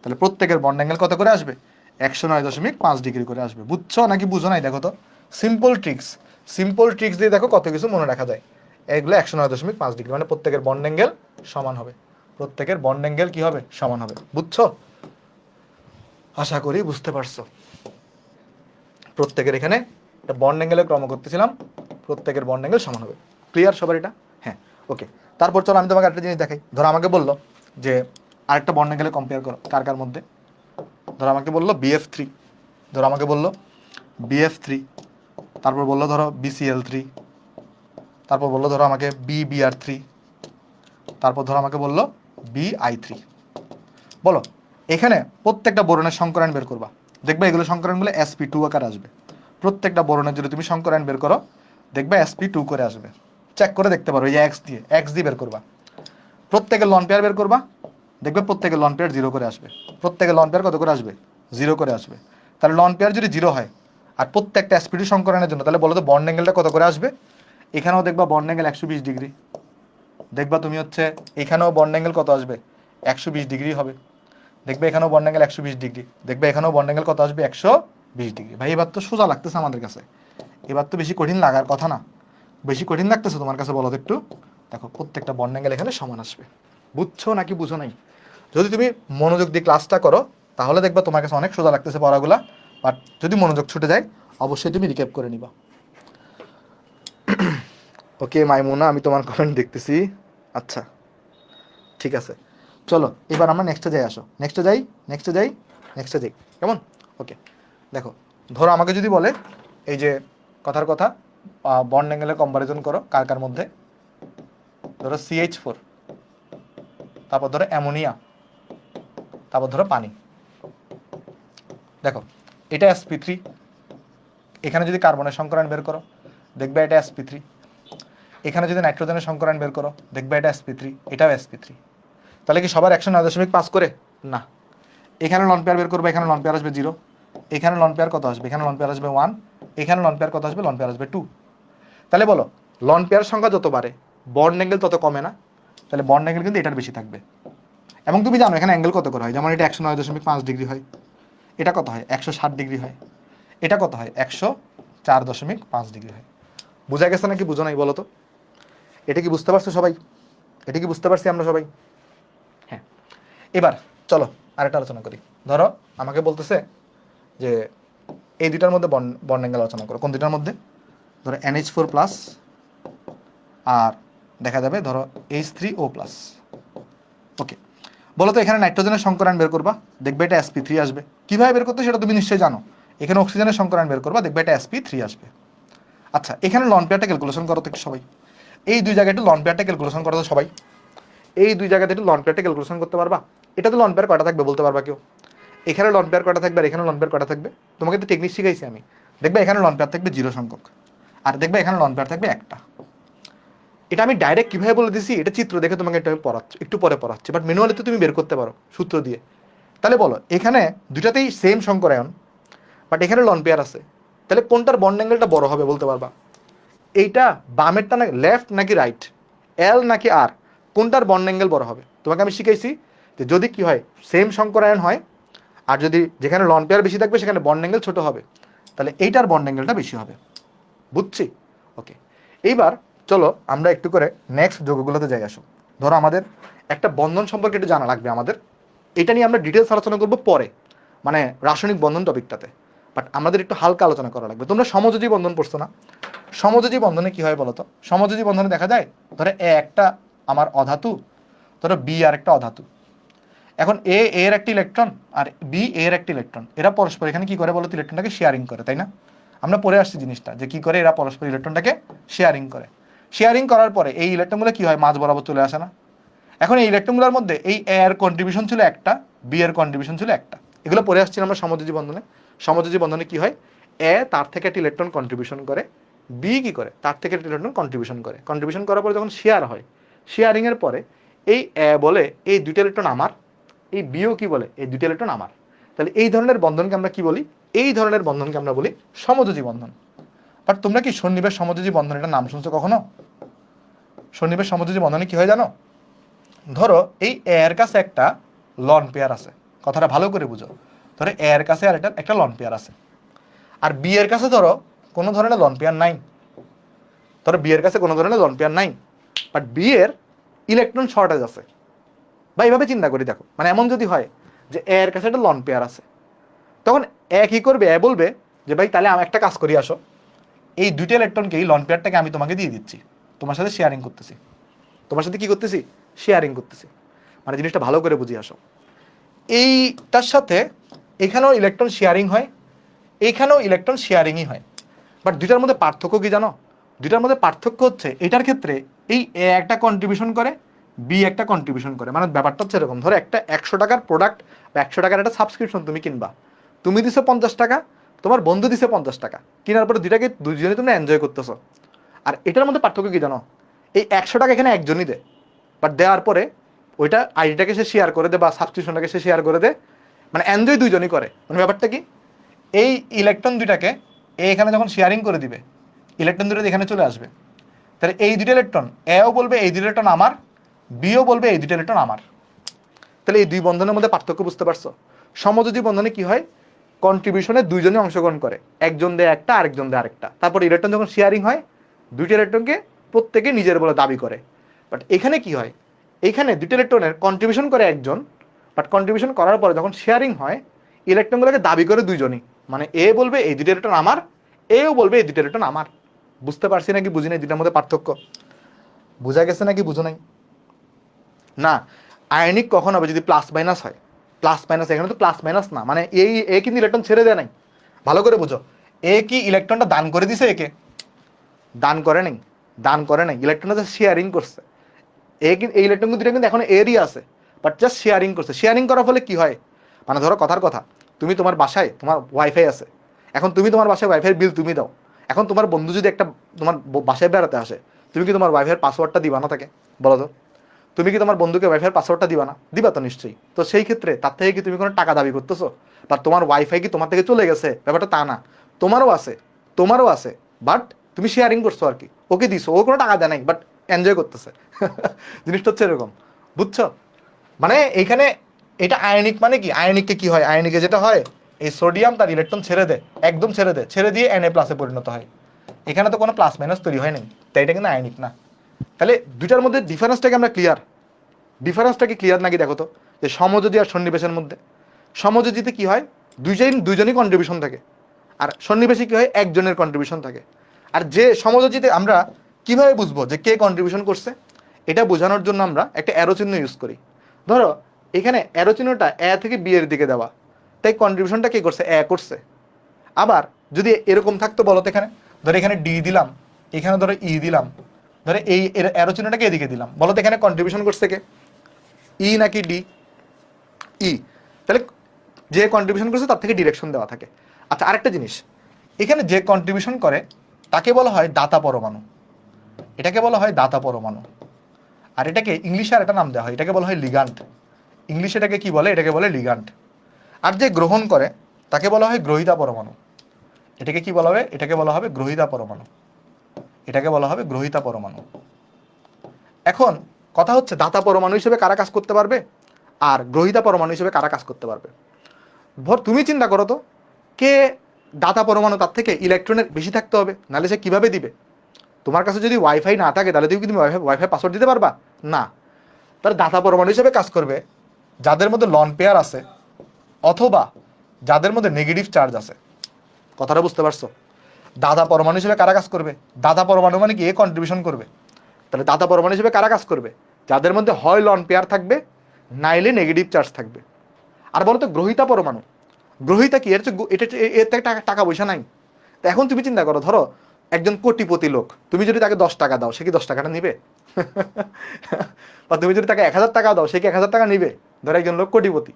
তাহলে প্রত্যেকের বন্ড অ্যাঙ্গেল কত করে আসবে? 109.5 ডিগ্রি করে আসবে। বুঝছো নাকি বুঝো নাই দেখো তো? সিম্পল ট্রিক্স, সিম্পল ট্রিক্স দিয়ে দেখো কত কিছু মনে রাখা যায়। এগুলো 109.5 ডিগ্রি, মানে প্রত্যেকের বন্ড অ্যাঙ্গেল সমান হবে, প্রত্যেকের বন্ড অ্যাঙ্গেল কি হবে? সমান হবে। বুঝছো? আশা করি বুঝতে পারছো। প্রত্যেকের এখানে একটা বন্ড অ্যাঙ্গেলের ক্রম করতেছিলাম, প্রত্যেকের বন্ড অ্যাঙ্গেল সমান হবে। ক্লিয়ার সবার এটা? হ্যাঁ ওকে। তারপর চলো আমি তোমাকে একটা জিনিস দেখাই। ধরো আমাকে বললো যে আরেকটা বন্ড অ্যাঙ্গেলে কম্পেয়ার করো কার কার মধ্যে। ধরো আমাকে বললো BF3, ধরো আমাকে বললো BF3, তারপর বললো ধরো BCl3, তারপর বললো ধরো আমাকে BBr3, তারপর ধরো আমাকে বললো BI3। বলো এখানে প্রত্যেকটা বোরনের সংকরায়ন বের করবা, দেখবে এগুলো সংকরায়নগুলো sp2 আকার আসবে। প্রত্যেকটা বোরনের যদি তুমি সংকরায়ন বের করো, দেখবে sp2 করে আসবে। চেক করে দেখতে পারো, এই যে x দিয়ে বের করবা। প্রত্যেকের লন পেয়ার বের করবা, দেখবে প্রত্যেকের লন পেয়ার 0 করে আসবে। প্রত্যেকের লন পেয়ার কত করে আসবে? 0 করে আসবে। তাহলে লন পেয়ার যদি 0 হয় আর প্রত্যেকটা sp2 সংকরায়নের জন্য, তাহলে বলো তো বন্ড অ্যাঙ্গেলটা কত করে আসবে? এখানেও দেখবা বন্ড অ্যাঙ্গেল 120 ডিগ্রি, দেখবা তুমি হচ্ছে এখানেও বন্ড অ্যাঙ্গেল কত আসবে? 120 ডিগ্রি হবে। দেখবে এখানেও বন্ড অ্যাঙ্গেল 120 ডিগ্রি, দেখবে এখানেও বন্ড অ্যাঙ্গেল কত আসবে? 120 ডিগ্রি। ভাই এবার তো সোজা লাগতেছে আমাদের কাছে, এবার তো বেশি কঠিন লাগার কথা না। বেশি কঠিন লাগতেছে তোমার কাছে বলো তো একটু? দেখো প্রত্যেকটা বন্ড অ্যাঙ্গেল এখানে সমান আসবে। বুঝছো নাকি বুঝো নাই? যদি তুমি মনোযোগ দিয়ে ক্লাসটা করো তাহলে দেখবা তোমার কাছে অনেক সোজা লাগতেছে পড়াগুলা, বাট যদি মনোযোগ ছুটে যায় অবশ্যই তুমি রিক্যাপ করে নিবা। ওকে মাইমুনা, আমি তোমার কমেন্ট দেখতেছি। আচ্ছা ঠিক আছে, চলো এবার আমরা নেক্সটে যাই। আসো নেক্সটে যাই, নেক্সটে যাই, নেক্সটে যাই, কেমন? ওকে দেখো, ধরো আমাকে যদি বলে এই যে কথার কথা বন্ড অ্যাঙ্গেলের কম্পারিজন করো কার কার মধ্যে। ধরো CH4, তারপর ধরো অ্যামোনিয়া, তারপর ধরো পানি। দেখো এটা sp3, এখানে যদি কার্বনের সংকরায়ন বের করো দেখবে এটা sp3, এখানে যদি নাইট্রোজেনের সংকরায়ন বের করো দেখবে এটা sp3, এটাও sp3। তাহলে কি সবার 109.5 করে? না। এখানে লন পেয়ার বের করবে, এখানে লন পেয়ার আসবে 0, এখানে লন পেয়ার কত আসবে? এখানে লন পেয়ার আসবে 1, এখানে লন পেয়ার কত আসবে? লন পেয়ার আসবে 2। তাহলে বলো লন পেয়ার সংখ্যা যত বাড়ে বন্ড অ্যাঙ্গেল তত কমে না? তাহলে বন্ড অ্যাঙ্গেল কিন্তু এটার বেশি থাকবে। এবং তুমি জানো এখানে অ্যাঙ্গেল কত করে হয়? যেমন এটা 109.5 ডিগ্রি হয়, এটা কত হয়? 160 ডিগ্রি হয়, এটা কত হয়? 104.5 ডিগ্রি হয়। বোঝা গেছে নাকি বুঝো নাই বলো তো? এটা কি বুঝতে পারছো সবাই? এটা কি বুঝতে পারছি আমরা সবাই? হ্যাঁ। এবার চলো আরেকটা আলোচনা করি। ধরো আমাকে বলতেছে যে এই দুটার মধ্যে বন্ড অ্যাঙ্গেল আলোচনা করো। কোন দুটার মধ্যে? ধরো NH4+ আর দেখা যাবে ধরো H3O+। ওকে, বলো তো এখানে নাইট্রোজেনের সংকরায়ন বের করবা, দেখবে এটা sp3 আসবে। কিভাবে বের করতে সেটা তুমি নিশ্চয়ই জানো। এখানে অক্সিজেনের সংকরায়ন বের করবা, দেখবে এটা sp3 আসবে। আচ্ছা, এখানে লন পেয়ারটা ক্যালকুলেশন করো তো একটু সবাই। এই দুই জায়গায় একটু লন পেয়ারটা ক্যালকুলেশন করো তো সবাই। এই দুই জায়গাতে একটু লন পেয়ারটা ক্যালকুলেশন করতে পারবা? এটা তো লন পেয়ার কয়টা থাকবে বলতে পারবা কেউ? এখানে লন পেয়ার কয়টা থাকবে আর এখানে লন পেয়ার কয়টা থাকবে? তোমাকে তো টেকনিক শিখাইছি আমি। দেখবে এখানে লন পেয়ার থাকবে 0 সংখ্যক, আর দেখবে এখানে লন পেয়ার থাকবে একটা। এটা আমি ডাইরেক্ট কিভাবে বলে দিছি এটা চিত্র দেখে তোমাকে একটু পরে পড়াচ্ছি, বাট ম্যানুয়ালি তো তুমি বের করতে পারো সূত্র দিয়ে। তাহলে বলো এখানে দুটাতেই সেম সংকরায়ন, বাট এখানে লন পেয়ার আছে, তাহলে কোনটার বন্ড অ্যাঙ্গেলটা বড় হবে বলতে পারবা? এইটা বামেরটা না লেফট নাকি রাইট, এল নাকি আর, কোনটার বন্ড অ্যাঙ্গেল বড় হবে? তোমাকে আমি শিখাইছি যে যদি কি হয় সেম সংকরায়ন হয় আর যদি যেখানে লন পেয়ার বেশি থাকবে সেখানে বন্ড অ্যাঙ্গেল ছোট হবে, তাহলে এইটার বন্ড অ্যাঙ্গেলটা বেশি হবে। বুঝছি? ওকে, এইবার চলো আমরা একটু করে নেক্সট যোগগুলোতে যাই আসো। ধরো আমাদের একটা বন্ধন সম্পর্কে একটু জানা লাগবে আমাদের, এটা নিয়ে আমরা ডিটেলস আলোচনা করবো পরে, মানে রাসায়নিক বন্ধন টপিকটাতে, বাট আমাদের একটু হালকা আলোচনা করা লাগবে। তোমরা সমযোজী বন্ধন পড়ছো না? সমযোজী বন্ধনে কি হয় বলো তো? সমযোজী বন্ধনে দেখা যায় ধরো এ একটা আমার অধাতু, ধরো বি আর একটা অধাতু। এখন এ এর একটা ইলেকট্রন আর বি এর একটা ইলেকট্রন, এরা পরস্পর এখানে কি করে বলো তো? ইলেকট্রনটাকে শেয়ারিং করে, তাই না? আমরা পড়ে আসছি জিনিসটা যে কি করে এরা পরস্পর ইলেকট্রনটাকে শেয়ারিং করে। শেয়ারিং করার পরে এই ইলেকট্রনগুলো কি হয়? মাঝ বরাবর চলে আসে না? এখন এই ইলেকট্রনগুলোর মধ্যে এই এ এর কন্ট্রিবিউশন ছিল একটা, বি এর কন্ট্রিবিউশন ছিল একটা। এগুলো পড়ে আসছি আমরা সমযোজী বন্ধনে। সমযোজী বন্ধনে কি হয়? এ তার থেকে একটা ইলেকট্রন কন্ট্রিবিউশন করে, বি কি করে? তার থেকে একটা ইলেকট্রন কন্ট্রিবিউশন করে। কন্ট্রিবিউশন করার পরে যখন শেয়ার হয়, শেয়ারিং এর পরে এই এ বলে এই দুইটা ইলেকট্রন আমার, এই বিও কি বলে? এই দুইটা ইলেকট্রন আমার। তাহলে এই ধরনের বন্ধনকে আমরা কি বলি? এই ধরনের বন্ধনকে আমরা বলি সমযোজী বন্ধন। বাট তোমরা কি সন্নিবেশ সমযোজী বন্ধন এটা নাম শুনছো কখনো? সন্নিবেশ সমযোজী বন্ধনে কি হয় জানো? ধরো এই এর কাছে একটা লন পেয়ার আছে, কথাটা ভালো করে বুঝো। ধরো এর কাছে আর একটা লন পেয়ার আছে, আর বি এর কাছে ধরো কোনো ধরনের লন পেয়ার নাই। ধরো বি এর কাছে কোনো ধরনের লন পেয়ার নাই, বাট বি এর ইলেকট্রন শর্টেজ আছে। বা এইভাবে চিন্তা করি, দেখো মানে এমন যদি হয় যে এর কাছে একটা লন পেয়ার আছে, তখন এ কি করবে? এ বলবে যে ভাই তাহলে আমি একটা কাজ করি, আসো এই দুইটা ইলেকট্রনকে এই লন পেয়ারটাকে আমি তোমাকে দিয়ে দিচ্ছি, তোমার সাথে শেয়ারিং করতেছি। তোমার সাথে কি করতেছি? শেয়ারিং করতেছি। মানে জিনিসটা ভালো করে বুঝিয়ে আসো। এইটার সাথে এখানেও ইলেকট্রন শেয়ারিং হয়, এইখানেও ইলেকট্রন শেয়ারিংই হয়, বাট দুইটার মধ্যে পার্থক্য কি জানো? দুইটার মধ্যে পার্থক্য হচ্ছে এটার ক্ষেত্রে এই এ একটা কন্ট্রিবিউশন করে, বি একটা কন্ট্রিবিউশন করে। মানে ব্যাপারটা হচ্ছে এরকম, ধরো একটা 100 টাকার প্রোডাক্ট বা 100 টাকার একটা সাবস্ক্রিপশন তুমি কিনবা, তুমি দিছো 50 টাকা, তোমার বন্ধু দিছে 50 টাকা, কেনার পরে দুজনে তুমি এনজয় করতেছো। আর এটার মধ্যে পার্থক্য কি জানো? এই 100 টাকা এখানে একজনই দেয়, বাট দেওয়ার পরে ওইটা আইডিটাকে সে শেয়ার করে দেয় বা সাবস্ক্রিপশনটাকে সে শেয়ার করে দেয়, মানে এনজয় দুইজনই করে। মানে ব্যাপারটা কি? এই ইলেকট্রন দুইটাকে এখানে যখন শেয়ারিং করে দিবে, ইলেকট্রন দুটো এখানে চলে আসবে, তাহলে এই দুটো ইলেকট্রন এও বলবে এই দুটো ইলেকট্রন আমার, বিও বলবে এই দুটো ইলেকট্রন আমার। তাহলে এই দুই বন্ধনের মধ্যে পার্থক্য বুঝতে পারছো? সমযোজী বন্ধনে কি হয়? কন্ট্রিবিউশনে দুইজনে অংশগ্রহণ করে, একজন দেয় একটা আরেকজন দেয় আরেকটা, তারপর ইলেকট্রন যখন শেয়ারিং হয় দুইটা ইলেকট্রনকে প্রত্যেকে নিজের বলে দাবি করে। বাট এখানে কি হয়? এখানে দুটো ইলেকট্রনের কন্ট্রিবিউশন করে একজন, বাট কন্ট্রিবিউশন করার পরে যখন শেয়ারিং হয় ইলেকট্রনগুলোকে দাবি করে দুইজনই। মানে এ বলবে এই দুটো ইলেকট্রন আমার, এও বলবে এই দুটো ইলেকট্রন আমার। বুঝতে পারছি নাকি বুঝি নাই দুটার মধ্যে পার্থক্য? বোঝা গেছে নাকি বুঝো নাই? না, আয়নিক কখন হবে? যদি প্লাস মাইনাস হয়। প্লাস মাইনাস, এখানে তো প্লাস মাইনাস না, মানে এই এ কিন্তু ইলেকট্রন ছেড়ে দেয় নাই। ভালো করে বুঝো, এ কি ইলেকট্রনটা দান করে দিছে? একে দান করে নাই, দান করে নাই, ইলেকট্রনটা শেয়ারিং করছে। এই ইলেকট্রন দুটো কিন্তু এখন এরই আছে, বাট জাস্ট শেয়ারিং করছে। শেয়ারিং করার ফলে কি হয়, মানে ধরো কথার কথা, তুমি তোমার বাসায় তোমার ওয়াইফাই আছে, এখন তুমি তোমার বাসায় ওয়াইফাই বিল তুমি দাও, এখন তোমার বন্ধু যদি একটা তোমার বাসায় বেড়াতে আসে, তুমি কি তোমার ওয়াইফাইয়ের পাসওয়ার্ডটা দিবা না তাকে? বলো তো, তুমি কি তোমার বন্ধুকে ওয়াইফাইয়ের পাসওয়ার্ডটা দিবা না? দিবা তো নিশ্চয়ই। তো সেই ক্ষেত্রে তার থেকে কি তুমি কোনো টাকা দাবি করতেছো, বা তোমার ওয়াইফাই কি তোমার থেকে চলে গেছে, ব্যাপারটা তা না। তোমারও আছে, তোমারও আছে, বাট তুমি শেয়ারিং করছো আর কি, ওকে দিছো, ও কোনো টাকা দেয় নাই, বাট এনজয় করতেছে। জিনিসটা হচ্ছে এরকম, বুঝছো? মানে এইখানে এটা আয়নিক, মানে কি আয়নিককে কি হয়, আয়নিকে যেটা হয়, এই সোডিয়াম তার ইলেকট্রন ছেড়ে দেয়, একদম ছেড়ে দেয়, ছেড়ে দিয়ে Na প্লাসে পরিণত হয়। এখানে তো কোনো প্লাস মাইনাস তৈরি হয় নাই, তাই এটা কিন্তু আয়নিক না। তাহলে দুইটার মধ্যে ডিফারেন্সটাকে আমরা ক্লিয়ার, ডিফারেন্সটা কি ক্লিয়ার নাকি দেখো তো, যে সমযোজী আর সন্নিবেশের মধ্যে, সমযোজীতে কি হয়, দুইজনই কন্ট্রিবিউশন থাকে, আর সন্নিবেশে কি হয়, একজনের কন্ট্রিবিউশন থাকে। আর যে সমযোজীতে আমরা কিভাবে বুঝবো যে কে কন্ট্রিবিউশন করছে, এটা বোঝানোর জন্য আমরা একটা অ্যারো চিহ্ন ইউজ করি। ধরো এখানে অ্যারো চিহ্নটা এ থেকে বি এর দিকে দেওয়া, তাই কন্ট্রিবিউশনটা কে করছে, এ করছে। আবার যদি এরকম থাকতো, বলো তো, এখানে ধরো এখানে ডি দিলাম, এখানে ধরো ই দিলাম, ধরো এই অ্যারো চিহ্নটাকে এদিকে দিলাম, বলো তো এখানে কন্ট্রিবিউশন করছে কে, ই নাকি ডি? ই। তাহলে যে কন্ট্রিবিউশন করছে তার থেকে ডিরেকশন দেওয়া থাকে। আচ্ছা, আরেকটা জিনিস, এখানে যে কন্ট্রিবিউশন করে তাকে বলা হয় দাতা পরমাণু, এটাকে বলা হয় দাতা পরমাণু। আর এটাকে ইংলিশে আর একটা নাম দেওয়া হয়, এটাকে বলা হয় লিগান্ট। ইংলিশে এটাকে কি বলে, এটাকে বলে লিগান্ট। আর যে গ্রহণ করে তাকে বলা হয় গ্রহীতা পরমাণু। এটাকে কি বলা হবে, এটাকে বলা হবে গ্রহীতা পরমাণু, এটাকে বলা হবে গ্রহীতা পরমাণু। এখন কথা হচ্ছে, দাতা পরমাণু হিসেবে কারা কাজ করতে পারবে, আর গ্রহীতা পরমাণু হিসেবে কারা কাজ করতে পারবে? তুমি চিন্তা করো তো, কে দাতা পরমাণু, তার থেকে ইলেকট্রনের বেশি থাকতে হবে, নাহলে সে কিভাবে দিবে? তোমার কাছে যদি ওয়াইফাই না থাকে, তাহলে তুমি ওয়াইফাই পাসওয়ার্ড দিতে পারবা না। তাহলে দাতা পরমাণু হিসেবে কাজ করবে যাদের মধ্যে লন পেয়ার আছে, অথবা যাদের মধ্যে নেগেটিভ চার্জ আছে। কথাটা বুঝতে পারছো? দাতা পরমাণু হিসেবে কারা কাজ করবে, দাতা পরমাণু মানে কি, এ কন্ট্রিবিউশন করবে। তাহলে দাতা পরমাণু হিসেবে কারা কাজ করবে, যাদের মধ্যে হয় লন পেয়ার থাকবে, নাইলে নেগেটিভ চার্জ থাকবে। আর বলো তো গ্রহীতা পরমাণু, গ্রহীতা কি, এটা এর থেকে টাকা পয়সা নাই। তো এখন তুমি চিন্তা করো, ধরো একজন কোটিপতি লোক, তুমি যদি তাকে 10 টাকা দাও, সে কি 10 টাকাটা নিবে? বা তুমি যদি তাকে 1000 টাকা দাও, সে কি 1000 টাকা নিবে? ধরো একজন লোক কোটিপতি,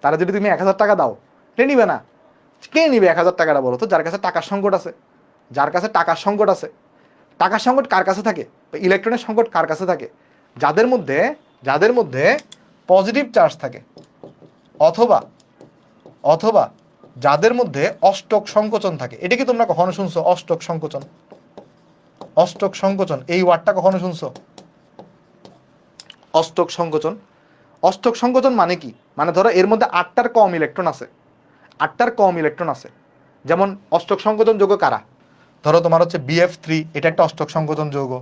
তারা যদি তুমি 1000 টাকা দাও, সে নিবে না। কে নিবে 1000 টাকাটা, বলো তো? যার কাছে টাকার সংকট আছে, যার কাছে টাকার সংকট আছে। টাকার সংকট কার কাছে থাকে, ইলেকট্রনের সংকট কার কাছে থাকে? যাদের মধ্যে পজিটিভ চার্জ থাকে, অথবা অথবা যাদের মধ্যে অষ্টক সংকোচন থাকে। এটা কি তোমরা কখনো শুনছো, অষ্টক সংকোচন? অষ্টক সংকোচন এই ওয়ার্ডটা কখনো শুনছো? অষ্টক সংকোচন, অষ্টক সংকোচন মানে কি, মানে ধরো এর মধ্যে 8টার কম ইলেকট্রন আছে, 8টার কম ইলেকট্রন আছে। যেমন অষ্টক সংকোচন যৌগ কারা, ধরো তোমার হচ্ছে BF3, এটা একটা অষ্টক সংকোচন যৌগ,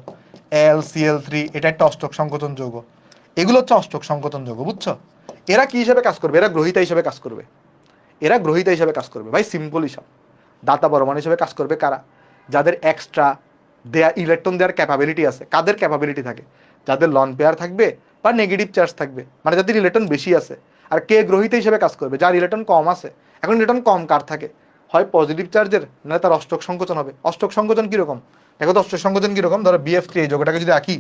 LCl3, এটা একটা অষ্টক সংকোচন যৌগ। এগুলো হচ্ছে অষ্টক সংকোচন যৌগ, বুঝছো? এরা কি হিসেবে কাজ করবে, এরা গ্রহীতা হিসেবে কাজ করবে, এরা গ্রহীতা হিসেবে কাজ করবে। ভাই সিম্পল হিসাব, দাতা পরমাণু হিসেবে কাজ করবে কারা, যাদের এক্সট্রা ইলেকট্রন দেওয়ার ক্যাপাবিলিটি আছে। কাদের ক্যাপাবিলিটি থাকে, যাদের লন পেয়ার থাকবে বা নেগেটিভ চার্জ থাকবে, মানে যাদের ইলেকট্রন বেশি আছে। আর কে গ্রহীতা হিসেবে কাজ করবে, যার ইলেকট্রন কম আছে। এখন ইলেকট্রন কম কার থাকে, হয় পজিটিভ চার্জের, না তার অষ্টক সংকোচন হবে। অষ্টক সংকোচন কিরকম দেখো তো, অষ্টক সংকোচন কিরকম, ধরো BF3 এই যোগটাকে যদি আঁকি,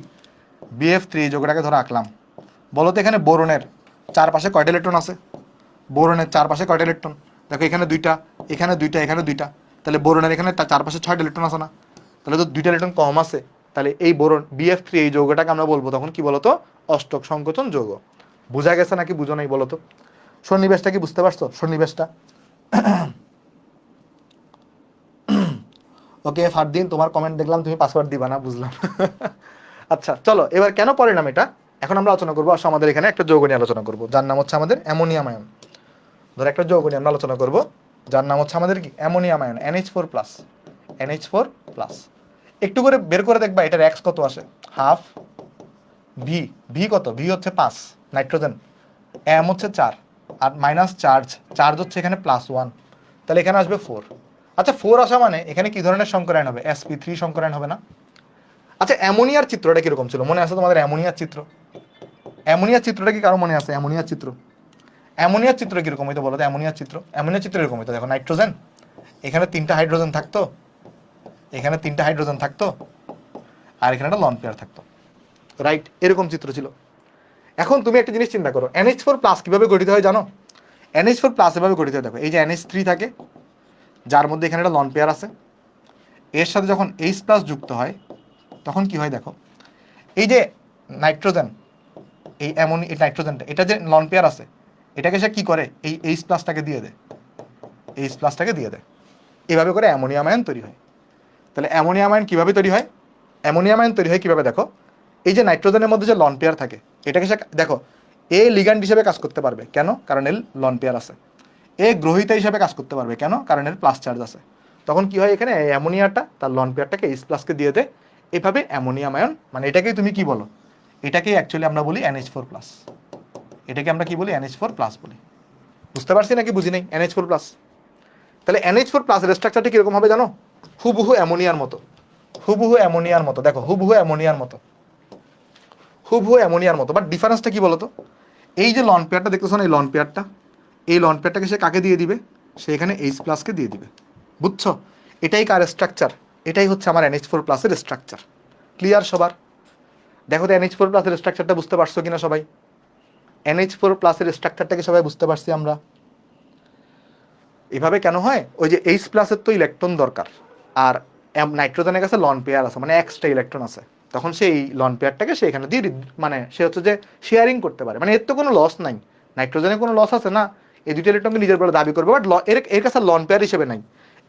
BF3 এই যোগটাকে ধরো আঁকলাম, বলো তো এখানে বোরনের চারপাশে কয়টা ইলেকট্রন আছে, বোরনের চারপাশে কয়টা ইলেকট্রন? দেখো এখানে দুইটা, এখানে দুইটা, এখানে দুইটা, তাহলে বোরনের এখানে চারপাশে 6টা ইলেকট্রন আছে না? তাহলে তো 2টা ইলেকট্রন কম আছে। তাহলে এই বোরন BF3 এই যৌগটাকে আমরা বলবো তখন কি বলতো, অষ্টক সংকোচন যৌগ। বোঝা গেছে নাকি বুঝো নাই বলো তো? সন্নিবেশটা কি বুঝতে পারছো, সন্নিবেশটা? ওকে ফারদিন, তোমার কমেন্ট দেখলাম, তুমি পাসওয়ার্ড দিবা না, বুঝলাম। আচ্ছা চলো, এবার কেন পরিণাম এটা এখন আমরা আলোচনা করবো। আসলে আমাদের এখানে একটা যৌগ নিয়ে আলোচনা করবো, যার নাম হচ্ছে আমাদের অ্যামোনিয়াম আয়ন। ধরো একটা যৌগ নিয়ে আমরা আলোচনা করবো, যার নাম হচ্ছে আমাদের কি, অ্যামোনিয়াম আয়ন, NH4+। NH4+। একটু করে বের করে দেখবা এটার এক্স কত আসে, হাফ। ভি, ভি কত, ভি হচ্ছে 5 নাইট্রোজেন, এম হচ্ছে 4, আর মাইনাস চার্জ, চার্জ হচ্ছে এখানে +1, তাহলে এখানে আসবে 4। আচ্ছা 4 আসা মানে এখানে কি ধরনের সংকরায়ন হবে, sp3 সংকরায়ন হবে না? আচ্ছা অ্যামোনিয়ার চিত্রটা কিরকম ছিল মনে আছে তোমাদের, অ্যামোনিয়ার চিত্র? অ্যামোনিয়ার চিত্রটা কি কারো মনে আছে, অ্যামোনিয়ার চিত্র? অ্যামোনিয়ার চিত্র কিরকম হইতো বলো তো, অ্যামোনিয়ার চিত্র? অ্যামোনিয়ার চিত্র এরকম হইতো, দেখো নাইট্রোজেন, এখানে 3টা হাইড্রোজেন থাকতো, এখানে 3টা হাইড্রোজেন থাকতো, আর এখানে একটা লন পেয়ার থাকতো। রাইট, এরকম চিত্র ছিল। এখন তুমি একটা জিনিস চিন্তা করো, NH4+ কিভাবে গঠিত হয় জানো? NH4+ এভাবে গঠিত হয়, দেখো এই যে NH3 থাকে, যার মধ্যে এখানে একটা লন পেয়ার আছে, এর সাথে যখন H+ যুক্ত হয় তখন কি হয় দেখো, এই যে নাইট্রোজেন, এই এই নাইট্রোজেনটা, এটা যে লন পেয়ার আছে, এটাকে সে কি করে, এই H+টাকে দিয়ে দেয়, H+টাকে দিয়ে দেয়, এভাবে করে অ্যামোনিয়াম আয়ন তৈরি হয়। তাহলে অ্যামোনিয়াম আয়ন কিভাবে তৈরি হয়? অ্যামোনিয়াম আয়ন তৈরি হয় কিভাবে দেখো, এই যে নাইট্রোজেনের মধ্যে যে লন পেয়ার থাকে, এটাকে সে দেখো এ লিগ্যান্ড হিসেবে কাজ করতে পারবে, কেন? কারণ এর লন পেয়ার আছে। এ গ্রহিতা হিসেবে কাজ করতে পারবে, কেন? কারণ এর প্লাস চার্জ আছে। তখন কি হয়, এখানে অ্যামোনিয়াটা তার লন পেয়ারটাকে H+কে দিয়ে দেয়, এভাবে অ্যামোনিয়াম আয়ন, মানে এটাকেই তুমি কি বলো, এটাকেই অ্যাকচুয়ালি আমরা বলি NH4+। এটাকে আমরা কি বলি, NH4+ বলি। বুঝতে পারছি নাকি বুঝি নেই? NH4+। তাহলে NH4+ এর স্ট্রাকচারটা কিরকম হবে জানো? হুবহু অ্যামোনিয়ার মতো, হুবহু অ্যামোনিয়ার মতো, দেখো হুবহু অ্যামোনিয়ার মতো, হুবহু অ্যামোনিয়ার মতো। বাট ডিফারেন্সটা কি বলতো, এই যে লন পেয়ারটা দেখতেছো না, এই লন পেয়ারটা, এই লন পেয়ারটাকে সে কাকে দিয়ে দিবে, সে এখানে H+কে দিয়ে দিবে। বুঝছো? এটাই কার স্ট্রাকচার? এটাই হচ্ছে আমার NH4+ এর স্ট্রাকচার। ক্লিয়ার সবার? দেখো তো NH4+ এর স্ট্রাকচারটা বুঝতে পারছো কিনা সবাই? NH4+ এর স্ট্রাকচারটাকে সবাই বুঝতে পারছি আমরা? এভাবে কেন হয়, ওই যে H+ এর তো ইলেকট্রন দরকার, আর নাইট্রোজেনের কাছে লন পেয়ার আছে, মানে এক্সট্রা ইলেকট্রন আছে, তখন সেই লন পেয়ারটাকে সে এখানে দিয়ে মানে সে হচ্ছে যে শেয়ারিং করতে পারে, মানে এর তো কোনো লস নাই, নাইট্রোজেনের কোনো লস আছে না, এই দুটো ইলেকট্রনকে নিজের বলে দাবি করবে, বাট এর কাছে লন পেয়ার হিসেবে নাই।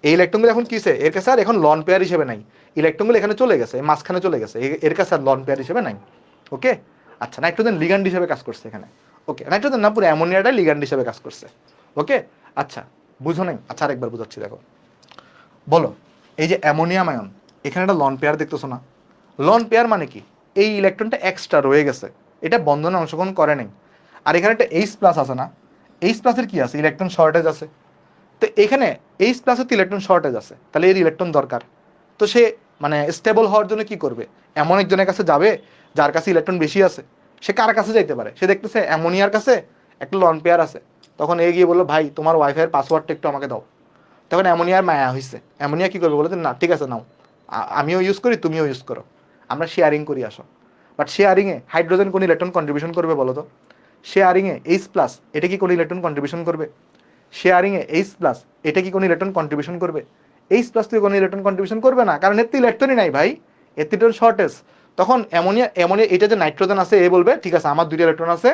এই ইলেকট্রনগুলো এখন কিসে, এর কাছে আর এখন লন পেয়ার হিসেবে নাই, ইলেকট্রনগুলো এখানে চলে গেছে, মাঝখানে চলে গেছে, এর কাছে আর লন পেয়ার হিসেবে নাই। ওকে, আচ্ছা, নাইট্রোজেন লিগ্যান্ড হিসেবে কাজ করছে এখানে। ওকে, নাইট্রোজেন না, পুরো অ্যামোনিয়াটাই লিগ্যান্ড হিসেবে কাজ করছে। ওকে, আচ্ছা, বুঝো নাই? আচ্ছা, আরেকবার বুঝাচ্ছি, দেখো, বলো, এই যে অ্যামোনিয়াম আয়ন, এখানে একটা লন পেয়ার দেখতেছো না? লন পেয়ার মানে কি, এই ইলেকট্রনটা এক্সট্রা রয়ে গেছে, এটা বন্ধনে অংশগ্রহণ করে নাই, আর এখানে একটা H+ আছে না, H+-এর কি আছে, ইলেকট্রন শর্টেজ আছে। তো এখানে H+-এর তো ইলেকট্রন শর্টেজ আছে, তাহলে এর ইলেকট্রন দরকার। তো সে মানে স্টেবল হওয়ার জন্য কি করবে, এমন একজনের কাছে যাবে যার কাছে ইলেকট্রন বেশি আছে। সে কার কাছে যাইতে পারে, সে দেখতেছে অ্যামোনিয়ার কাছে একটা লন পেয়ার আছে, তখন এ গিয়ে বললো, ভাই তোমার ওয়াইফাইয়ের পাসওয়ার্ডটা একটু আমাকে দাও। তখন অ্যামোনিয়ার মায়া হয়েছে, অ্যামোনিয়া কী করবে, বলে না ঠিক আছে নাও, আমিও ইউজ করি তুমিও ইউজ করো, আমরা শেয়ারিং করি, আসো। বাট শেয়ারিংয়ে হাইড্রোজেন কোন ইলেকট্রন কন্ট্রিবিউশন করবে বলো তো? শেয়ারিংয়ে H+, এটা কি কোন ইলেকট্রন কন্ট্রিবিউশন করবে? শেয়ারিংয়ে H+, এটা কি কোন ইলেকট্রন কন্ট্রিবিউশন করবে? H+ থেকে কোনো ইলেকট্রন কন্ট্রিবিউশন করবে না, কারণ এর তো ইলেকট্রনই নাই ভাই, এর তো ইলেকট্রন শর্টেজ। তখন অ্যামোনিয়া অ্যামোনিয়া এটা যে নাইট্রোজেন আছে, এ বলবে ঠিক আছে আমার দুইটা ইলেকট্রন আছে,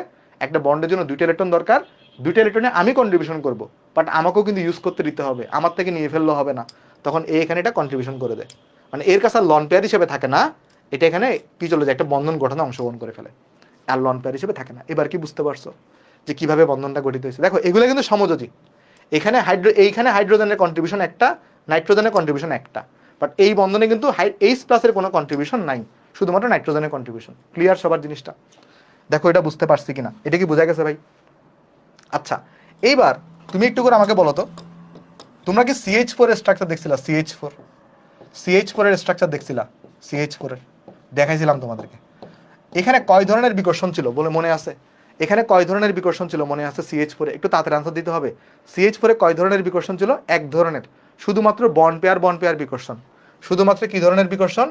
একটা বন্ডের জন্য দুইটা ইলেকট্রন দরকার, দুইটা ইলেকট্রনে আমি কন্ট্রিবিউশন করব, বাট আমাকেও কিন্তু ইউজ করতে দিতে হবে, আমার থেকে নিয়ে ফেললে হবে না। তখন এ এখানে এটা কন্ট্রিবিউশন করে দেয়, মানে এর কাছে আর লন পেয়ার হিসেবে থাকে না, এটা এখানে কি চলে যায়, একটা বন্ধন গঠনে অংশগ্রহণ করে ফেলে, আর লন পেয়ার হিসেবে থাকে না। এবার কি বুঝতে পারছো যে কিভাবে বন্ধনটা গঠিত হয়েছে? দেখো এগুলো কিন্তু সমযোজী, এখানে এইখানে হাইড্রোজেনের কন্ট্রিবিউশন একটা, নাইট্রোজেনের কন্ট্রিবিউশন একটা, বাট এই বন্ধনে কিন্তু H+-এর কোনো কন্ট্রিবিউশন নাই, শুধুমাত্র নাইট্রোজেনের কন্ট্রিবিউশন। ক্লিয়ার সবার জিনিসটা? দেখো এটা বুঝতে পারছি কিনা, এটা কি বোঝা গেছে ভাই? আচ্ছা, এইবার তুমি একটু করে আমাকে বলো তো, তোমরা কি CH4 এর স্ট্রাকচার দেখছিলা? CH4 এর স্ট্রাকচার দেখছিলা? CH4 এর দেখাইছিলাম তোমাদেরকে। এখানে কয় ধরনের বিকর্ষণ ছিল বলে মনে আছে? এখানে কয় ধরনের বিকর্ষণ ছিল মনে আছে CH4 এ? একটু তাড়াতাড়ি আনসার দিতে হবে। CH4 এ কয় ধরনের বিকর্ষণ ছিল? এক ধরনের, শুধুমাত্র বন্ড পেয়ার বিকর্ষণ। শুধুমাত্র কি ধরনের বিকর্ষণ?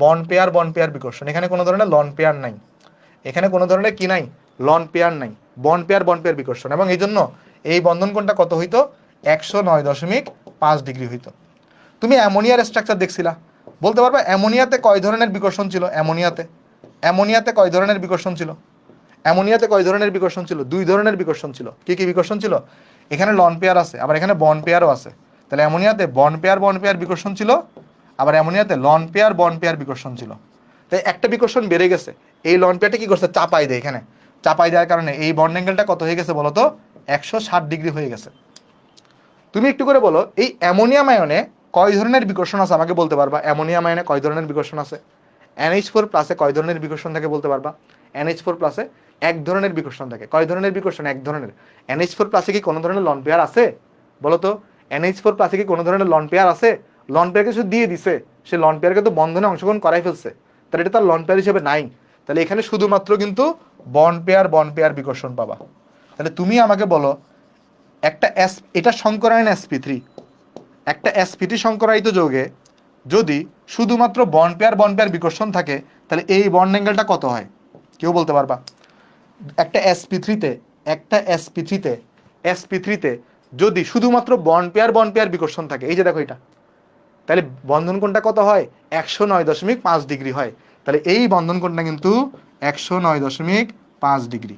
বন্ড পেয়ার বিকর্ষণ। এখানে কোনো ধরনের লন পেয়ার নাই, এখানে কোনো ধরনের কি নাই, লন পেয়ার নাই, বন্ড পেয়ার বিকর্ষণ। এবং এই জন্য এই বন্ধন কোণটা কত হইতো? 109.5 ডিগ্রি হইতো। তুমি অ্যামোনিয়ার স্ট্রাকচার দেখছিলা, বলতে পারবা অ্যামোনিয়াতে কয় ধরনের বিকর্ষণ ছিল? অ্যামোনিয়াতে কয় ধরনের বিকর্ষণ ছিল? অ্যামোনিয়াতে কয় ধরনের বিকর্ষণ ছিল? দুই ধরনের বিকর্ষণ ছিল। কি কি বিকর্ষণ ছিল? এখানে লন পেয়ার আছে, আবার এখানে বন্ড পেয়ারও আছে। তাহলে অ্যামোনিয়াতে বন্ড পেয়ার বিকর্ষণ ছিল, আবার অ্যামোনিয়াতে লন পেয়ার বিকর্ষণ ছিল। তাই একটা বিকর্ষণ বেড়ে গেছে, এই লন পেয়ারটা কি করছে, চাপাই দেয়, এখানে চাপাই দেওয়ার কারণে এই বন্ড অ্যাঙ্গেলটা কত হয়ে গেছে বলো তো? 160 ডিগ্রি হয়ে গেছে। তুমি একটু করে বলো, এই অ্যামোনিয়াম আয়নে কয় ধরনের বিকর্ষণ আছে আমাকে বলতে পারবা? অ্যামোনিয়াম আয়নে কয় ধরনের বিকর্ষণ আছে? NH4+ কয় ধরনের বিকর্ষণ থাকে বলতে পারবা? NH4+ এক ধরনের বিকর্ষণ থাকে। কয় ধরনের বিকর্ষণ? এক ধরনের। NH4+ কি কোনো ধরনের লন পেয়ার আছে বলো তো? NH4+ কি কোনো ধরনের লন পেয়ার আছে? লন পেয়ারকে শুধু দিয়ে দিছে, সে লন পেয়ারকে তো বন্ধনে অংশগ্রহণ করাই ফেলছে, তাহলে এটা তার লন পেয়ার হিসেবে নাই। তাহলে এখানে শুধুমাত্র কিন্তু বন্ড পেয়ার বিকর্ষণ পাবা। তাহলে তুমি আমাকে বলো, একটা এটা সংকরায়ন sp3, একটা sp3 সংকরায়িত যৌগে যদি শুধুমাত্র বন্ড পেয়ার বিকর্ষণ থাকে, তাহলে এই বন্ড অ্যাঙ্গেলটা কত হয় কেউ বলতে পারবা? একটা sp3তে যদি শুধুমাত্র বন্ড পেয়ার বিকর্ষণ থাকে, এই যে দেখো এটা, তাহলে বন্ধন কোণটা কত হয়? 109.5 ডিগ্রি হয়। তাহলে এই বন্ধন কোণটা কিন্তু 109.5 ডিগ্রি।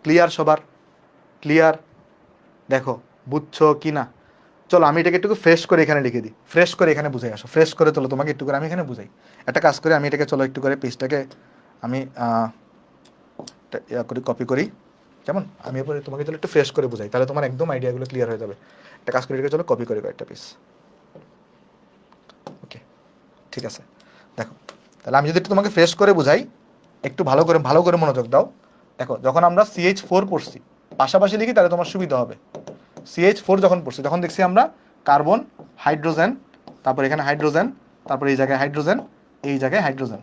ক্লিয়ার সবার? ক্লিয়ার? দেখো বুঝছো কি না? চলো আমি এটাকে একটু ফ্রেশ করে এখানে লিখে দিই, ফ্রেশ করে এখানে বুঝাই আসো, ফ্রেশ করে চলো তোমাকে একটু করে আমি এখানে বুঝাই। একটা কাজ করে আমি এটাকে চলো একটু করে পেজটাকে আমি করি, কপি করি, কেমন? আমি এরপরে তোমাকে চলো একটু ফ্রেশ করে বুঝাই, তাহলে তোমার একদম আইডিয়াগুলো ক্লিয়ার হয়ে যাবে। একটা কাজ করে এটাকে চলো কপি করে একটা পেজ। ওকে, ঠিক আছে। দেখো তাহলে আমি যদি একটু তোমাকে ফ্রেশ করে বুঝাই, একটু ভালো করে মনোযোগ দাও। দেখো যখন আমরা CH4 পড়ছি, পাশাপাশি লিখি তাহলে তোমার সুবিধা হবে। CH4 যখন পড়ছি তখন দেখছি আমরা কার্বন, হাইড্রোজেন, তারপর এখানে হাইড্রোজেন, তারপর এই জায়গায় হাইড্রোজেন, এই জায়গায় হাইড্রোজেন।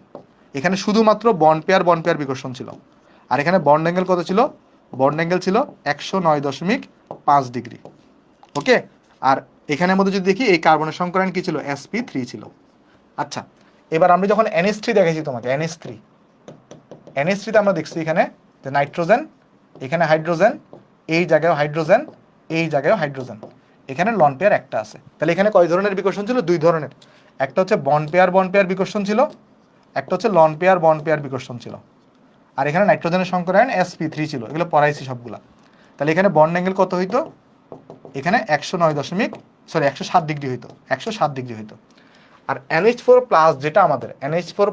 এখানে শুধুমাত্র বন্ড পেয়ার বিকর্ষণ ছিল। আর এখানে বন্ড অ্যাঙ্গেল কত ছিল? বন্ড অ্যাঙ্গেল ছিল 109.5 ডিগ্রি। ওকে, আর এখানের মধ্যে যদি দেখি এই কার্বনের সংকরায়ন কি ছিল? sp3 ছিল। আচ্ছা, এবার আমরা যখন NH3 দেখেছি তোমাকে, NH3তে আমরা দেখছি এখানে যে নাইট্রোজেন, এখানে হাইড্রোজেন, এই জায়গায় হাইড্রোজেন, এই জায়গায় হাইড্রোজেন, এখানে লন পেয়ার একটা আছে। তাহলে এখানে কয় ধরনের বিকর্ষণ ছিল? দুই ধরনের। একটা হচ্ছে বন্ড পেয়ার বিকর্ষণ ছিল, একটা হচ্ছে লন পেয়ার বিকর্ষণ ছিল। আর এখানে নাইট্রোজেনের সংকরায়ন sp3 ছিল। এগুলো পড়াইছি সবগুলা। তাহলে এখানে বন্ড অ্যাঙ্গেল কত হইতো? এখানে 107 ডিগ্রি হইতো, 107 ডিগ্রি হইতো। আর NH4 প্লাস যেটা আমাদের, NH4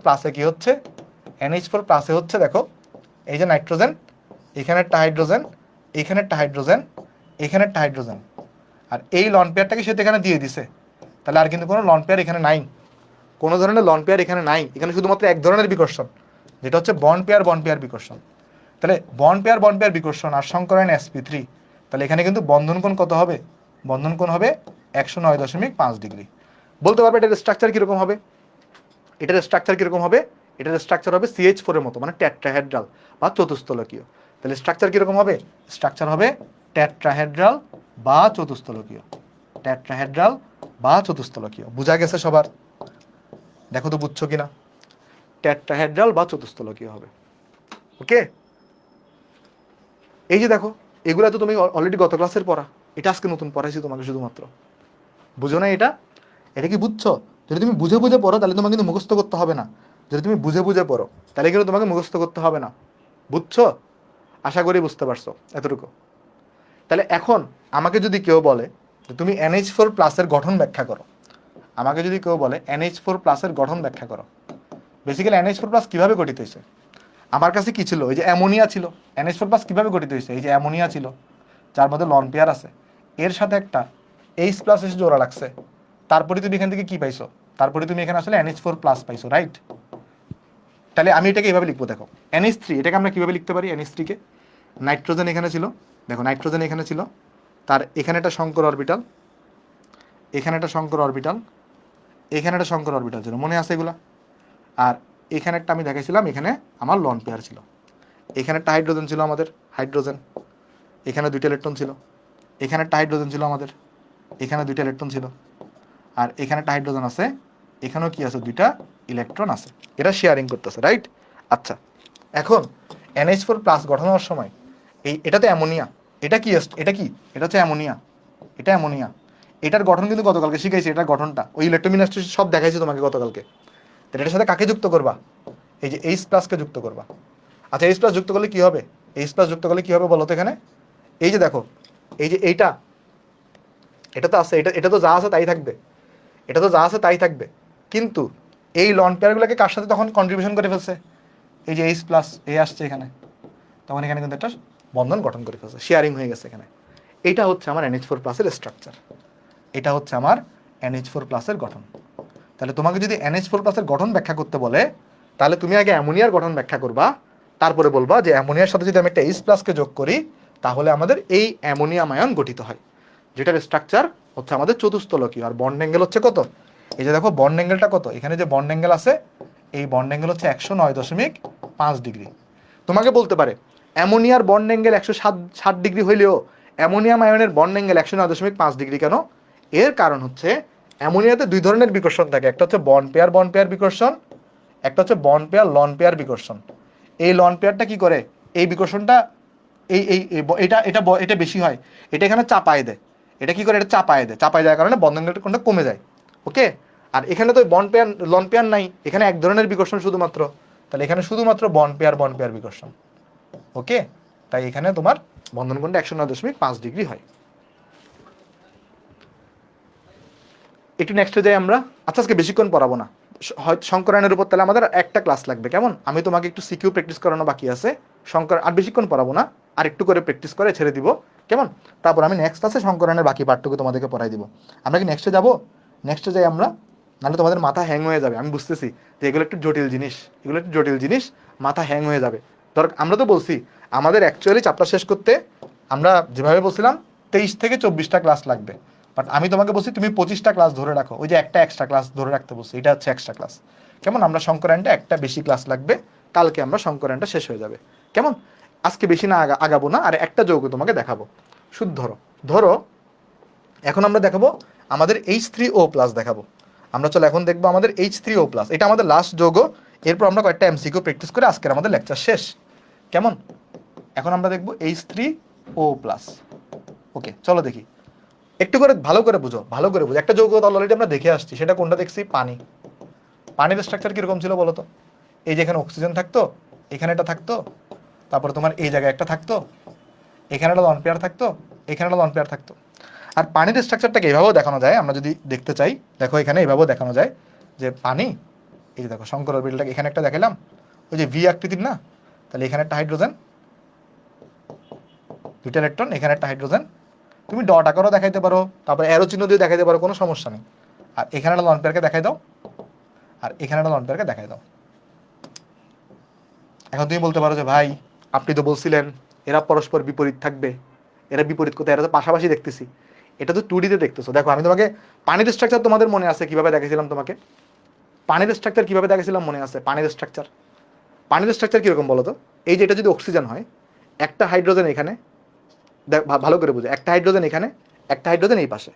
প্লাসে কি হচ্ছে? NH4 প্লাসে হচ্ছে দেখো এই যে নাইট্রোজেন, এখানে একটা হাইড্রোজেন, এখানে একটা হাইড্রোজেন, এখানে একটা হাইড্রোজেন, আর এই লন পেয়ারটাকে সে এখানে দিয়ে দিছে। তাহলে আর কিন্তু কোনো লন পেয়ার এখানে নাই, কোনো ধরনের লন পেয়ার এখানে নাই। এখানে শুধুমাত্র এক ধরনের বিকর্ষণ, যেটা হচ্ছে বন্ড পেয়ার বিকর্ষণ। তাহলে বন্ড পেয়ার বিকর্ষণ আর সংকরায়ন sp3, তাহলে এখানে কিন্তু বন্ধন কোণ কত হবে? বন্ধন কোণ হবে 109.5 ডিগ্রি। বলতে পারবে এটার স্ট্রাকচার কিরকম হবে? এটার স্ট্রাকচার কিরকম হবে? এটার স্ট্রাকচার হবে CH4 এর মতো, মানে টেট্রাহেড্রাল বা চতুস্থলকীয়। তাহলে স্ট্রাকচার কিরকম হবে? স্ট্রাকচার হবে টেট্রাহেড্রাল বা চতুস্থলকীয়, টেট্রাহেড্রাল বা চতুস্থলকীয়। বুঝা গেছে সবার? দেখো তো বুঝছো কিনা? টেট্রাহেড্রাল বা চতুস্থলকীয় হবে। ওকে, এই যে দেখো এগুলা তো তুমি অলরেডি গত ক্লাসের পড়া, এটা আজকে নতুন পড়াইছি তোমাকে শুধুমাত্র। বুঝো না এটা? এটা কি বুঝছো? যদি তুমি বুঝে বুঝে পড়ো তাহলে তোমাকে কিন্তু মুখস্থ করতে হবে না। যদি তুমি বুঝে বুঝে পড়ো তাহলে কিন্তু তোমাকে মুখস্থ করতে হবে না। বুঝছো? আশা করি বুঝতে পারছো এতটুকু। তাহলে এখন আমাকে যদি কেউ বলে যে তুমি NH4 প্লাসের গঠন ব্যাখ্যা করো, আমাকে যদি কেউ বলে NH4 প্লাসের গঠন ব্যাখ্যা করো, বেসিক্যালি NH4 প্লাস কীভাবে গঠিত হয়েছে? আমার কাছে কি ছিল? এই যে অ্যামোনিয়া ছিল। NH4 প্লাস কীভাবে গঠিত হয়েছে? এই যে অ্যামোনিয়া ছিল, যার মধ্যে লন পেয়ার আছে, এর সাথে একটা H প্লাস এসে জোড়া লাগছে। তারপরে তুমি এখান থেকে কি পাইছো? তারপরে তুমি এখানে আসলে NH4 প্লাস পাইছো, রাইট? তাহলে আমি এটাকে এইভাবে লিখবো, দেখো NH3, এটাকে আমরা কীভাবে লিখতে পারি? NH3 কে নাইট্রোজেন এখানে ছিল, দেখো নাইট্রোজেন এখানে ছিল, তার এখানে একটা শঙ্কর অরবিটাল, এখানে একটা শঙ্কর অরবিটাল, এখানে একটা শঙ্কর অরবিটাল ছিল, মনে আছে এগুলা? আর এখানে একটা আমি দেখাইছিলাম, এখানে আমার লন পেয়ার ছিল। এখানে একটা হাইড্রোজেন ছিল আমাদের, হাইড্রোজেন, এখানে দুইটা ইলেকট্রন ছিল। এখানে একটা হাইড্রোজেন ছিল আমাদের, এখানে দুইটা ইলেকট্রন ছিল। আর এখানে একটা হাইড্রোজেন আছে, এখানেও কি আছে? দুইটা ইলেকট্রন আছে। এটা শেয়ারিং করতেছে, রাইট? আচ্ছা, এখন NH4 প্লাস গঠন হওয়ার সময় এটাতে অ্যামোনিয়া, এটা কি? এটা কি? এটা হচ্ছে অ্যামোনিয়া, এটা অ্যামোনিয়া। এটার গঠন কিন্তু গতকালকে শিখাইছি, এটার গঠনটা ওই ইলেকট্রোমিনাস্ট্রি সব দেখাইছি তোমাকে গতকালকে। তাহলে এটার সাথে কাকে যুক্ত করবা? এই যে H প্লাসকে যুক্ত করবা। আচ্ছা, H প্লাস যুক্ত করলে কি হবে? H প্লাস যুক্ত করলে কি হবে বলো তো? এখানে এই যে দেখো, এই যে এটা তো আছে, এটা তো যা আছে তাই থাকবে, এটা তো যা আছে তাই থাকবে। কিন্তু এই লন পেয়ারগুলোকে কার সাথে তখন কন্ট্রিবিউশন করে ফেলছে? এই যে H প্লাস এ আসছে এখানে, তখন এখানে কিন্তু একটা বন্ধন গঠন করে ফেলছে, শেয়ারিং হয়ে গেছে এখানে। এটা হচ্ছে আমার NH4 প্লাসের স্ট্রাকচার, এটা হচ্ছে আমার NH4 প্লাসের গঠন। তাহলে তোমাকে যদি NH4 প্লাসের গঠন ব্যাখ্যা করতে বলে, তাহলে তুমি আগে অ্যামোনিয়ার গঠন ব্যাখ্যা করবা, তারপরে বলবা যে অ্যামোনিয়ার সাথে যদি আমি একটা H প্লাসকে যোগ করি তাহলে আমাদের এই অ্যামোনিয়াম আয়ন গঠিত হয়, যেটার স্ট্রাকচার হচ্ছে আমাদের চতুস্থলকীয়। আর বন্ড অ্যাঙ্গেল হচ্ছে কত? এই যে দেখো বন্ড অ্যাঙ্গেলটা কত, এখানে যে বন্ড অ্যাঙ্গেল আছে, এই বন্ড অ্যাঙ্গেল হচ্ছে 109.5 ডিগ্রি। তোমাকে বলতে পারে অ্যামোনিয়ার বন্ড অ্যাঙ্গেল 107 ডিগ্রি হইলেও অ্যামোনিয়াম আয়নের বন্ড অ্যাঙ্গেল 109.5 ডিগ্রি কেন? এর কারণ হচ্ছে অ্যামোনিয়াতে দুই ধরনের বিকর্ষণ থাকে, একটা হচ্ছে বন্ড পেয়ার বিকর্ষণ, একটা হচ্ছে বন্ড পেয়ার লন পেয়ার বিকর্ষণ। এই লন পেয়ারটা কি করে, এই বিকর্ষণটা এটা এটা এটা বেশি হয়, এটা এখানে চাপায় দেয়, এটা কি করে, এটা চাপায় দেয়, চাপায় দেওয়ার কারণে বন্ধন কোণটা কমে যায়। ওকে, আর এখানে তো বন্ড পেয়ার লন পেয়ার নাই, এখানে এক ধরনের বিকর্ষণ শুধুমাত্র, তাহলে এখানে শুধুমাত্র বন্ড পেয়ার বিকর্ষণ। ওকে, তাই এখানে তোমার বন্ধন কোণটা 109.5 ডিগ্রি হয়। একটু নেক্সটে যাই আমরা। আচ্ছা, আজকে বেশিক্ষণ পড়াবো না, হয়তো শঙ্করায়নের উপর তাহলে আমাদের একটা ক্লাস লাগবে, কেমন? আমি তোমাকে একটু সিকিউ প্র্যাকটিস করানো বাকি আছে, শঙ্কর আর বেশিক্ষণ পড়াবো না, আর একটু করে প্র্যাকটিস করে ছেড়ে দিব, কেমন? তারপর আমি নেক্সট ক্লাসে শঙ্করায়নের বাকি পার্টটুকু তোমাদেরকে পড়াই দিব। আমরা কি নেক্সটে যাবো? নেক্সটে যাই আমরা, নাহলে তোমাদের মাথা হ্যাং হয়ে যাবে, আমি বুঝতেছি যে এগুলো একটু জটিল জিনিস, এগুলো একটু জটিল জিনিস, মাথা হ্যাং হয়ে যাবে। ধর আমরা তো বলছি আমাদের অ্যাকচুয়ালি চ্যাপ্টার শেষ করতে আমরা যেভাবে বলছিলাম 23 থেকে 24টা ক্লাস লাগবে, বাট আমি তোমাকে বলছি তুমি 25টা ক্লাস ধরে রাখো, ওই যে একটা এক্সট্রা ক্লাস ধরে রাখতে বলছি, এটা হচ্ছে এক্সট্রা ক্লাস, কেমন? আমরা শঙ্করায়নটা একটা বেশি ক্লাস লাগবে, কালকে আমরা শঙ্করায়নটা শেষ হয়ে যাবে, কেমন? আজকে বেশি না আগাবো না, আর একটা যৌগ তোমাকে দেখাবো। শুধু ধরো, ধরো এখন আমরা দেখাবো আমাদের H3O+ দেখাবো আমরা। চলো এখন দেখবো আমাদের H3O+, এটা আমাদের লাস্ট যৌগ, এরপর আমরা কয়েকটা এমসিকিউ প্র্যাকটিস করে আজকের আমাদের লেকচার শেষ, কেমন? এখন আমরা দেখবো H3O+। ওকে, চলো দেখি, একটু করে ভালো করে বুঝো, ভালো করে বুঝো। একটা যৌগ অলরেডি আমরা দেখে আসছি, সেটা কোনটা দেখছি? পানি। পানির স্ট্রাকচার কিরকম ছিল বলো তো? এই যে এখানে অক্সিজেন থাকতো, এখানে এটা থাকতো, তারপরে তোমার এই জায়গায় একটা থাকতো, এখানে একটা লন পেয়ার থাকতো, এখানে একটা লন পেয়ার থাকতো। আর পানির স্ট্রাকচারটাকে এভাবেও দেখানো যায়, আমরা যদি দেখতে চাই, দেখো এখানে এভাবেও দেখানো যায় যে পানি, এই যে দেখো শঙ্কর অরবিটালটাকে এখানে একটা দেখালাম, ওই যে ভি আকৃতির না, তাহলে এখানে একটা হাইড্রোজেন, দুইটা ইলেকট্রন, এখানে একটা হাইড্রোজেন, তুমি ডট আকারও দেখাইতে পারো, তারপর অ্যারো চিহ্ন দিয়ে দেখাইতে পারো, কোনো সমস্যা নেই। আর এখানে একটা লন পেয়ারকে দেখাই দাও, আর এখানে একটা লন পেয়ারকে দেখাই দাও। এখন তুমি বলতে পারো যে ভাই আপনি তো বলছিলেন এরা পরস্পর বিপরীত থাকবে, এরা বিপরীত কোথায়, এরা তো পাশাপাশি দেখতেছি, এটা তো 2D তে দেখতেছো। দেখো আমি তোমাকে পানির স্ট্রাকচার তোমাদের মনে আছে কিভাবে দেখেছিলাম তোমাকে? পানির স্ট্রাকচার কিভাবে দেখেছিলাম মনে আছে? পানির স্ট্রাকচার কিরকম বলো তো? এই যে এটা যদি অক্সিজেন হয়, একটা হাইড্রোজেন এখানে, ভালো করে বুঝো, একটা হাইড্রোজেন এখানে, একটা হাইড্রোজেন এই পাশে,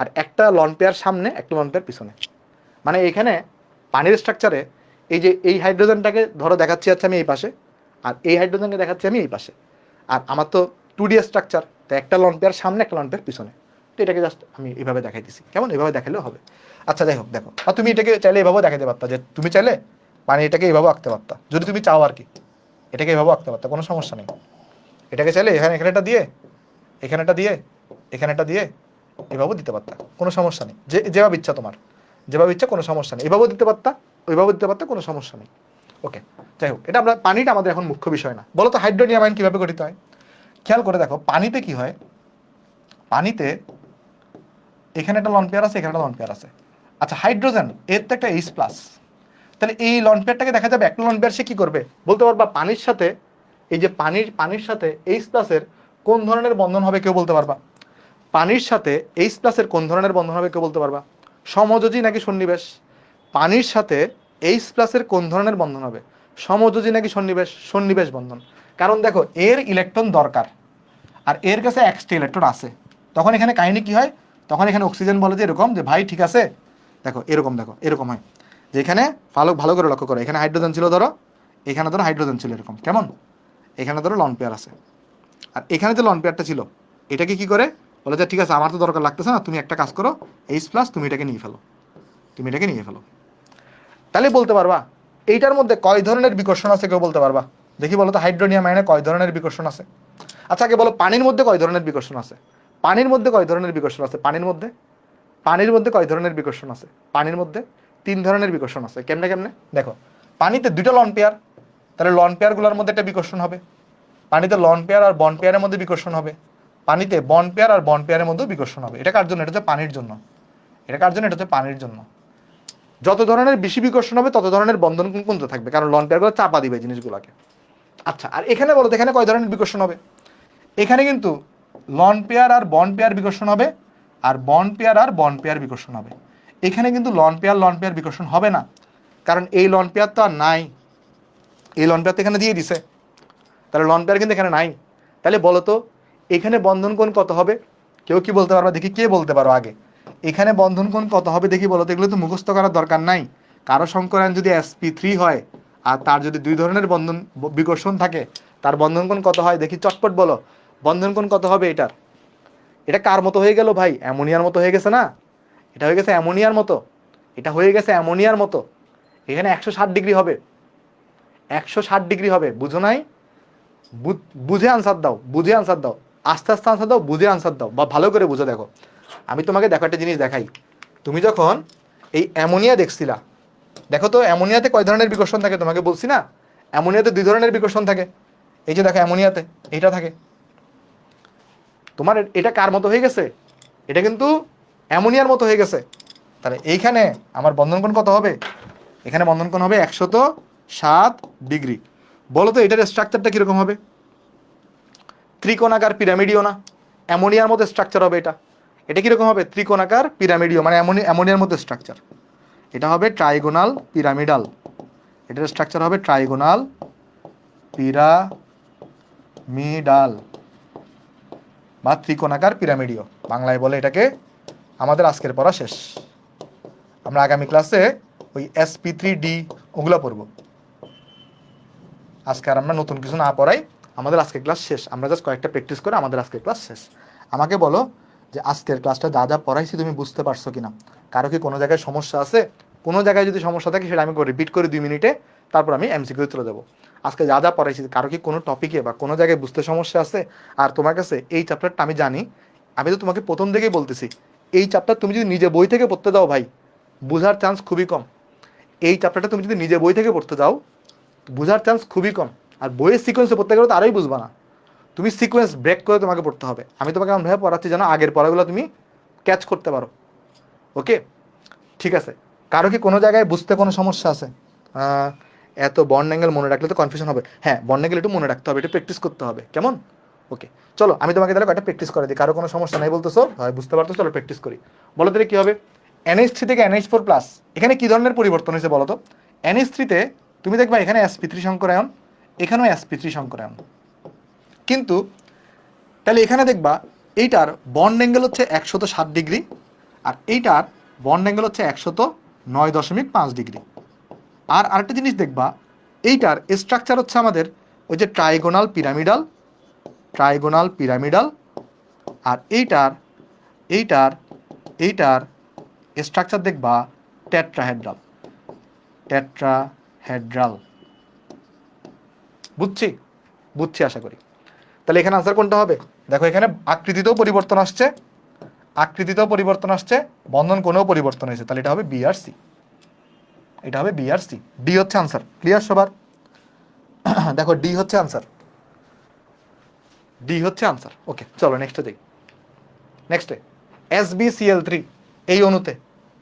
আর একটা লন পেয়ার সামনে, একটা লন পেয়ার পিছনে। মানে এখানে পানির স্ট্রাকচারে এই যে এই হাইড্রোজেনটাকে ধরো দেখাচ্ছি হচ্ছে আমি এই পাশে, আর এই হাইড্রোজেনকে দেখাচ্ছি আমি এই পাশে, আর আমার তো 2D স্ট্রাকচার, তো একটা লন পেয়ার সামনে, একটা লন পেয়ার পিছনে, তো এটাকে জাস্ট আমি এইভাবে দেখাইতেছি, কেমন? এভাবে দেখালেও হবে। আচ্ছা যাই হোক, দেখো, আর তুমি এটাকে চাইলে এভাবেও দেখাতে পারতা, যে তুমি চাইলে মানে এটাকে এইভাবে আঁকতে পারতা, যদি তুমি চাও আর কি, এটাকে এইভাবে আঁকতে পারতা, কোনো সমস্যা নেই। এটাকে চাইলে এখানে এখানেটা দিয়ে, এখানেটা দিয়ে, এখানেটা দিয়ে এভাবেও দিতে পারতা, কোনো সমস্যা নেই, যেভাবে ইচ্ছা তোমার, যেভাবে ইচ্ছা, কোনো সমস্যা নেই। এভাবেও দিতে পারতা, ওইভাবেও দিতে পারতা, কোনো সমস্যা নেই। ওকে, যাই হোক, এটা আমরা পানিটা আমাদের এখন মুখ্য বিষয় না। বলো তো হাইড্রোনিয়াম আয়ন কীভাবে গঠিত হয়? খেয়াল করে দেখো পানিতে কি হয়, পানিতে এখানে একটা লন পেয়ার আছে, এখানে একটা লন পেয়ার আছে। আচ্ছা হাইড্রোজেন এর তো একটা H+, তাহলে এই লন পেয়ারটাকে দেখা যাবে একটা লন পেয়ার সে কি করবে বলতে পারবা? পানির সাথে, এই যে পানির সাথে H+ এর কোন ধরনের বন্ধন হবে কেউ বলতে পারবা? পানির সাথে H+ এর কোন ধরনের বন্ধন হবে কেউ বলতে পারবা? সমযোজী নাকি সন্নিবেশ? পানির সাথে H+ এর কোন ধরনের বন্ধন হবে? সমযোজী নাকি সন্নিবেশ? সন্নিবেশ বন্ধন। কারণ দেখো এর ইলেকট্রন দরকার, আর এর কাছে এক্সট্রা ইলেকট্রন আছে, তখন এখানে কাহিনী কি হয়? তখন এখানে অক্সিজেন বলে যে এরকম, যে ভাই ঠিক আছে, দেখো এরকম, দেখো এরকম হয়, যে এখানে ভালো ভালো করে লক্ষ্য করো, এখানে হাইড্রোজেন ছিল ধরো, এখানে ধরো হাইড্রোজেন ছিল এরকম, কেমন? এখানে ধরো লন পেয়ার আছে, আর এখানে যে লন পেয়ারটা ছিল এটাকে কি করে বলে যে ঠিক আছে আমার তো দরকার লাগতেছে না, তুমি একটা কাজ করো H+, তুমি এটাকে নিয়ে ফেলো, তুমি এটাকে নিয়ে ফেলো। তাহলে বলতে পারবা এইটার মধ্যে কয় ধরনের বিকর্ষণ আছে কেউ বলতে পারবা? দেখি বলো তো হাইড্রোনিয়াম আয়নে কয় ধরনের বিকর্ষণ আছে? আচ্ছা আগে বলো পানির মধ্যে কয় ধরনের বিকর্ষণ আছে? পানির মধ্যে কয় ধরনের বিকর্ষণ আছে? পানির মধ্যে কয় ধরনের বিকর্ষণ আছে? পানির মধ্যে 3 ধরনের বিকর্ষণ আছে। কেমনে কেমনে দেখো, পানিতে 2টা লন পেয়ার, তাহলে লন পেয়ারগুলোর মধ্যে একটা বিকর্ষণ হবে। পানিতে লন পেয়ার আর বন্ড পেয়ারের মধ্যে বিকর্ষণ হবে। পানিতে বন্ড পেয়ার আর বন্ড পেয়ারের মধ্যেও বিকর্ষণ হবে। এটা কার জন্য? এটা হচ্ছে পানির জন্য। এটা কার জন্য? এটা হচ্ছে পানির জন্য। যত ধরনের বেশি বিকর্ষণ হবে তত ধরনের বন্ধন কমতে থাকবে, কারণ লন পেয়ারগুলো চাপা দিবে জিনিসগুলোকে। আচ্ছা, আর এখানে বলো তো এখানে কয় ধরনের বিকর্ষণ হবে? এখানে কিন্তু লন পেয়ার আর বন্ড পেয়ার বিকর্ষণ হবে, আর বন্ড পেয়ার আর বন্ড পেয়ার বিকর্ষণ হবে। এখানে কিন্তু লন পেয়ার বিকর্ষণ হবে না, কারণ এই লন পেয়ার তো আর নাই, এই লন পেয়ার তো এখানে দিয়ে দিছে, তাহলে লন পেয়ার কিন্তু এখানে নাই। তাহলে বলো তো এখানে বন্ধন কোণ কত হবে? কেউ কি বলতে পারবা? দেখি কে বলতে পারো আগে, এখানে বন্ধন কোণ কত হবে দেখি বলো তো, এগুলো তো মুখস্থ করার দরকার নাই। কারো সংকরায়ন যদি sp3 হয় আর তার যদি দুই ধরনের বন্ধন বিকর্ষণ থাকে, তার বন্ধন কোণ কত হয় দেখি, চটপট বলো। বন্ধন কোণ কত হবে এটার? এটা কার মতো হয়ে গেল ভাই? অ্যামোনিয়ার মতো হয়ে গেছে না? এটা হয়ে গেছে অ্যামোনিয়ার মতো, এটা হয়ে গেছে অ্যামোনিয়ার মতো। এখানে 160 ডিগ্রি হবে, 160 ডিগ্রি হবে, বুঝো নাই? বুঝে আনসার দাও, বুঝে আনসার দাও, আস্তে আস্তে আনসার দাও, বুঝে আনসার দাও, বা ভালো করে বুঝো। দেখো আমি তোমাকে দেখো একটা জিনিস দেখাই। তুমি যখন এই অ্যামোনিয়া দেখছিলা, দেখো তো অ্যামোনিয়াতে কয় ধরনের বিকর্ষণ থাকে, তোমাকে বলছি না? অ্যামোনিয়াতে দুই ধরনের বিকর্ষণ থাকে। এই যে দেখো অ্যামোনিয়াতে এইটা থাকে। তোমার এটা কার মতো হয়ে গেছে? এটা কিন্তু অ্যামোনিয়ার মতো হয়ে গেছে। তাহলে এইখানে আমার বন্ধন কোণ কত হবে? এখানে বন্ধন কোণ হবে 107 ডিগ্রি। বলো তো এটার স্ট্রাকচারটা কিরকম হবে? ত্রিকোণাকার পিরামিডীয় না? অ্যামোনিয়ার মতো স্ট্রাকচার হবে এটা। এটা কিরকম হবে? ত্রিকোণাকার পিরামিডীয়, মানে অ্যামোনিয়ার মতো স্ট্রাকচার। এটা হবে ট্রাইগোনাল পিরামিডাল। এটার স্ট্রাকচার হবে ট্রাইগোনাল পিরামিডাল বা ত্রিকোণাকার পিরামিডীয়, বাংলায় বলে এটাকে। আমাদের আজকের পড়া শেষ। আমরা আগামী ক্লাসে ওই sp3d ওগুলো পড়বো। আজকে আর আমরা নতুন কিছু না পড়াই, আমাদের আজকের ক্লাস শেষ। আমরা জাস্ট কয়েকটা প্র্যাকটিস করে আমাদের আজকের ক্লাস শেষ। আমাকে বলো যে আজকের ক্লাসটা যা যা পড়াইছি তুমি বুঝতে পারছো কিনা? কারো কি কোনো জায়গায় সমস্যা আছে? কোনো জায়গায় যদি সমস্যা থাকে সেটা আমি রিপিট করে 2 মিনিটে, তারপর আমি এমসিকিউ চলে যাবো। আজকে যা যা পড়াইছি কারো কি কোনো টপিকে বা কোনো জায়গায় বুঝতে সমস্যা আছে? আর তোমার কাছে এই চ্যাপ্টারটা আমি জানি, আমি তো তোমাকে প্রথম থেকেই বলতেছি, এই চ্যাপ্টার তুমি যদি নিজে বই থেকে পড়তে দাও ভাই, বোঝার চান্স খুবই কম। এই চ্যাপ্টারটা তুমি যদি নিজে বই থেকে পড়তে যাও, বোঝার চান্স খুবই কম। আর বইয়ের সিকোয়েন্সে পড়তে গেলে তো আরোই বুঝবা না। তুমি সিকোয়েন্স ব্রেক করে তোমাকে পড়তে হবে। আমি তোমাকে এমনভাবে পড়াচ্ছি যেন আগের পড়াগুলো তুমি ক্যাচ করতে পারো। ওকে, ঠিক আছে। কারো কি কোনো জায়গায় বুঝতে কোনো সমস্যা আছে? এত বন্ড অ্যাঙ্গেল মনে রাখলে তো কনফিউশন হবে। হ্যাঁ, বন্ড অ্যাঙ্গেল একটু মনে রাখতে হবে, একটু প্র্যাকটিস করতে হবে, কেমন? ওকে, চলো আমি তোমাকে তাহলে কয়েকটা প্র্যাকটিস করে দিই। কারো কোনো সমস্যা নাই বলতেছো, হয় বুঝতে পারতো, চলো প্র্যাকটিস করি। বলো তাহলে কী হবে? NH3 থেকে NH4+, এখানে কী ধরনের পরিবর্তন হয়েছে বলো তো? NH3-তে তুমি দেখবা এখানে sp3 সংকরায়ন, এখানেও sp3 সংকরায়ন। কিন্তু তাহলে এখানে দেখবা এইটার বন্ড অ্যাঙ্গেল হচ্ছে 107 ডিগ্রি, আর এইটার বন্ড অ্যাঙ্গেল হচ্ছে 109.5 ডিগ্রি। আর আরেকটা জিনিস দেখবা, এইটার স্ট্রাকচার হচ্ছে আমাদের ওই যে ট্রাইগোনাল পিরামিডাল, ট্রাইগোনাল পিরামিডাল। আর এইটার এইটার এইটার স্ট্রাকচার দেখবা টেট্রাহেড্রাল, টেট্রাহেড্রাল। বুঝছি? বুঝছি আশা করি। তাহলে এখানে আনসার কোনটা হবে? দেখো এখানে আকৃতিতেও পরিবর্তন আসছে, আকৃতিতেও পরিবর্তন আসছে, বন্ধন কোণেও পরিবর্তন হয়েছে। তাহলে এটা হবে বি আর সি, এটা হবে বি আর সি। ডি হচ্ছে আনসার। ক্লিয়ার সবার? দেখো ডি হচ্ছে আনসার, ডি হচ্ছে আনসার। ওকে, চলো নেক্সটে যাই। নেক্সটে SbCl3, এই অণুতে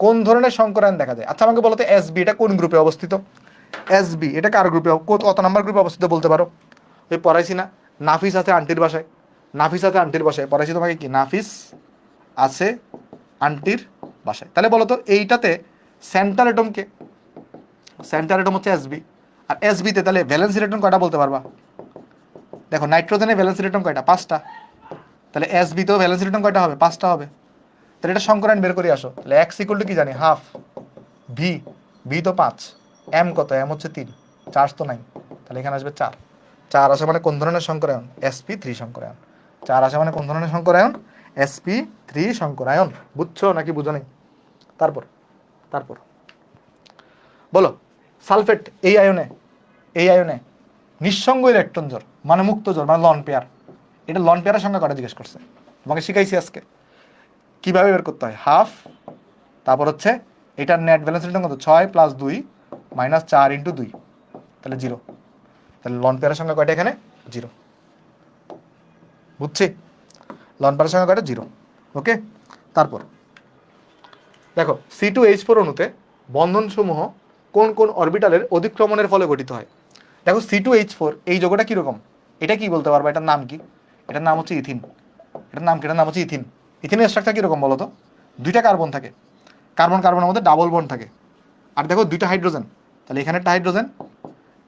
কোন ধরনের সংকরায়ন দেখা যায়? আচ্ছা আমাকে বলো তো Sb এটা কোন গ্রুপে অবস্থিত? Sb এটা কার গ্রুপে, কত নাম্বার গ্রুপে অবস্থিত বলতে পারো? ওই পড়াইছি না, নাফিস আছে আন্টির বাসায়, নাফিস আছে আন্টির বাসায়, পড়াইছি তোমাকে কি, নাফিস আছে আন্টির বাসায়। তাহলে বলো তো এইটাতে সেন্টার এটমকে, সেন্টার এটম হচ্ছে Sb। আর Sbতে তাহলে ভ্যালেন্স ইলেকট্রন কয়টা বলতে পারবা? দেখো নাইট্রোজেনে ভ্যালেন্স ইলেকট্রন কয়টা? 5টা। তাহলে Sbতেও ভ্যালেন্স ইলেকট্রন কয়টা হবে? 5টা হবে। তাহলে এটা সংকরায়ন বের করে আসো। তাহলে x ইকুয়াল টু কি জানি, হাফ ভি, ভি তো 5, এম কত? এম হচ্ছে 3, চার্জ তো নাই, তাহলে এখানে আসবে 4। 4 আসে মানে কোন ধরনের সংকরায়ন? sp3 সংকরায়ন। 4 আসে মানে কোন ধরনের সংকরায়ন? sp3 সংকরায়ন। বুঝছো নাকি বুঝো নাই? তারপর তারপর বলো সালফেট, এই আয়নে, এই আয়নে নিঃসঙ্গ ইলেকট্রন জোড় মানে মুক্ত জোড় মানে লন পেয়ার। এটা লন পেয়ারের সংখ্যা কটা জিজ্ঞেস করছে, তোমাকে শিখাইছি আজকে কিভাবে বের করতে হয়। হাফ, তারপর হচ্ছে এটার নেট ব্যালেন্স রিটার্ন কত? 6 + 2 - 4 × 2, তাহলে 0। তাহলে লন পেয়ারের সংখ্যা কয়টা এখানে? 0। বুঝছি? লন পেয়ারের সংখ্যা কয়টা? 0। ওকে, তারপর দেখো C2H4 অণুতে বন্ধনসমূহ কোন কোন অরবিটালের অধিক্রমণের ফলে গঠিত হয়? দেখো C2H4 এই যৌগটা কিরকম, এটা কি বলতে পারবা? এটার নাম কি? এটার নাম হচ্ছে ইথিন। এটার নাম কি? এটার নাম হচ্ছে ইথিন। ইথিনের স্ট্রাকচার কিরকম বলো তো? 2টা কার্বন থাকে, কার্বন কার্বনের মধ্যে ডাবল বন্ড থাকে। আর দেখো 2টা হাইড্রোজেন, তাহলে এখানে একটা হাইড্রোজেন,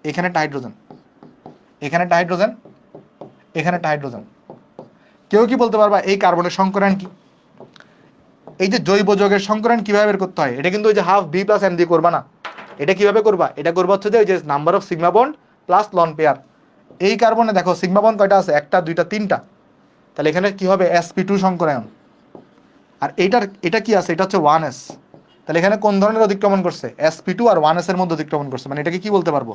এখানে একটা হাইড্রোজেন, এখানে একটা হাইড্রোজেন, এখানে একটা হাইড্রোজেন। কেউ কি বলতে পারবা এই কার্বনের সংকরায়ন কি? এই যে জৈব যৌগের সংকরণ কিভাবে বের করতে হয়, এটা কিন্তু ওই যে হাফ বি প্লাস এন দিয়ে করবা না, এটা কিভাবে করবা, এটা করবা হচ্ছে যে ওই যে number of sigma bond plus loan pair. এই কার্বনে দেখো সিগমা বন্ড কয়টা আছে, একটা দুইটা তিনটা, তাহলে এখানে কি হবে sp2 সংকরায়ন। আর এটা কি আছে, এটা হচ্ছে 1s, তাহলে এখানে কোন ধরনের অতিক্রমণ করছে, sp2 আর 1s এর মধ্যে অতিক্রমণ করছে, মানে এটাকে কি বলতে পারবো,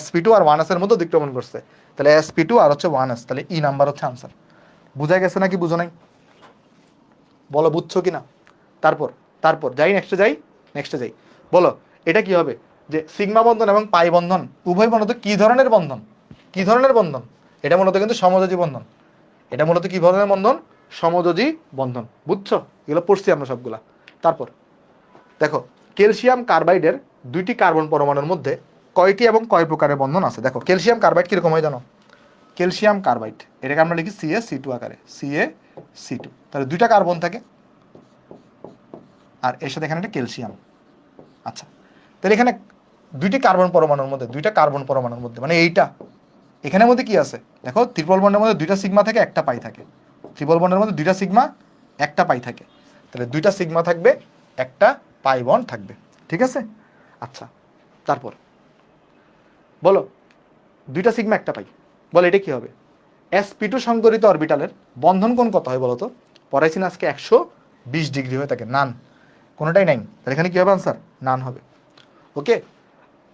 sp2 আর 1s এর মধ্যে অতিক্রমণ করছে, তাহলে sp2 আর হচ্ছে 1s, তাহলে ই নাম্বার হচ্ছে আনসার। বুঝা গেছে নাকি বুঝো নাই, বলো বুঝছো কিনা। তারপর তারপর যাই নেক্সটে যাই, বলো এটা কি হবে, যে সিগমা বন্ধন এবং পাই বন্ধন উভয় মূলত কি ধরনের বন্ধন, কি ধরনের বন্ধন, এটা মূলত কিন্তু সমযোজী বন্ধন, এটা মূলত কি ধরনের বন্ধন, সমযোজী বন্ধন, বুঝছো, এগুলো পড়ছি আমরা সবগুলা। তারপর দেখো ক্যালসিয়াম কার্বাইডের দুইটি কার্বন পরমাণুর মধ্যে কয়টি এবং কয় প্রকারের বন্ধন আছে। দেখো ক্যালসিয়াম কার্বাইড কিরকম হয় জানো, ক্যালসিয়াম কার্বাইড এটাকে আমরা লিখি CaC2 আকারে, CaC2, তাহলে দুইটা কার্বন থাকে আর এর সাথে এখানে একটা ক্যালসিয়াম। আচ্ছা, তাহলে এখানে দুইটা কার্বন পরমাণুর মধ্যে মানে এইটা, এখানের মধ্যে কি আছে দেখো, ট্রিপল বন্ডের মধ্যে দুইটা সিগমা থাকে একটা পাই থাকে, ট্রিপল বন্ডের মধ্যে দুইটা সিগমা একটা পাই থাকে, তাহলে দুইটা সিগমা থাকবে একটা পাই বন্ড থাকবে, ঠিক আছে। আচ্ছা, তারপর বলো দুইটা সিগমা একটা পাই, বলো এটা কি হবে, sp2 সংকরিত অরবিটালের বন্ধন কোণ কত হয় বলো তো, পড়াইছি না আজকে 120 ডিগ্রি হয়ে থাকে, নান কোনোটাই নাই, তাহলে এখানে কি হবে আনসার, নান হবে। ওকে,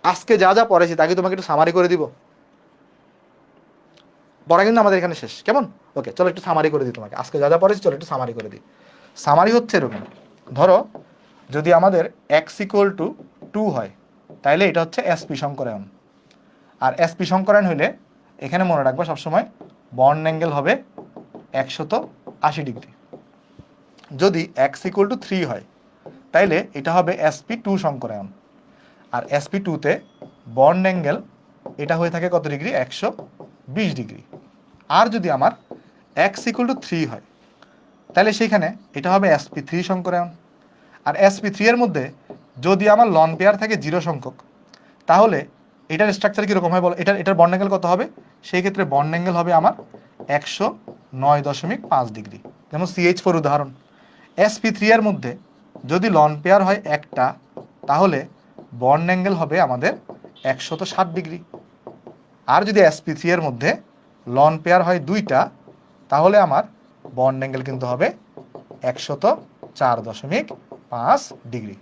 আজকে যা যা পড়াইছি তাকে তোমাকে একটু সামারি করে দিব, পড়া কিন্তু আমাদের এখানে শেষ, কেমন। ওকে চলো একটু সামারি করে দিই তোমাকে, আজকে যা যা পড়েছি চলো একটু সামারি করে দিই। সামারি হচ্ছে এরকম, ধরো যদি আমাদের x=2 হয় তাহলে এটা হচ্ছে sp সংকরায়ন, আর sp সংকরায়ন হইলে এখানে মনে রাখবা সবসময় বন্ড অ্যাঙ্গেল হবে 180 ডিগ্রি। যদি x=3 হয় তাইলে এটা হবে sp2 সংকরায়ন, আর sp2-তে বন্ড অ্যাঙ্গেল এটা হয়ে থাকে কত ডিগ্রি, 120 ডিগ্রি। আর যদি আমার x=3 হয় তাহলে সেইখানে এটা হবে sp3 সংকরায়ন, আর sp3 এর মধ্যে যদি আমার লন পেয়ার থাকে 0 সংখ্যক তাহলে এটার স্ট্রাকচার কীরকম হয় বলো, এটার বন্ড অ্যাঙ্গেল কত হবে, সেই ক্ষেত্রে বন্ড অ্যাঙ্গেল হবে আমার 109.5 ডিগ্রি। যেমন CH4 উদাহরণ, sp3 এর মধ্যে যদি লন পেয়ার হয় একটা তাহলে বন্ড অ্যাঙ্গেল হবে আমাদের 160 ডিগ্রি, আর যদি sp3 এর মধ্যে লন পেয়ার হয় দুইটা তাহলে আমার বন্ড অ্যাঙ্গেল কিন্তু হবে 104.5 ডিগ্রি।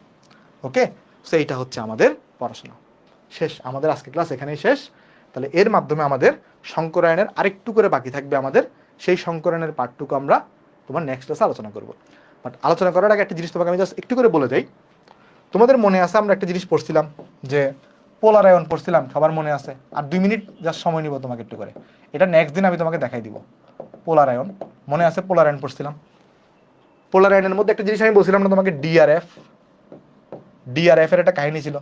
ওকে, সো এইটা হচ্ছে আমাদের পড়াশোনা শেষ, আমাদের আজকে ক্লাস এখানেই শেষ। তাহলে এর মাধ্যমে আমাদের সংকরায়নের আরেকটু করে বাকি থাকবে, আমাদের সেই সংকরায়নের পার্টটুকু আমরা তোমার নেক্সট ক্লাসে আলোচনা করব। বাট আলোচনা করার আগে একটা জিনিস তোমাকে আমি জাস্ট একটু করে বলে যাই, তোমাদের মনে আছে আমরা একটা জিনিস পড়ছিলাম যে পোলার আয়ন পড়ছিলাম, সবার মনে আছে, আর 2 মিনিট জাস্ট সময় নিব তোমাকে একটু করে, এটা নেক্সট দিন আমি তোমাকে দেখাই দিব। পোলার আয়ন মনে আছে, পোলার আয়ন পড়ছিলাম, পোলার আয়নের মধ্যে একটা জিনিস আমি বলছিলাম না তোমাকে, ডিআরএফ এর একটা কাহিনী ছিল,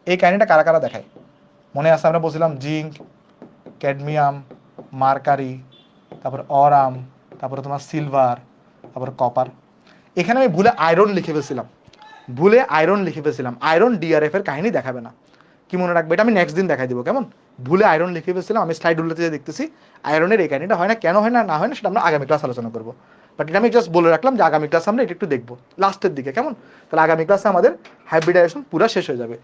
এই কাহিনীটা কারা কারা দেখায় মনে আছে, আমরা বলছিলাম জিঙ্ক, ক্যাডমিয়াম, মার্কারি, তারপর অরাম, তারপরে তোমার সিলভার, তারপর কপার। এখানে আমি ভুলে আয়রন লিখে ফেলছিলাম, আয়রন ডিআরএফ এর কাহিনী দেখাবে না, কি মনে রাখবে, এটা আমি নেক্সট দিন দেখাই দিব, কেমন। ভুলে আয়রন লিখে ফেলছিলাম, আমি স্লাইড উল্লেতে যে দেখতেছি আয়রনের এই কাহিনীটা হয় না, কেন হয় না না হয় না সেটা আমরা আগামী ক্লাস আলোচনা করবো, বাট এটা আমি জাস্ট বলে রাখলাম যে আগামী ক্লাসে আমরা এটা একটু দেখবো লাস্টের দিকে, কেমন। তাহলে আগামী ক্লাসে আমাদের হাইব্রিডাইজেশন পুরো শেষ হয়ে যাবে।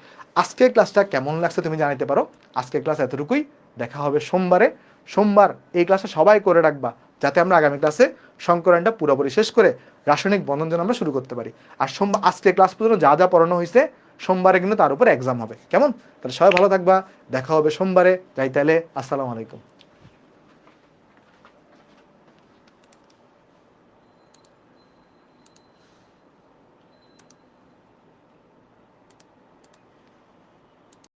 আজকের ক্লাসটা কেমন লাগছে তুমি জানাতে পারো, আজকের ক্লাস এতটুকুই, দেখা হবে সোমবারে। সোমবার এই ক্লাসে সবাই করে রাখবা যাতে আমরা আগামী ক্লাসে সংকরণটা পুরোপুরি শেষ করে রাসায়নিক বন্ধন যেন আমরা শুরু করতে পারি। আর সোমবার আজকে ক্লাস পর্যন্ত যা যা পড়ানো হয়েছে সোমবারে কিন্তু তার উপর এক্সাম হবে, কেমন। তাহলে সবাই ভালো থাকবা, দেখা হবে সোমবারে, যাই তাহলে, আসসালামু আলাইকুম।